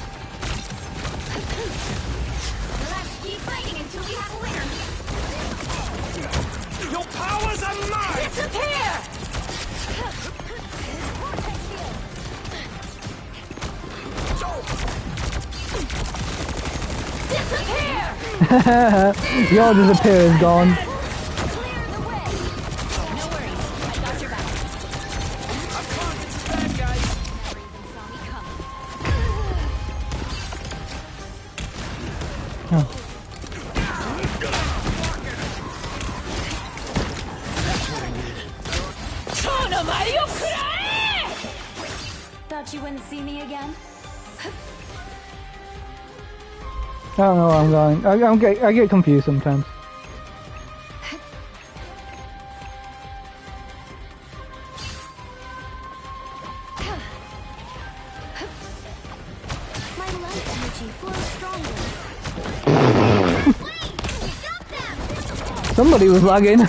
Let's keep fighting until we have a winner. Your powers are mine! Disappear! Disappear! Your disappear is gone. Clear the way! No worries. I got your back. I'm calling it bad guys. Never even saw me coming. Thought you wouldn't see me again? I don't know where I'm going. I get confused sometimes. My life energy flows stronger. Stop them! Somebody was lagging.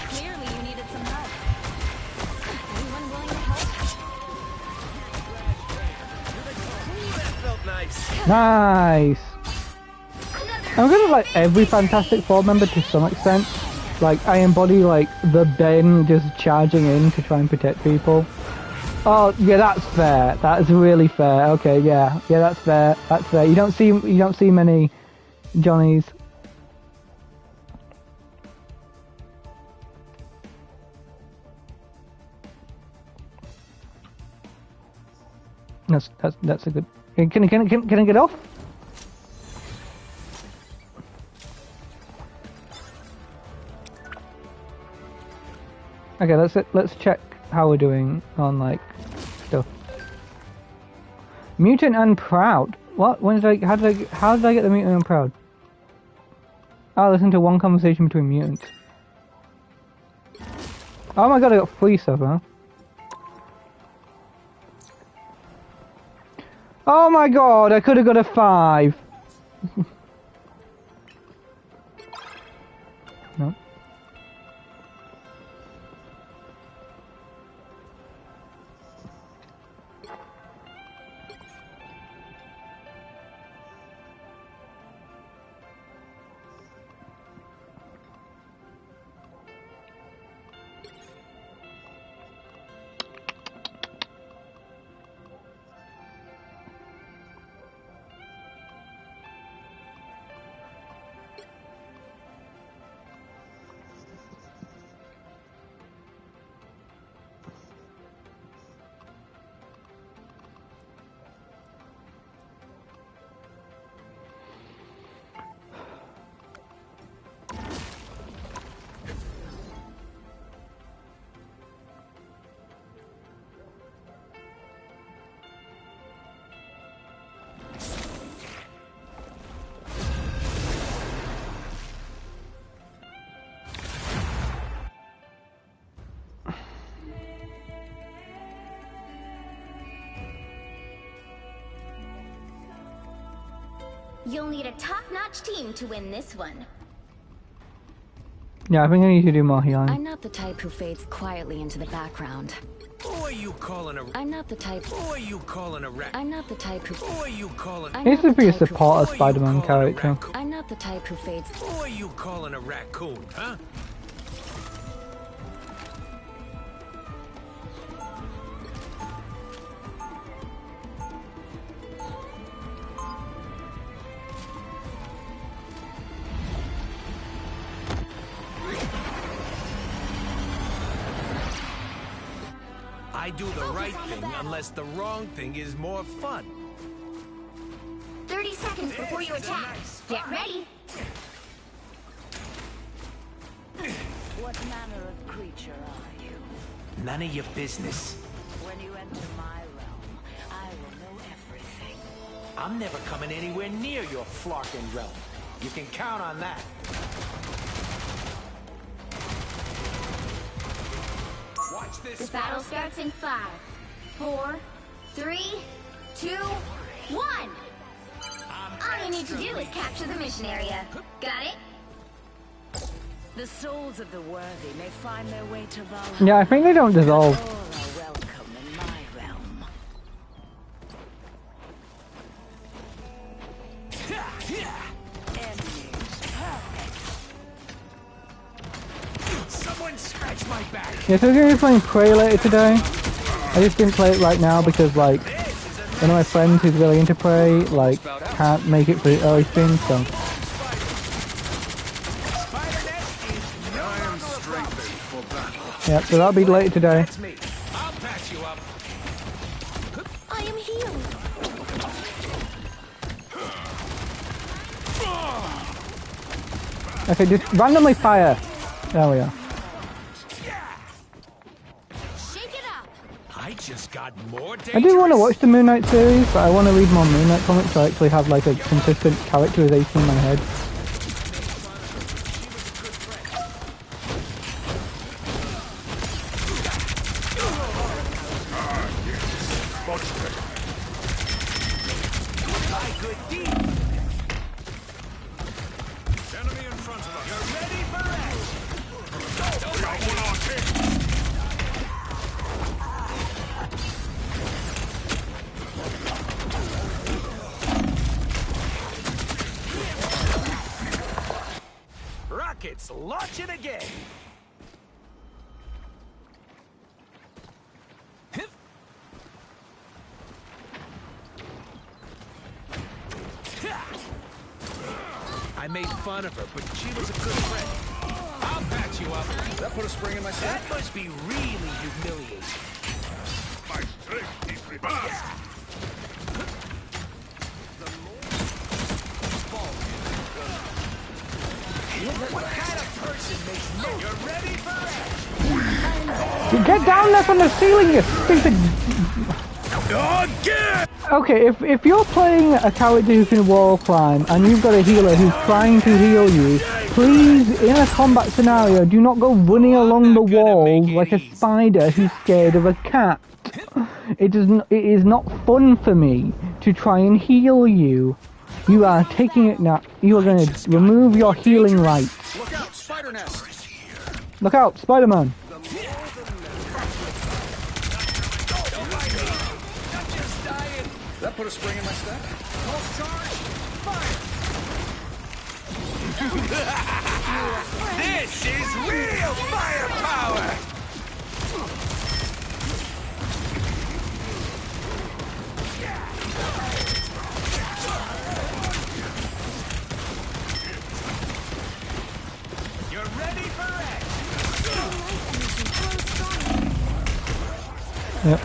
Clearly you needed some help. Anyone willing to help? Ooh, that felt nice. Nice. I'm gonna like every Fantastic Four member to some extent. Like I embody like the Ben just charging in to try and protect people. Oh yeah, that's fair. That's really fair. Okay, yeah, that's fair. That's fair. You don't see many Johnnies. That's a good. Can I get off? Okay, let's check how we're doing on like stuff. Mutant and Proud. What? When did I? How did I get the Mutant and Proud? Oh, listen to one conversation between mutants. Oh my god, I got free stuff, huh? Oh my god, I could have got a 5. No. You'll need a top-notch team to win this one. Yeah, I think I need to do more healing. I'm not the type who fades quietly into the background. Who are you calling a... I'm not the type... Who are you calling a rat? I'm not the type who... Who are you calling... I'm He needs not to the be a type who... supporter Spider-Man character. I'm not the type who fades... Who are you calling a raccoon, huh? I do the right thing unless the wrong thing is more fun. 30 seconds before you attack. Get ready. What manner of creature are you? None of your business. When you enter my realm, I will know everything. I'm never coming anywhere near your flarkin' realm. You can count on that. Watch this. The battle starts in 5, 4, 3, 2, 1. All you need to do is capture the mission area. Got it? The souls of the worthy may find their way to Valhalla. Yeah, I think they don't dissolve. All are welcome in my realm. Someone scratch my back. Yeah, so we're going to be playing Prey later today. I just didn't play it right now because, like, one of my friends who's really into Prey, like, can't make it for the early stream, so... Yeah, so that'll be later today. I'll patch you up. I am healed. Okay, just randomly fire. There we are. Shake it up. I just got more dangerous. I do want to watch the Moon Knight series, but I want to read more Moon Knight comics so I actually have, like, a consistent characterization in my head. Enemy in front of us. You're ready for action. We got one on hit. Rockets launching again. I made fun of her, but she was a good friend. I'll patch you up. That put a spring in my step? That must be really humiliating. My strength is reversed. What kind of person makes no? You're ready for action. Get down there from the ceiling, you stupid... Again! Okay, if you're playing a character who can wall climb and you've got a healer who's trying to heal you, please, in a combat scenario, do not go running along the walls like a spider who's scared of a cat. It is not fun for me to try and heal you. You are taking it now. You are going to remove your healing rights. Look out, spider nest. Look out, Spider-Man. That put a spring in my step? Pulse charge, fire! This is real firepower! You're ready for action! Yep.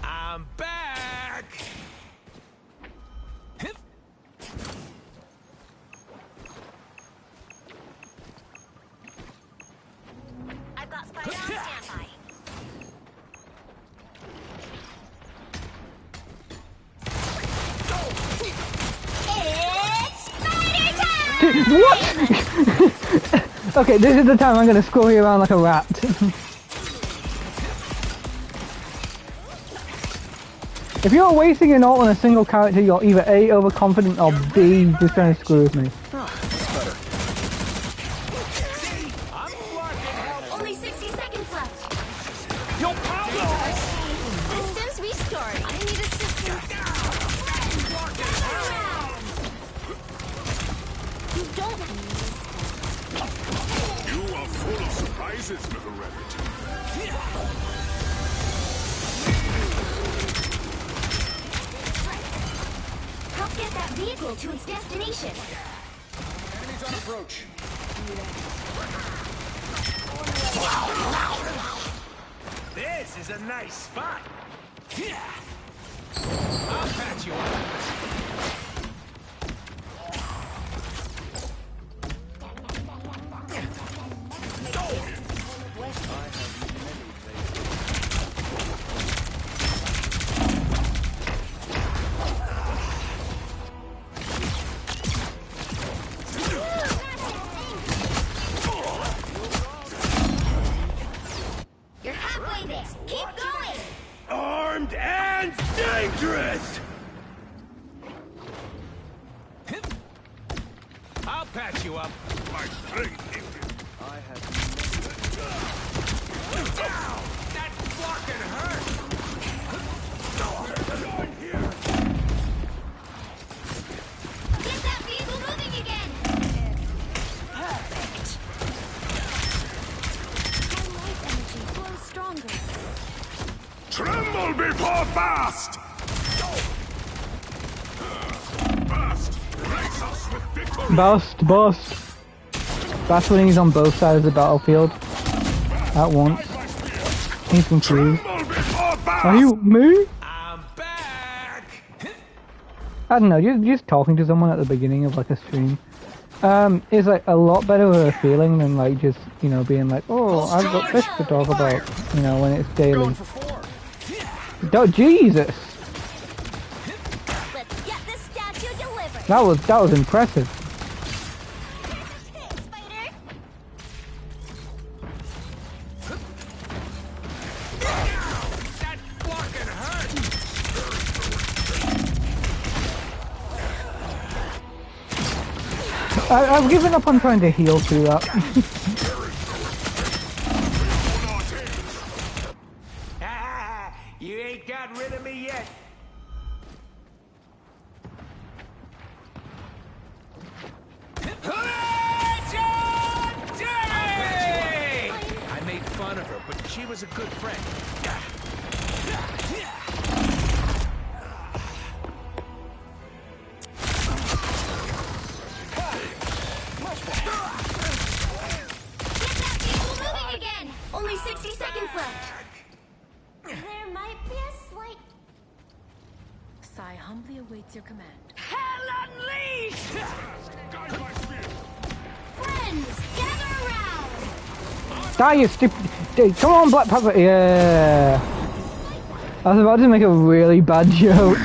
I'm back! I've got Spider on standby. It's Spider time! What? Okay, this is the time I'm going to score you around like a rat. If you're wasting an ult on a single character, you're either A, overconfident, or B, just trying to screw with me. Only 60 seconds left. Yo, Pablo! Systems restored. I need assistance. You don't have You are full of surprises, little rabbit. Help get that vehicle to its destination. Enemies on approach. This is a nice spot. I'll patch you up. You're halfway there. Keep going. Armed and dangerous! I'll patch you up. My strength is I have Ow! That fucking hurt! Get that vehicle moving again. Perfect. My life energy flows stronger. Tremble before fast! Fast! Race us with victory! Bust. That's when he's on both sides of the battlefield at once. He's confused. Tremble before fast! Are you me? I'm back! I don't know, just talking to someone at the beginning of like a stream is like a lot better of a feeling than like just, you know, being like, oh, I've got this to talk about, you know, when it's daily. Going for 4. Jesus! Let's get this statue delivered. That was impressive. Spider. That fucking hurt! I've given up on trying to heal through that. You ain't got rid of me yet. I made fun of her, but she was a good friend. Moving again. Only 60 seconds left. There might be a slight. Sai humbly awaits your command. Hell unleashed! Friends, gather around. Die, you stupid! Come on, Black Panther! Yeah! I was about to make a really bad joke.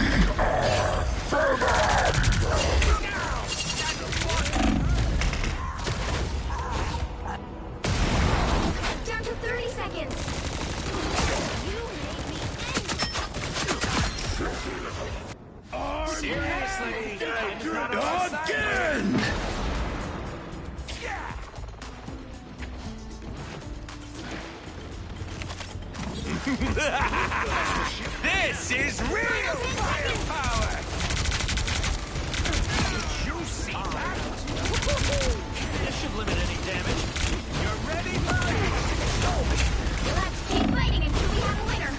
Down to 30 seconds. Seriously? Time's not on our side. Again! This is real firepower! Did you see that? This should limit any damage. You're ready, buddy? Let's keep fighting until we have a winner.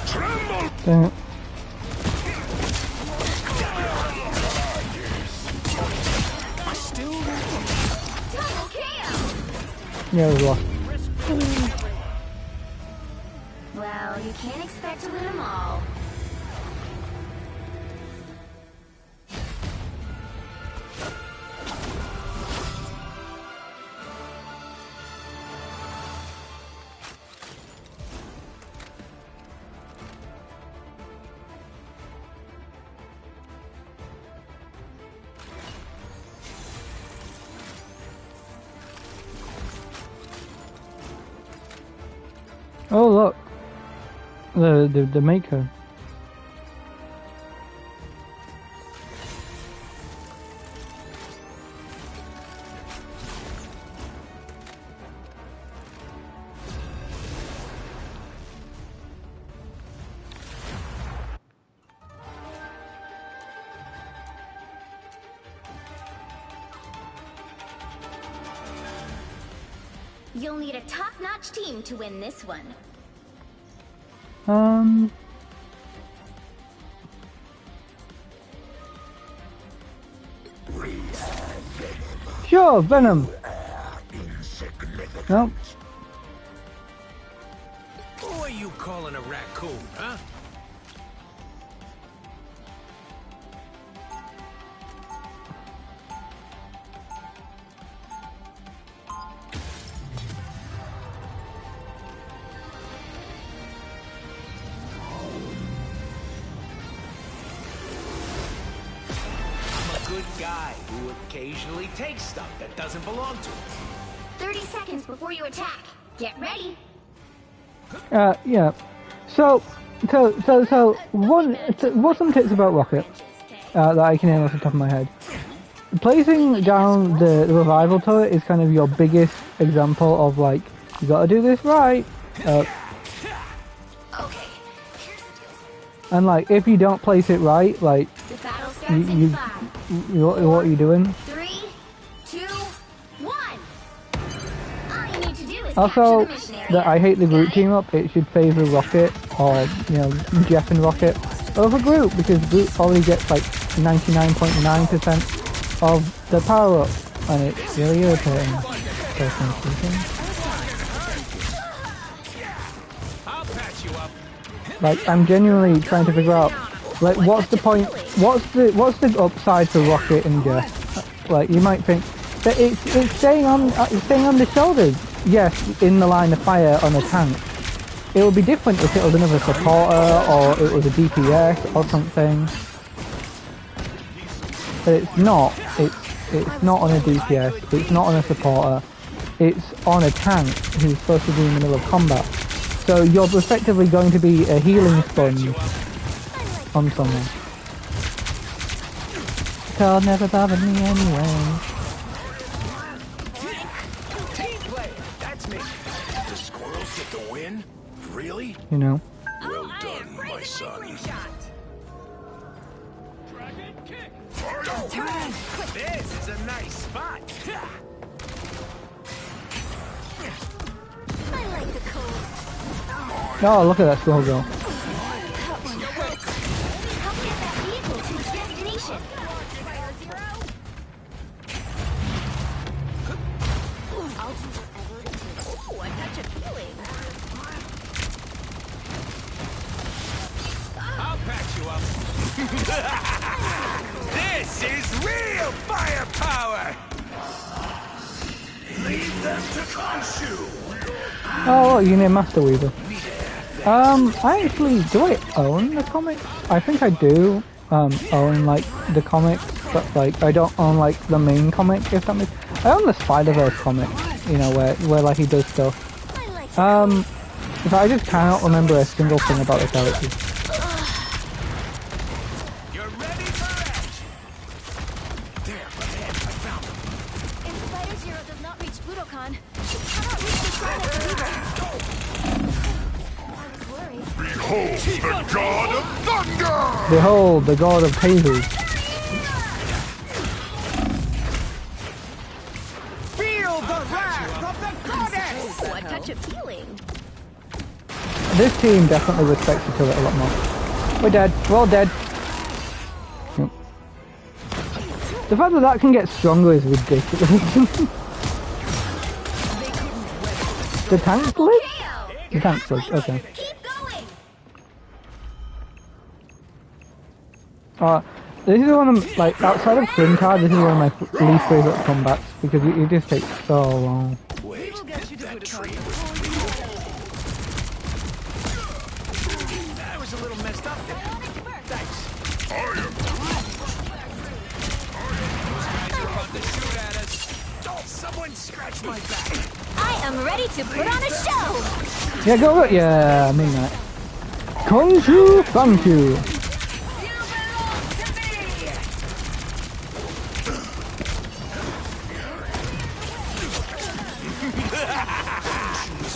Tremble! Dang it. Double KO. Yeah, we lost. Well, you can't expect to win them all. Oh look, The maker. You'll need a top-notch team to win this one. Sure, Venom. Nope. Who are you calling a raccoon, huh? Guy who occasionally takes stuff that doesn't belong to him. 30 seconds before you attack. Get ready. Yeah. So, what's some tips about Rocket that I can name off the top of my head? Placing down the revival turret is kind of your biggest example of like, you gotta do this right. And like, if you don't place it right, like, what are you doing? 3, 2, 1. All you need to do is Also, that I hate the group team up. It should favor Rocket or Jeff and Rocket over group, because group already gets like 99.9% of the power up, and it's really irritating. Personally speaking. Like, I'm genuinely trying to figure out, like, what's the point? What's the upside for Rocket and Jeff? Like, you might think that it's staying on the shoulders. Yes, in the line of fire on a tank. It would be different if it was another supporter or it was a DPS or something. But it's not. It's not on a DPS. It's not on a supporter. It's on a tank who's supposed to be in the middle of combat. So you're effectively going to be a healing sponge on someone. God never bothered me anyway. Team play, that's me. The squirrels get the win? Really? You know. Well done, my son. This is a nice spot. I like the cold. Oh, look at that squirrel go. Help get that vehicle to its destination. I'll do whatever it takes. Ooh, I catch a feeling. I'll patch you up. This is real firepower! Leave them to Khonshu! Oh, you need Master Weaver. I actually, do I own the comics? I think I do own like the comics, but like I don't own like the main comic, if that makes. I own the Spider-Verse comic, you know, where like he does stuff. But I just cannot remember a single thing about the characters. You're ready for action. There, I found him. If Spider Zero does not reach Budokan, she cannot reach the shrine of the Weaver. Behold the god of thunder! Behold, the god of tasers. Feel the wrath of the goddess! Ooh, I catch a feeling. This team definitely respects each other a lot more. We're dead. We're all dead. Yep. The fact that that can get stronger is ridiculous. The tank's live? The tank's live, okay. This is one of, like, outside of Clintar, this is one of my least favourite combats, because it just takes so long. Wait, that tree was That was a little messed up there. Thanks. I am About to shoot at us. Oh, someone scratch my back. I am ready to put on a show. Yeah, go, yeah, I mean that. Conchu, thank you.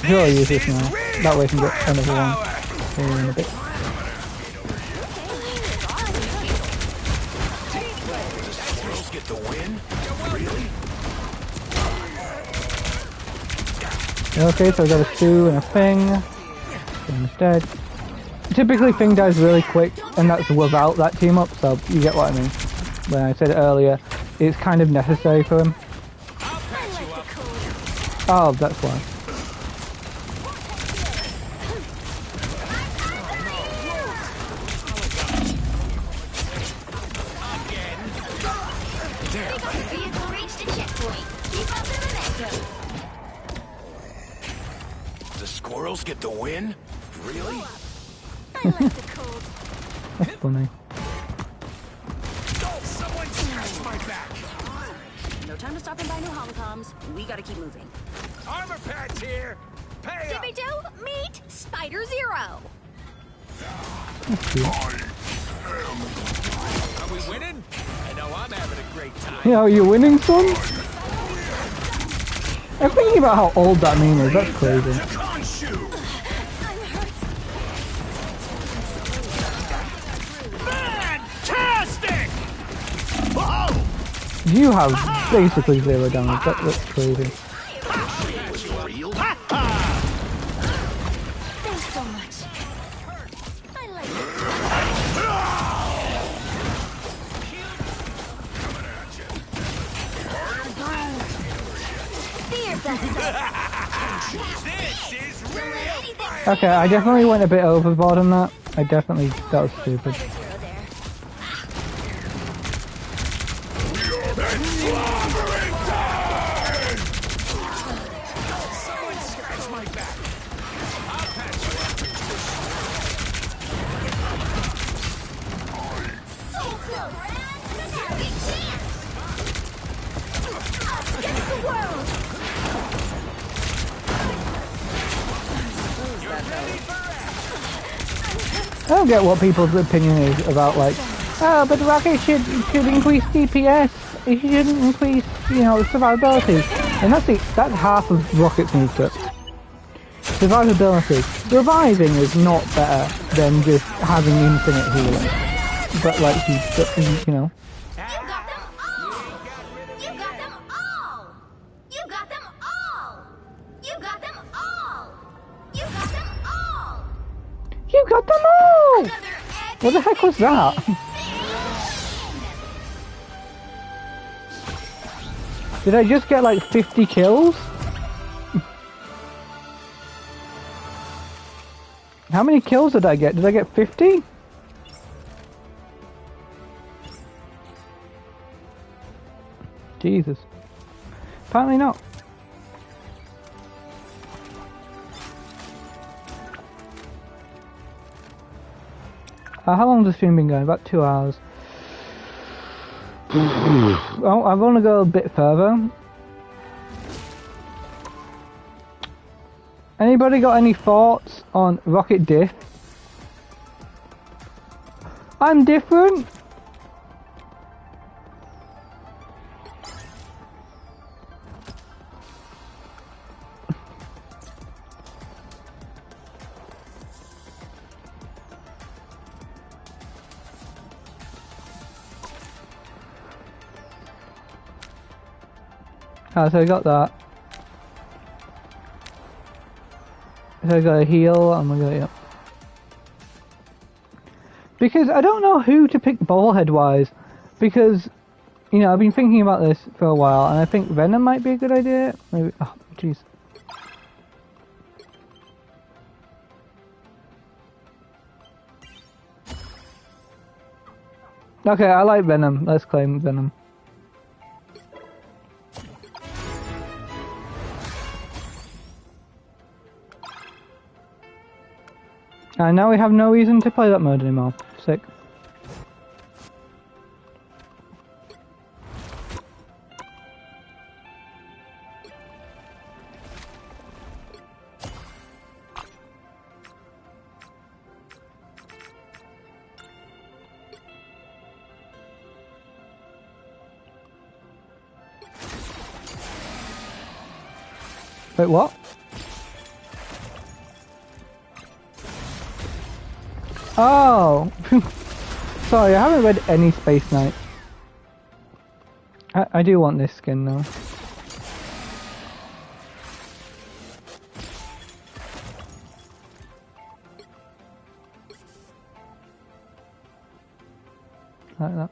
Sure, use this now. That way I can get another one in a bit. Get the win? Really? Okay, so I got a Stu and a Fing. Fing's dead. Typically Fing dies really quick, and that's without that team up, so you get what I mean. When I said it earlier, it's kind of necessary for him. Oh, that's why. The squirrels get the win? Really? That's funny. Someone scratch my back! No time to stop and buy new hom-coms. We gotta keep moving. Armor patch here! Pay up! Dippy-doo, meet Spider Zero. Are we winning? I know I'm having a great time. Yeah, are you winning, son? I'm thinking about how old that meme is. That's crazy. Fantastic! You have basically 0 damage. That's crazy. Thanks so much. I like it. Fear Okay, I definitely went a bit overboard on that. That was stupid. I don't get what people's opinion is about, like, oh, but Rocket should increase DPS. It shouldn't increase, survivability. And that's half of Rocket's new stuff. Survivability. Reviving is not better than just having infinite healing. But like, you know. You got them all! What the heck was that? Did I just get like 50 kills? How many kills did I get? Did I get 50? Jesus. Apparently not. How long has the stream been going? About 2 hours. Oh, I want to go a bit further. Anybody got any thoughts on Rocket Diff? I'm different. Ah, so I got that. So I got a heal, and we got it. Because I don't know who to pick ballhead wise, because I've been thinking about this for a while, and I think Venom might be a good idea. Maybe. Oh, jeez. Okay, I like Venom. Let's claim Venom. And now we have no reason to play that mode anymore. Sick. Wait, what? Oh! Sorry, I haven't read any Space Knight. I do want this skin though. Like that.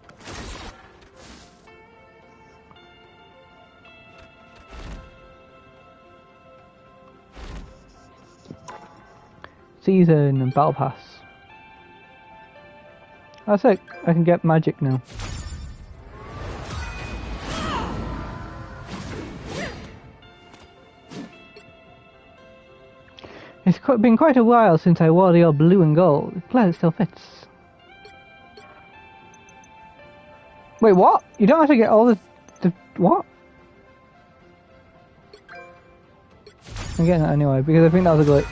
Season and Battle Pass. That's it. I can get magic now. It's been quite a while since I wore the old blue and gold. Glad it still fits. Wait, what? You don't have to get all the what? I'm getting that anyway because I think that was a glitch.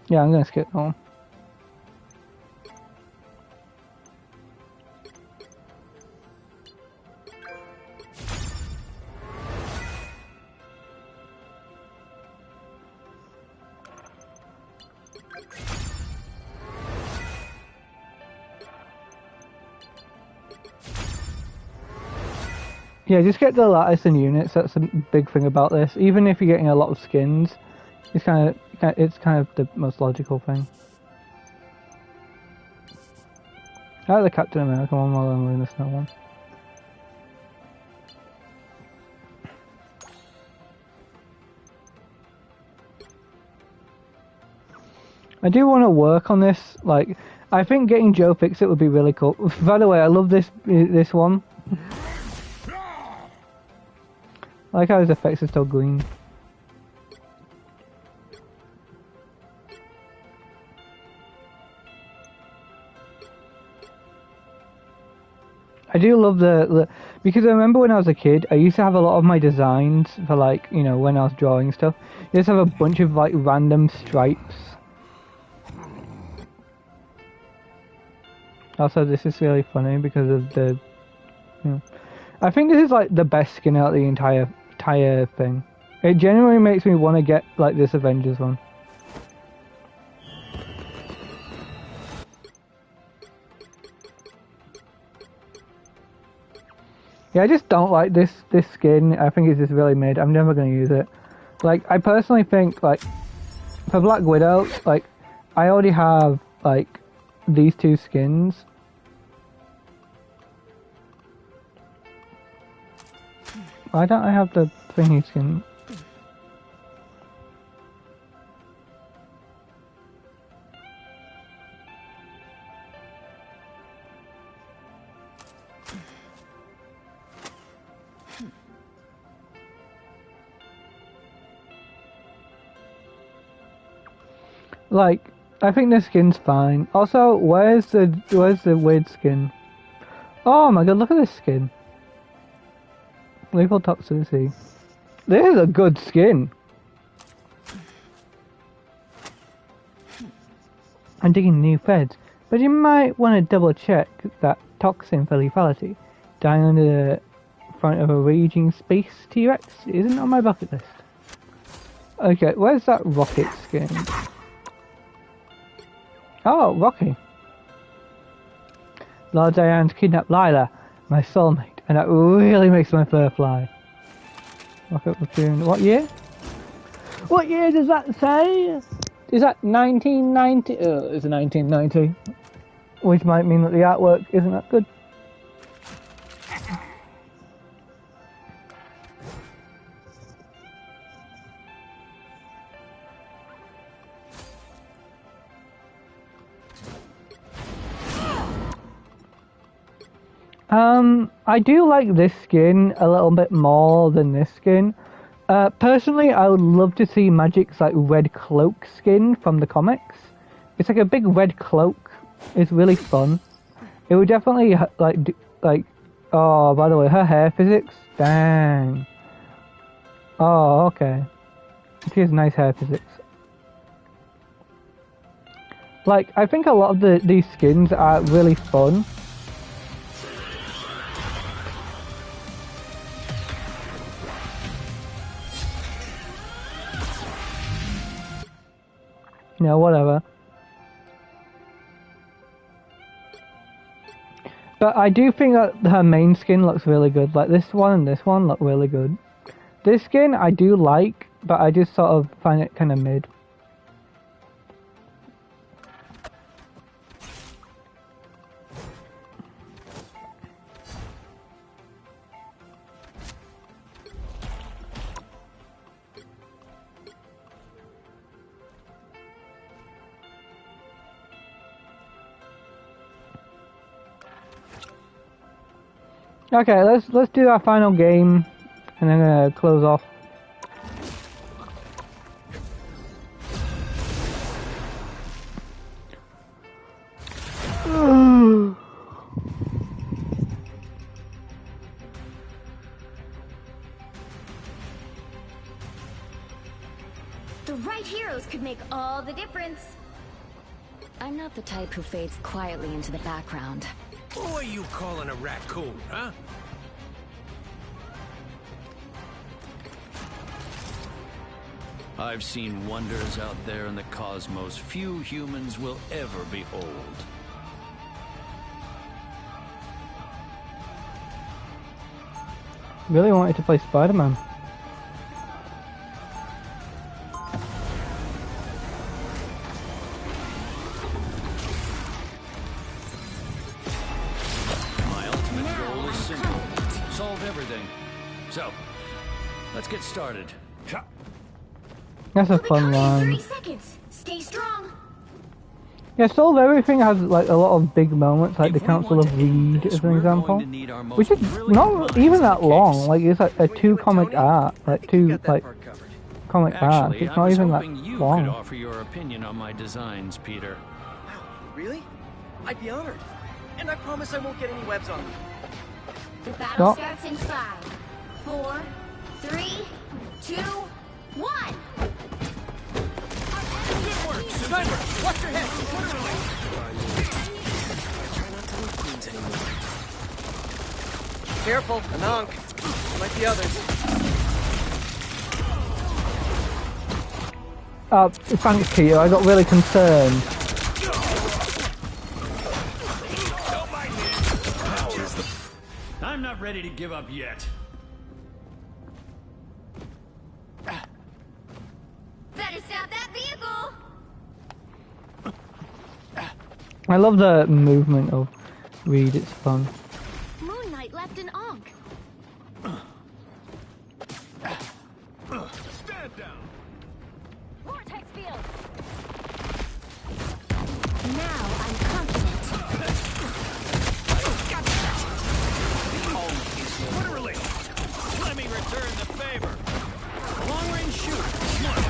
Yeah, I'm gonna skip that one. Yeah, just get the lattice and units. That's a big thing about this. Even if you're getting a lot of skins, it's kind of the most logical thing. I like the Captain America one while I'm doing the snow one. I do want to work on this. Like, I think getting Joe Fixit would be really cool. By the way, I love this one. I like how his effects are still green. I do love the because I remember when I was a kid, I used to have a lot of my designs for, like, you know, when I was drawing stuff. I used to have a bunch of like random stripes. Also, this is really funny because of the, you know, I think this is like the best skin out of the entire thing. It genuinely makes me want to get like this Avengers one. Yeah, I just don't like this skin. I think it's just really mid. I'm never going to use it. Like, I personally think, like, for Black Widow, like, I already have, like, these two skins. Why don't I have the thingy skin? Like, I think the skin's fine. Also, where's the weird skin? Oh my god, look at this skin. Lethal toxicity. This is a good skin. I'm digging new feds, but you might want to double check that toxin for lethality. Dying under the front of a raging space T-Rex isn't on my bucket list. Okay, where's that rocket skin? Oh, Rocky. Lord Diane's kidnapped Lila, my soulmate, and that really makes my fur fly. Rocket Raccoon. What year? What year does that say? Is that 1990? It's 1990. Which might mean that the artwork isn't that good. I do like this skin a little bit more than this skin. Personally, I would love to see Magic's like red cloak skin from the comics. It's like a big red cloak. It's really fun. It would definitely like. Oh, by the way, her hair physics. Dang. Oh, okay. She has nice hair physics. Like, I think a lot of these skins are really fun. No, whatever. But I do think that her main skin looks really good. Like this one and this one look really good. This skin I do like, but I just sort of find it kind of mid. Okay, let's do our final game, and then close off. The right heroes could make all the difference. I'm not the type who fades quietly into the background. Who are you calling a raccoon, huh? I've seen wonders out there in the cosmos few humans will ever behold. Really wanted to play Spider-Man. My ultimate goal is simple. Solve everything. So, let's get started. That's a fun line. 30 seconds. Stay strong. Yeah, Solve Everything has like a lot of big moments, like the Council of Reed as an example, which is not even that long. Like it's like a 2 comic art, like 2 like comic art. It's not even that You long. could offer your opinion on my designs, Peter. Wow, really? I'd be honored. And I promise I won't get any webs on me. The battle Stop. starts in 5, 4, 3, 2, 1. Good work, Sniper! Watch your head! Try not to leave queens anymore. Careful, Anank. There might be others. Thanks, Peter. I got really concerned. I'm not ready to give up yet. Better stop that vehicle. I love the movement of Reed. It's fun. Moon Knight left an Ankh. Stand down! Vortex field. Now I'm confident. Literally! Let me return the favor. Long-range shooter. Smart.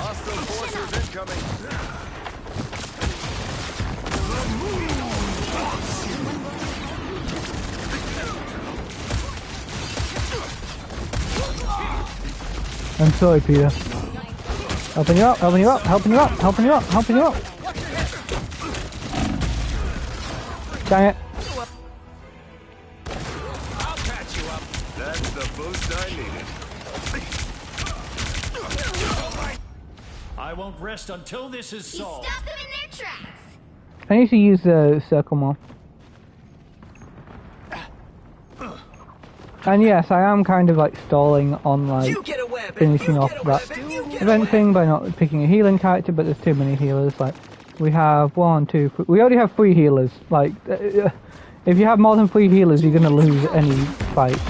Hostile forces incoming. I'm sorry, Peter. Helping you up, helping you up, helping you up, helping you up, helping you up. Dang it. I'll patch you up. That's the boost I needed. I won't rest until this is He solved. stopped them in their tracks. I need to use the circle more. And yes, I am kind of like stalling on like You get a web, and finishing you off get a that web, and you get a event web. thing by not picking a healing character, but there's too many healers. Like, we have 1, 2, 3. We already have 3 healers. Like, if you have more than 3 healers, you're gonna lose any fight.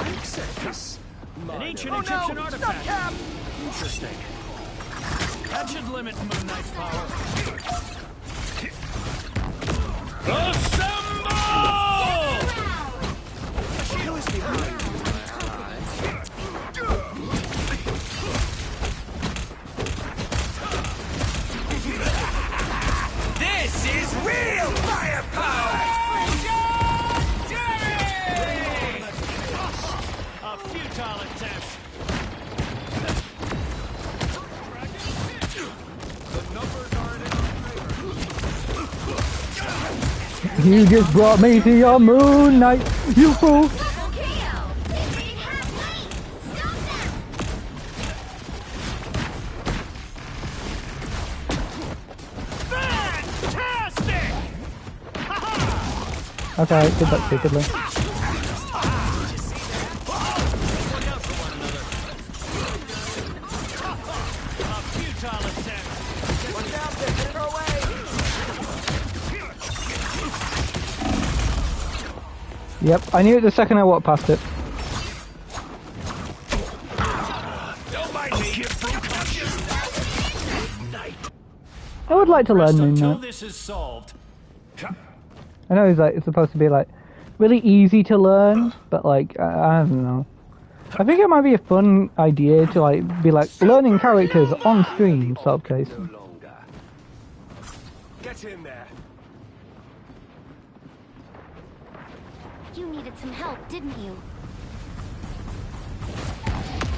An ancient Egyptian artifact. Interesting. That should limit Moon Knight's power. Assemble! This is real firepower! A futile attempt. The numbers aren't in our favor. You just brought me to your Moon Knight, you fool! KO. They made half lane. Stop them. Okay, I did that stupidly. Yep, I knew it the second I walked past it. I would like to learn Moon Knight. This is solved. I know it's supposed to be like really easy to learn, but like I don't know. I think it might be a fun idea to like be like learning characters on stream sort of case. Get in there. You needed some help, didn't you?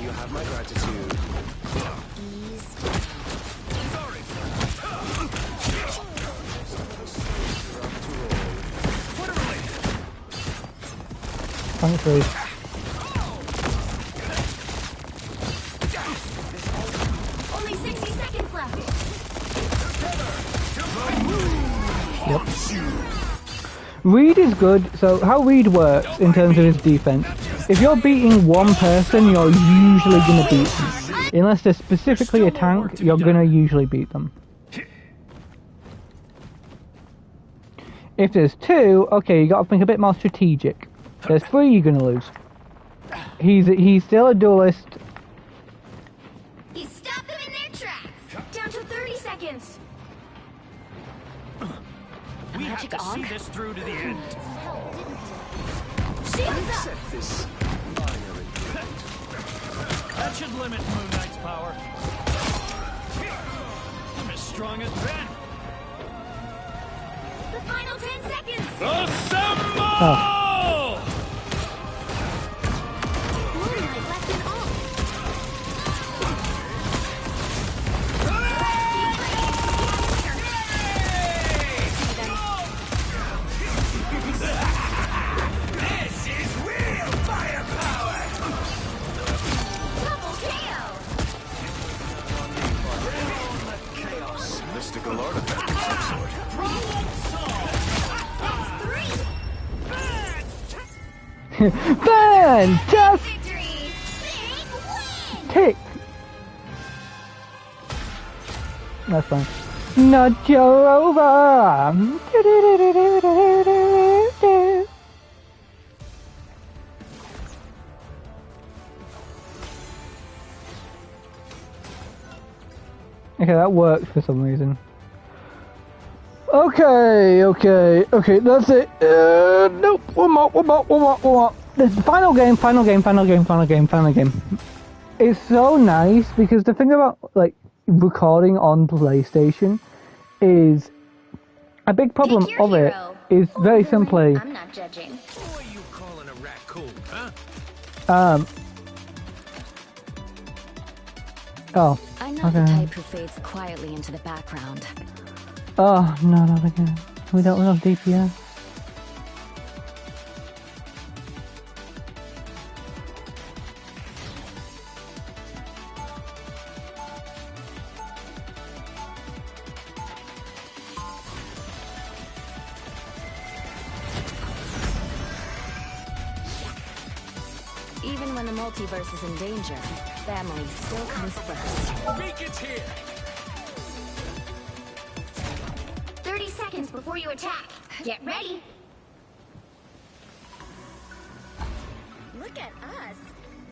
You have my gratitude. Ease. Thanks, Reed. Only 60 seconds left. Yep. Reed is good. So how Reed works in terms of his defense, if you're beating one person, you're usually going to beat them. Unless they're specifically a tank, you're going to usually beat them. If there's two, okay, you got to think a bit more strategic. There's three, you're going to lose. He's still a duelist. He stopped them in their tracks. Down to 30 seconds. We have to see this through to the end. Shields up. This That should limit Moon Knight's power. I'm as strong as Ben. The final 10 seconds. Assemble! Oh. Moonlight left an ult. This is real firepower! Double KO. Chaos. Mystical artifact of some sort. Fantastic! Tick! That's fine. Not your over! Okay, that worked for some reason. Okay, that's it. Nope, one more. This final game. It's so nice because the thing about like recording on PlayStation is a big problem of it is very simply. I'm not judging. Who are you calling a raccoon, huh? Oh. I'm not the type who fades quietly into the background. Oh, no, not again. We don't love DPS. Even when the multiverse is in danger, family still comes first. Beacon's here! 30 seconds before you attack. Get ready. Look at us.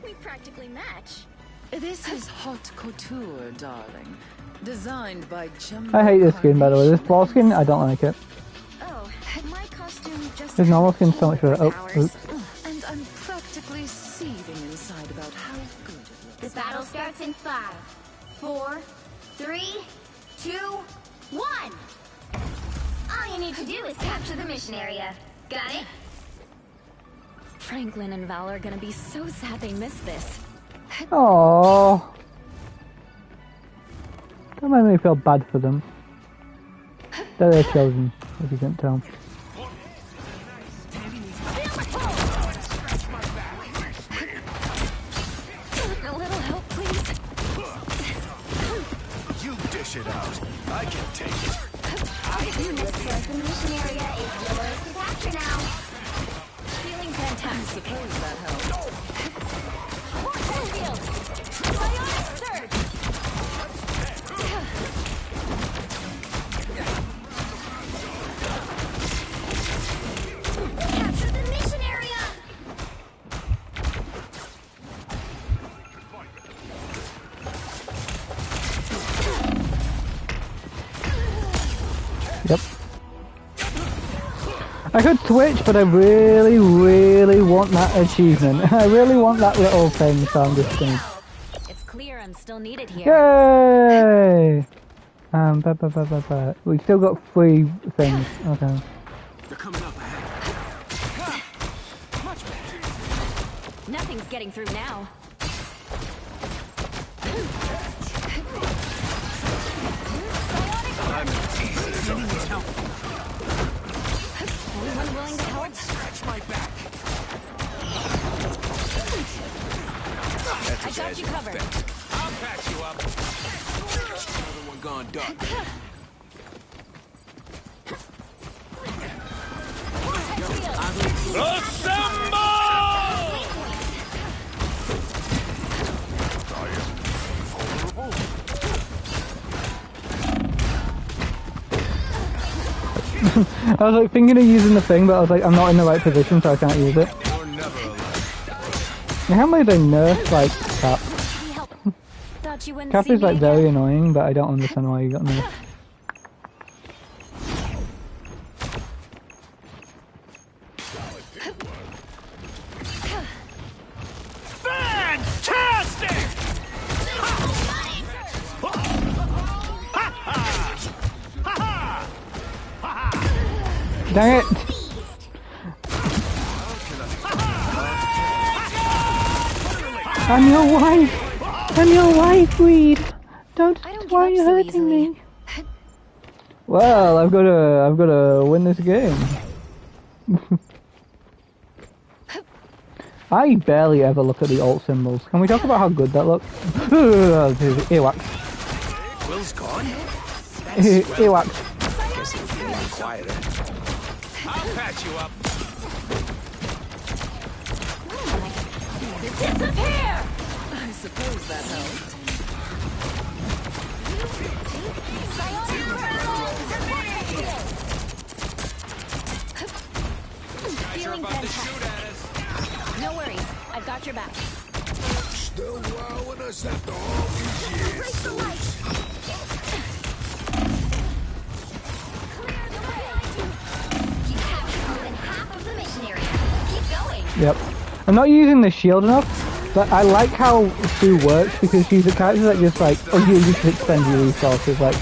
We practically match. This is haute couture, darling. Designed by I hate this skin, by the way. This floor skin, I don't like it. Oh, my costume just. This normal skin's so much better. Oh, oops. And I'm practically seething inside about how good it looks. The battle starts in 5, 4, 3, 2, 1. All you need to do is capture the mission area. Got it? Franklin and Val are gonna be so sad they missed this. Aww. That made me feel bad for them. They're their children, if you can't tell. A little help, please. You dish it out. I can take it. Looks like the mission area is yours to capture. capture now. Feeling fantastic. Suppose that helps. Force field. Bionic surge. Capture the mission area. Yep. I could switch, but I really, really want that achievement. I really want that little thing, so I'm just gonna... It's clear I'm still needed here. Yay! We still got 3 things. Okay. They're coming up ahead. Much better. Nothing's getting through now. Anyone willing to help? Scratch my back. I got you covered. I'll patch you up. Another one gone dark. I was like thinking of using the thing, but I was like, I'm not in the right position, so I can't use it. How many they nerf like Cap? Thought you wouldn't Cap see is like me very again. annoying, but I don't understand why you got nerfed. Fantastic! Dang it! I'm your wife! I'm your wife, Reed! Don't, why are you hurting me? Well, I've gotta win this game. I barely ever look at the alt symbols. Can we talk about how good that looks? Earwax. Will's gone? Earwax. Guess he's getting quieter. I'll patch you up. Disappear! I suppose that helped. Feeling fantastic. No worries. I've got your back. Still wowing us after all these years. Break the light. Clear the way. You captured more than half of the mission area. Keep going. Yep. I'm not using the shield enough, but I like how Sue works because she's a character that just like, oh, you just expend your resources. Like,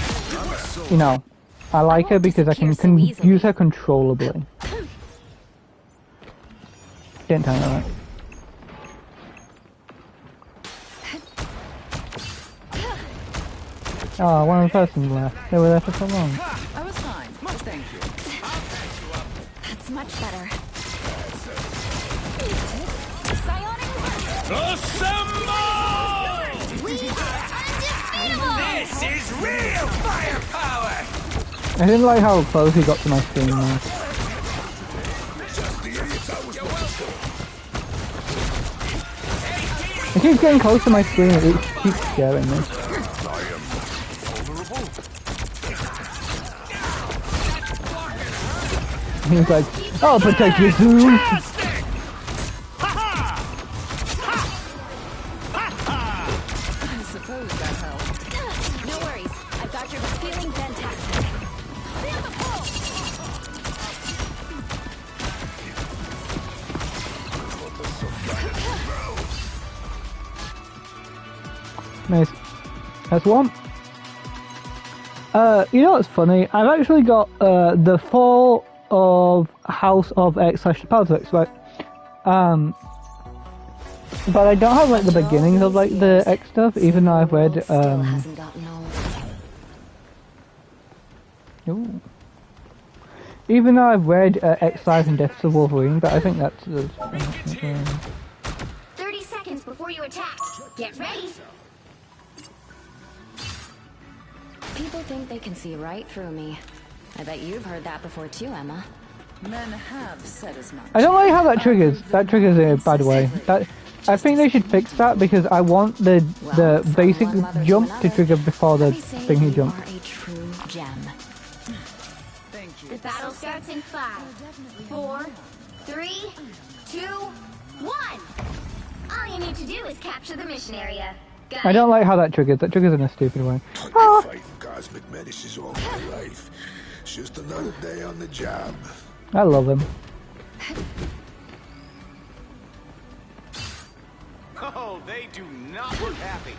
you know, I like her because I can use her controllably. Didn't tell me that. Oh, one person left. They were there for so long. I was fine. Thank you. That's much better. Assemble! We are undefeatable! This is real firepower! I didn't like how close he got to my screen now. He keeps getting close to my screen and it keeps scaring me. He's like, I'll protect you, Sue! I suppose that helped. No worries. I've got your back. Feeling fantastic. Feel the pull! Nice. That's one. You know what's funny? I've actually got the fall of House of X/Politics, right? But I don't have like the beginnings of like the X stuff, even though I've read Hasn't gotten old. Ooh. Even though I've read X-Lives and Deaths of Wolverine, but I think that's 30 seconds before you attack. Get ready. People think they can see right through me. I bet you've heard that before too, Emma. Men have said as much. I don't like how that triggers. That triggers in a bad way. I think they should fix that because I want the basic jump to trigger before the thingy jump. You are a true gem. Thank you. The battle starts in 5, 4, 3, 2, 1. All you need to do is capture the mission area. Got I it? don't like how that triggers. That triggers in a stupid way. I've been fighting cosmic menaces all my life. It's just another day on the job. I love him. Oh, they do not look happy.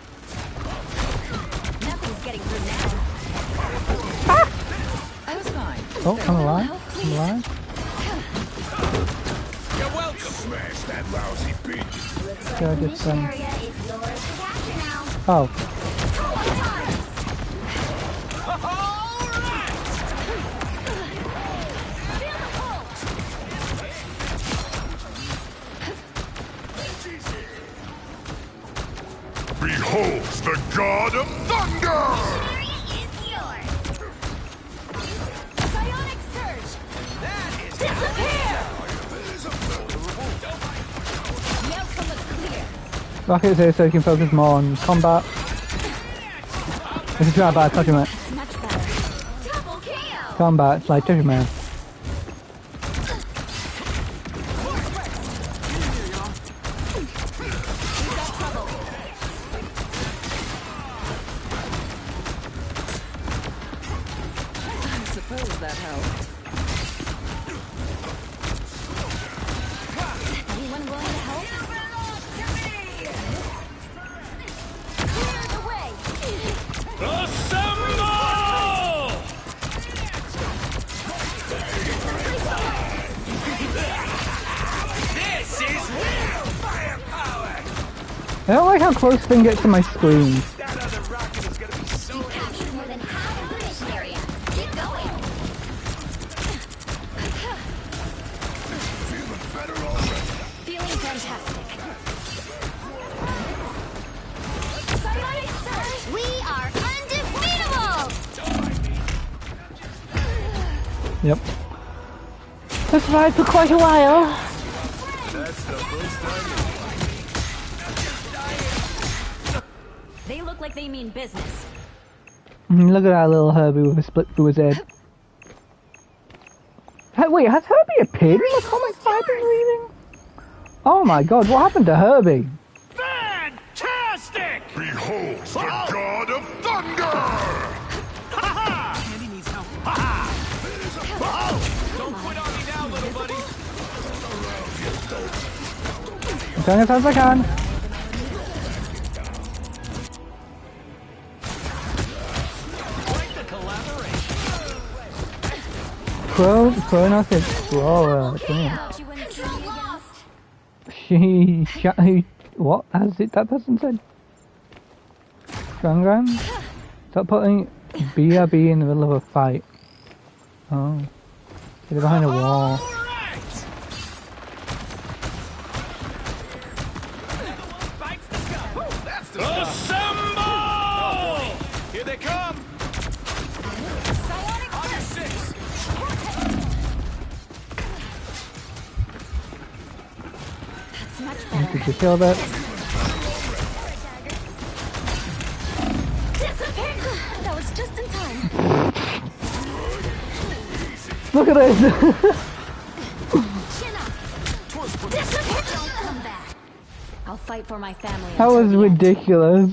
Nothing's getting through now. I was fine. Oh, I'm alive. I'm alive. You're welcome. Smash that lousy pigeon. Looks like Yeah, the just, mission area is yours to capture now. Oh. Behold the god of thunder! Area is yours. Psionic surge. That is Disappear. The outcome was clear. Rocket's here so you can focus more on combat. This is right by touching it. Much better. Double KO. Combat, it's like touching man. I suppose that helped. Anyone willing to help? Clear the way. Assemble! This is real firepower. I don't like how close thing gets to my screen. that other rocket is gonna be so You captured more than half of the mission area. Keep going. Feeling fantastic. Psionic surge. We are undefeatable. Yep. That's right for quite a while. That's the first time. They look like they mean business. Look at that little Herbie with a split through his head. Hey, wait, has Herbie appeared in the comics I've been reading? Oh my god, what happened to Herbie? Fantastic! Behold the god of thunder! Andy needs help. Don't quit on me now, little buddy. I'm doing as fast as I can. Quite the collaboration. Chronos Explorer. Thought you wouldn't see me again. What has it that person said? Strangram? Stop putting BRB in the middle of a fight. Oh. Get it behind a wall. Assemble! Here they come. Psionic On your six. That's much better. Did you kill that? That was just in time. Look at this! chin up. Disappear. Don't come back. I'll fight for my family. That until was the end. ridiculous.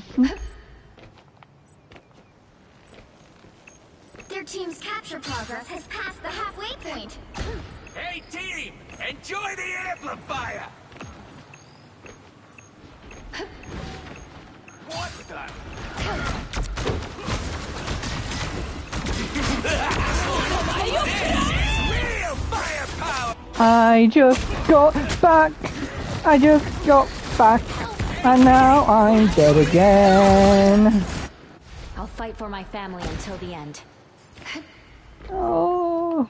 Their team's capture progress has passed the halfway point. Hey, team! Enjoy the amplifier! What the? This is real firepower! I just got back. I just got back. And now I'm dead again. I'll fight for my family until the end. Oh,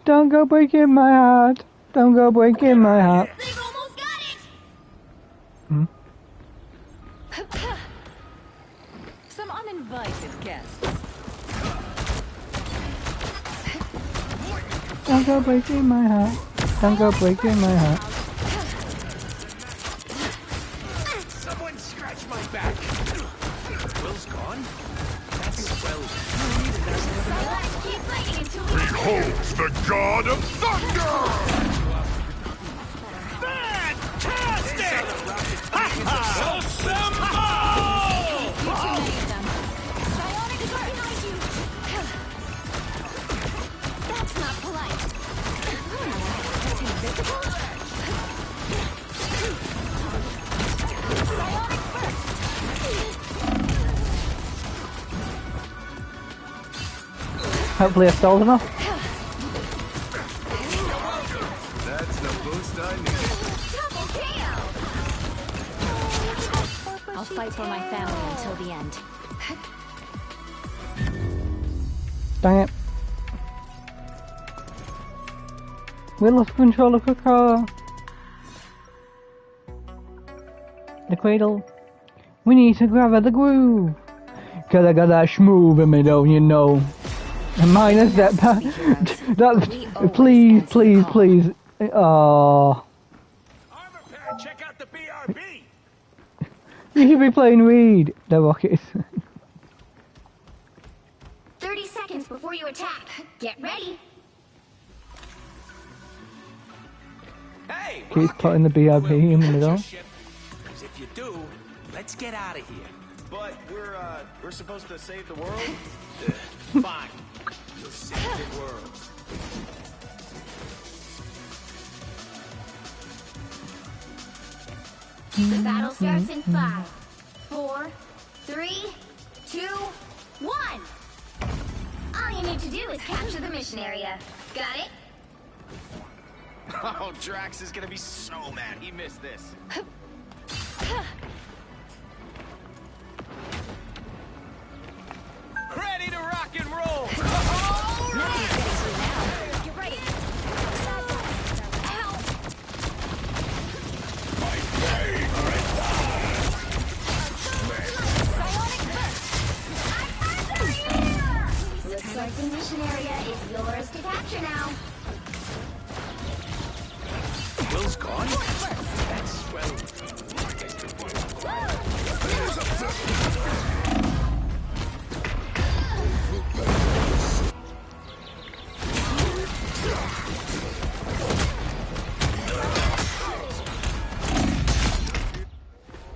don't go breaking my heart. Don't go breaking my heart. They've almost got it. Hmm? Some uninvited guests. Don't go breaking my heart. Don't go breaking my heart. Someone scratch my back. Will's gone? That's swell. Keep fighting until we Behold the god of thunder! Fantastic! That's not polite. What's invisible? Psionic first. Hopefully I stole enough. That's the boost I needed. Double KO. I'll fight for my family until the end. Dang it. We lost control of the car. The cradle. We need to grab at the groove. Cause I got that schmoove in me, don't you know? And minus that. That. Please, please, please. Oh. Armor pad, check out the BRB. You should be playing Reed. The Rockets. 30 seconds before you attack. Get ready. Hey, Keep putting the BRB in the middle. Because if you do, let's get out of here. But we're supposed to save the world? Fine. You'll save the world. The battle starts in 5, 4, 3, 2, 1. All you need to do is capture the mission area. Got it? Oh, Drax is gonna be so mad he missed this. Ready to rock and roll. Get ready. Help! Looks like the mission area is yours to capture now. Will's gone? That's swell.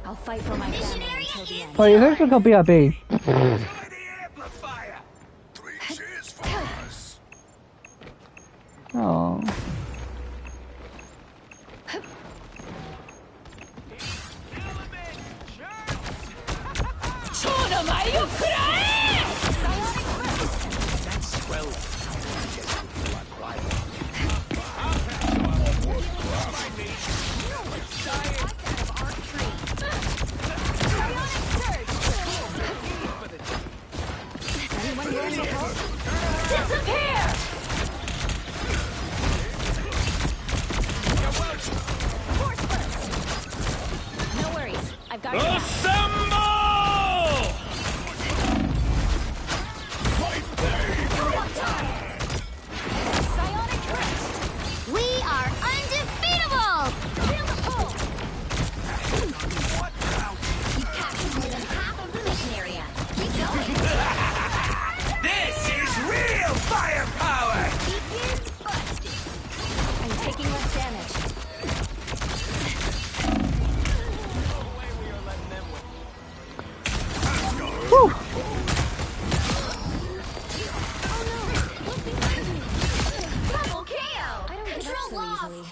I'll fight for my family until the end. Oh, you guys got BRB. Oh. That's swell. Disappear! No worries. I've got you. Assemble! We are undefeatable! You captured more than half of the mission area. Keep going. This is real firepower! Begins busted. I'm taking less damage. Whew. Double KO! I don't get up Control so lost. easily.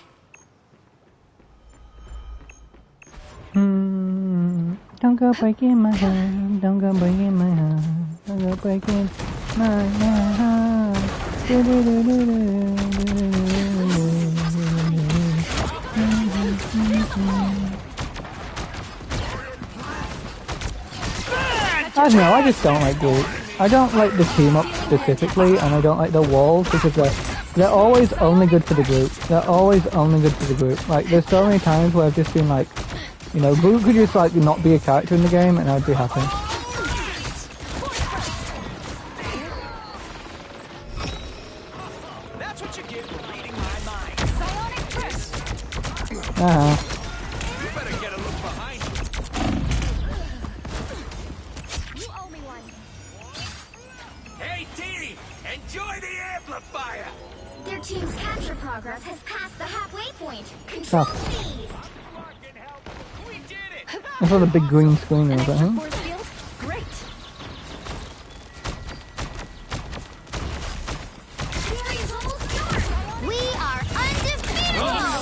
Don't go breaking my heart. Don't go breaking my heart. Don't go breaking my heart. I don't know, I just don't like group. I don't like the team up specifically, and I don't like the walls because they're always only good for the group. They're always only good for the group. Like, there's so many times where I've just been like, you know, Groot could just like not be a character in the game and I'd be happy. That's what you get for You better get a look behind you. You owe me one. Hey, Dee! Enjoy the amplifier! Their team's capture progress has passed the halfway point. Control please. We did it! I saw the big green screen An over extra here. force field? Great. Victory's almost yours. We are undefeatable.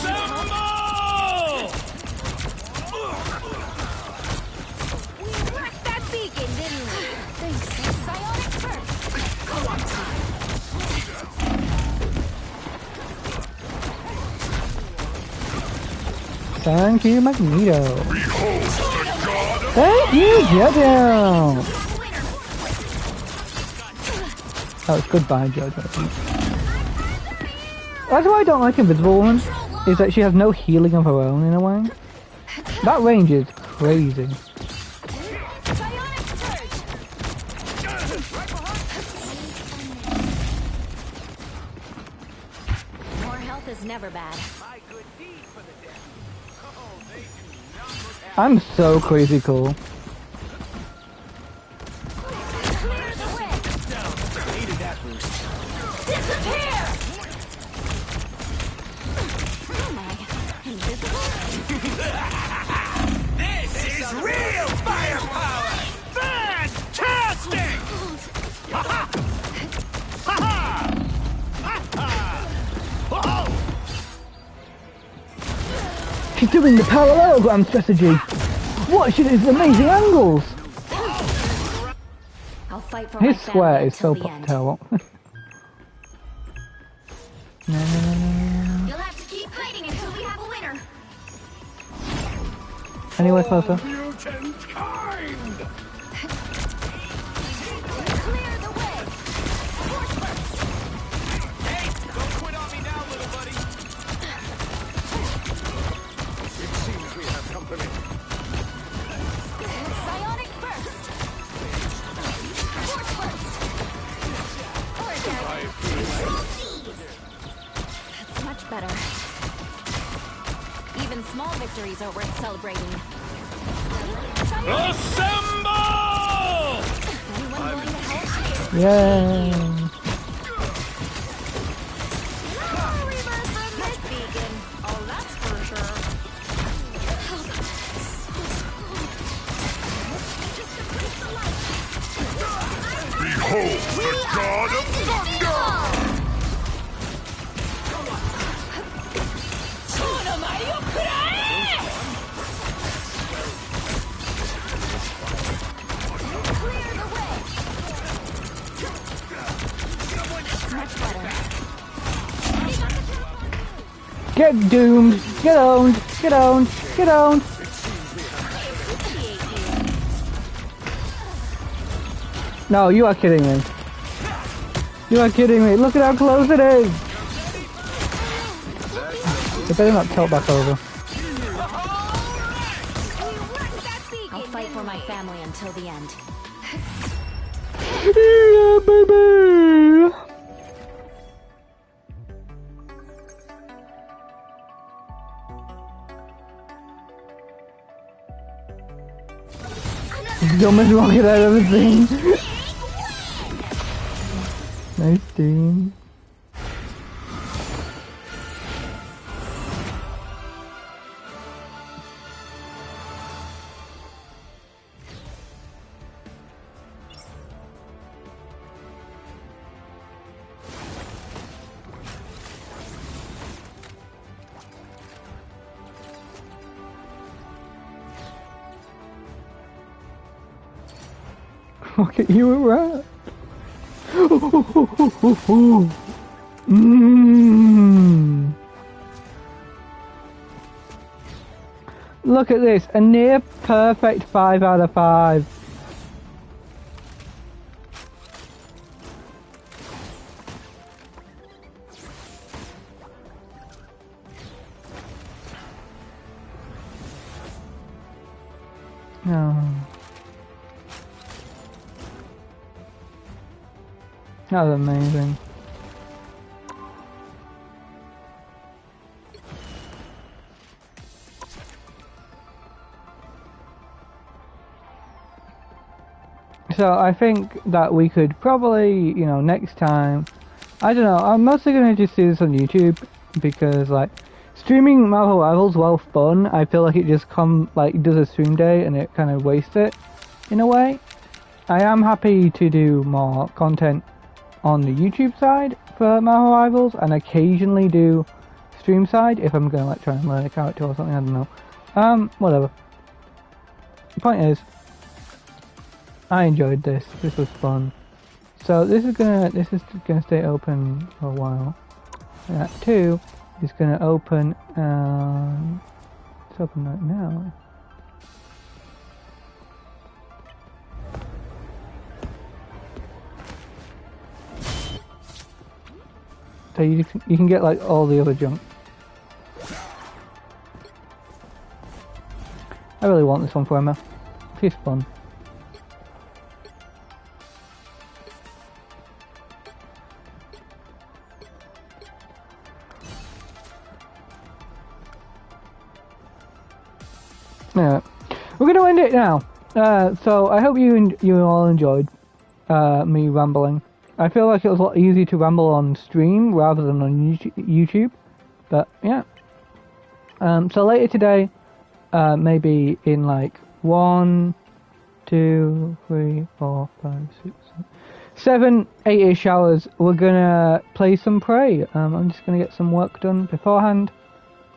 We wrecked that beacon, didn't we? Thanks. Psionic first. Go on time. Thank you, Magneto. Thank you, Jojo. Oh, it's goodbye, Jojo. That's why I don't like Invisible Woman, is that she has no healing of her own in a way. That range is crazy. More health is never bad. I'm so crazy cool. Needed that boost. This is real firepower! Fantastic! Ha-ha! Ha-ha! Ha-ha! She's doing the parallelogram strategy. Watch his amazing angles. I'll fight for His my square family is so until the end. terrible. You'll have to keep fighting until we have a winner. Anywhere closer? Mutant kind! Clear the way. Hey, don't quit on me now, little buddy. It seems we have company. Psionic burst. Force burst. That's much better. Even small victories are worth celebrating. Assemble! Anyone going to help? Yay! This beacon. Oh, that's for sure. Behold the god of thunder! Much better. Get doomed! Get owned! Get owned! Get owned! No, you are kidding me. You are kidding me. Look at how close it is! They better not tilt back over. I'll fight for my family until the end. Yeah, baby! Dumbest rocket I've ever seen. Nice team. Look at you, rat. Mmm. Look at this, a near perfect 5 out of 5. Oh. That was amazing. So I think that we could probably, you know, next time, I don't know, I'm mostly going to just do this on YouTube, because, like, streaming Marvel Rivals, while fun, I feel like it just does a stream day and it kind of wastes it, in a way. I am happy to do more content on the YouTube side for Marvel Rivals, and occasionally do stream side, if I'm going to, like, try and learn a character or something, I don't know. Whatever. The point is, I enjoyed this. This was fun. So this is gonna stay open for a while. That too is gonna open. It's open right now. So you can get like all the other junk. I really want this one for Emma. It's fun. Yeah, we're going to end it now. So I hope you all enjoyed me rambling. I feel like it was a lot easier to ramble on stream rather than on YouTube. But yeah. So later today, maybe in like 1, 2, 3, 4, 5, 6, 7, 8-ish hours, we're gonna play some Prey. I'm just gonna get some work done beforehand,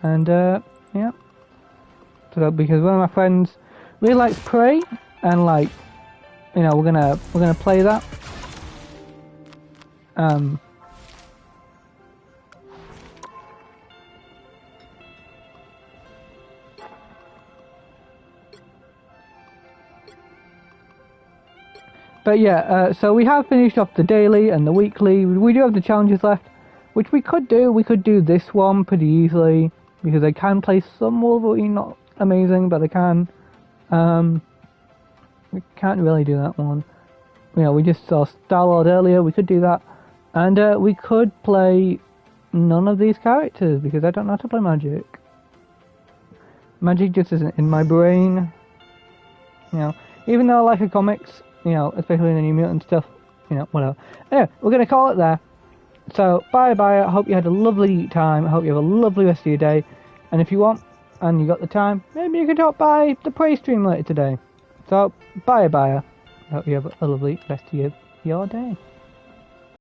and yeah. So because one of my friends really likes Prey, and like, you know, we're gonna play that. But yeah, so we have finished off the daily and the weekly. We do have the challenges left, which we could do. We could do this one pretty easily, because I can play some Wolverine, not amazing, but I can. We can't really do that one. You know, we just saw Star-Lord earlier. We could do that, and we could play none of these characters because I don't know how to play Magic. Magic just isn't in my brain. You know, even though I like the comics, you know, especially the New Mutant stuff, you know, whatever. Anyway, we're gonna call it there. So bye bye. I hope you had a lovely time. I hope you have a lovely rest of your day. And if you want, and you got the time, maybe you can drop by the Prey stream later today. So, bye bye. I hope you have a lovely rest of your day.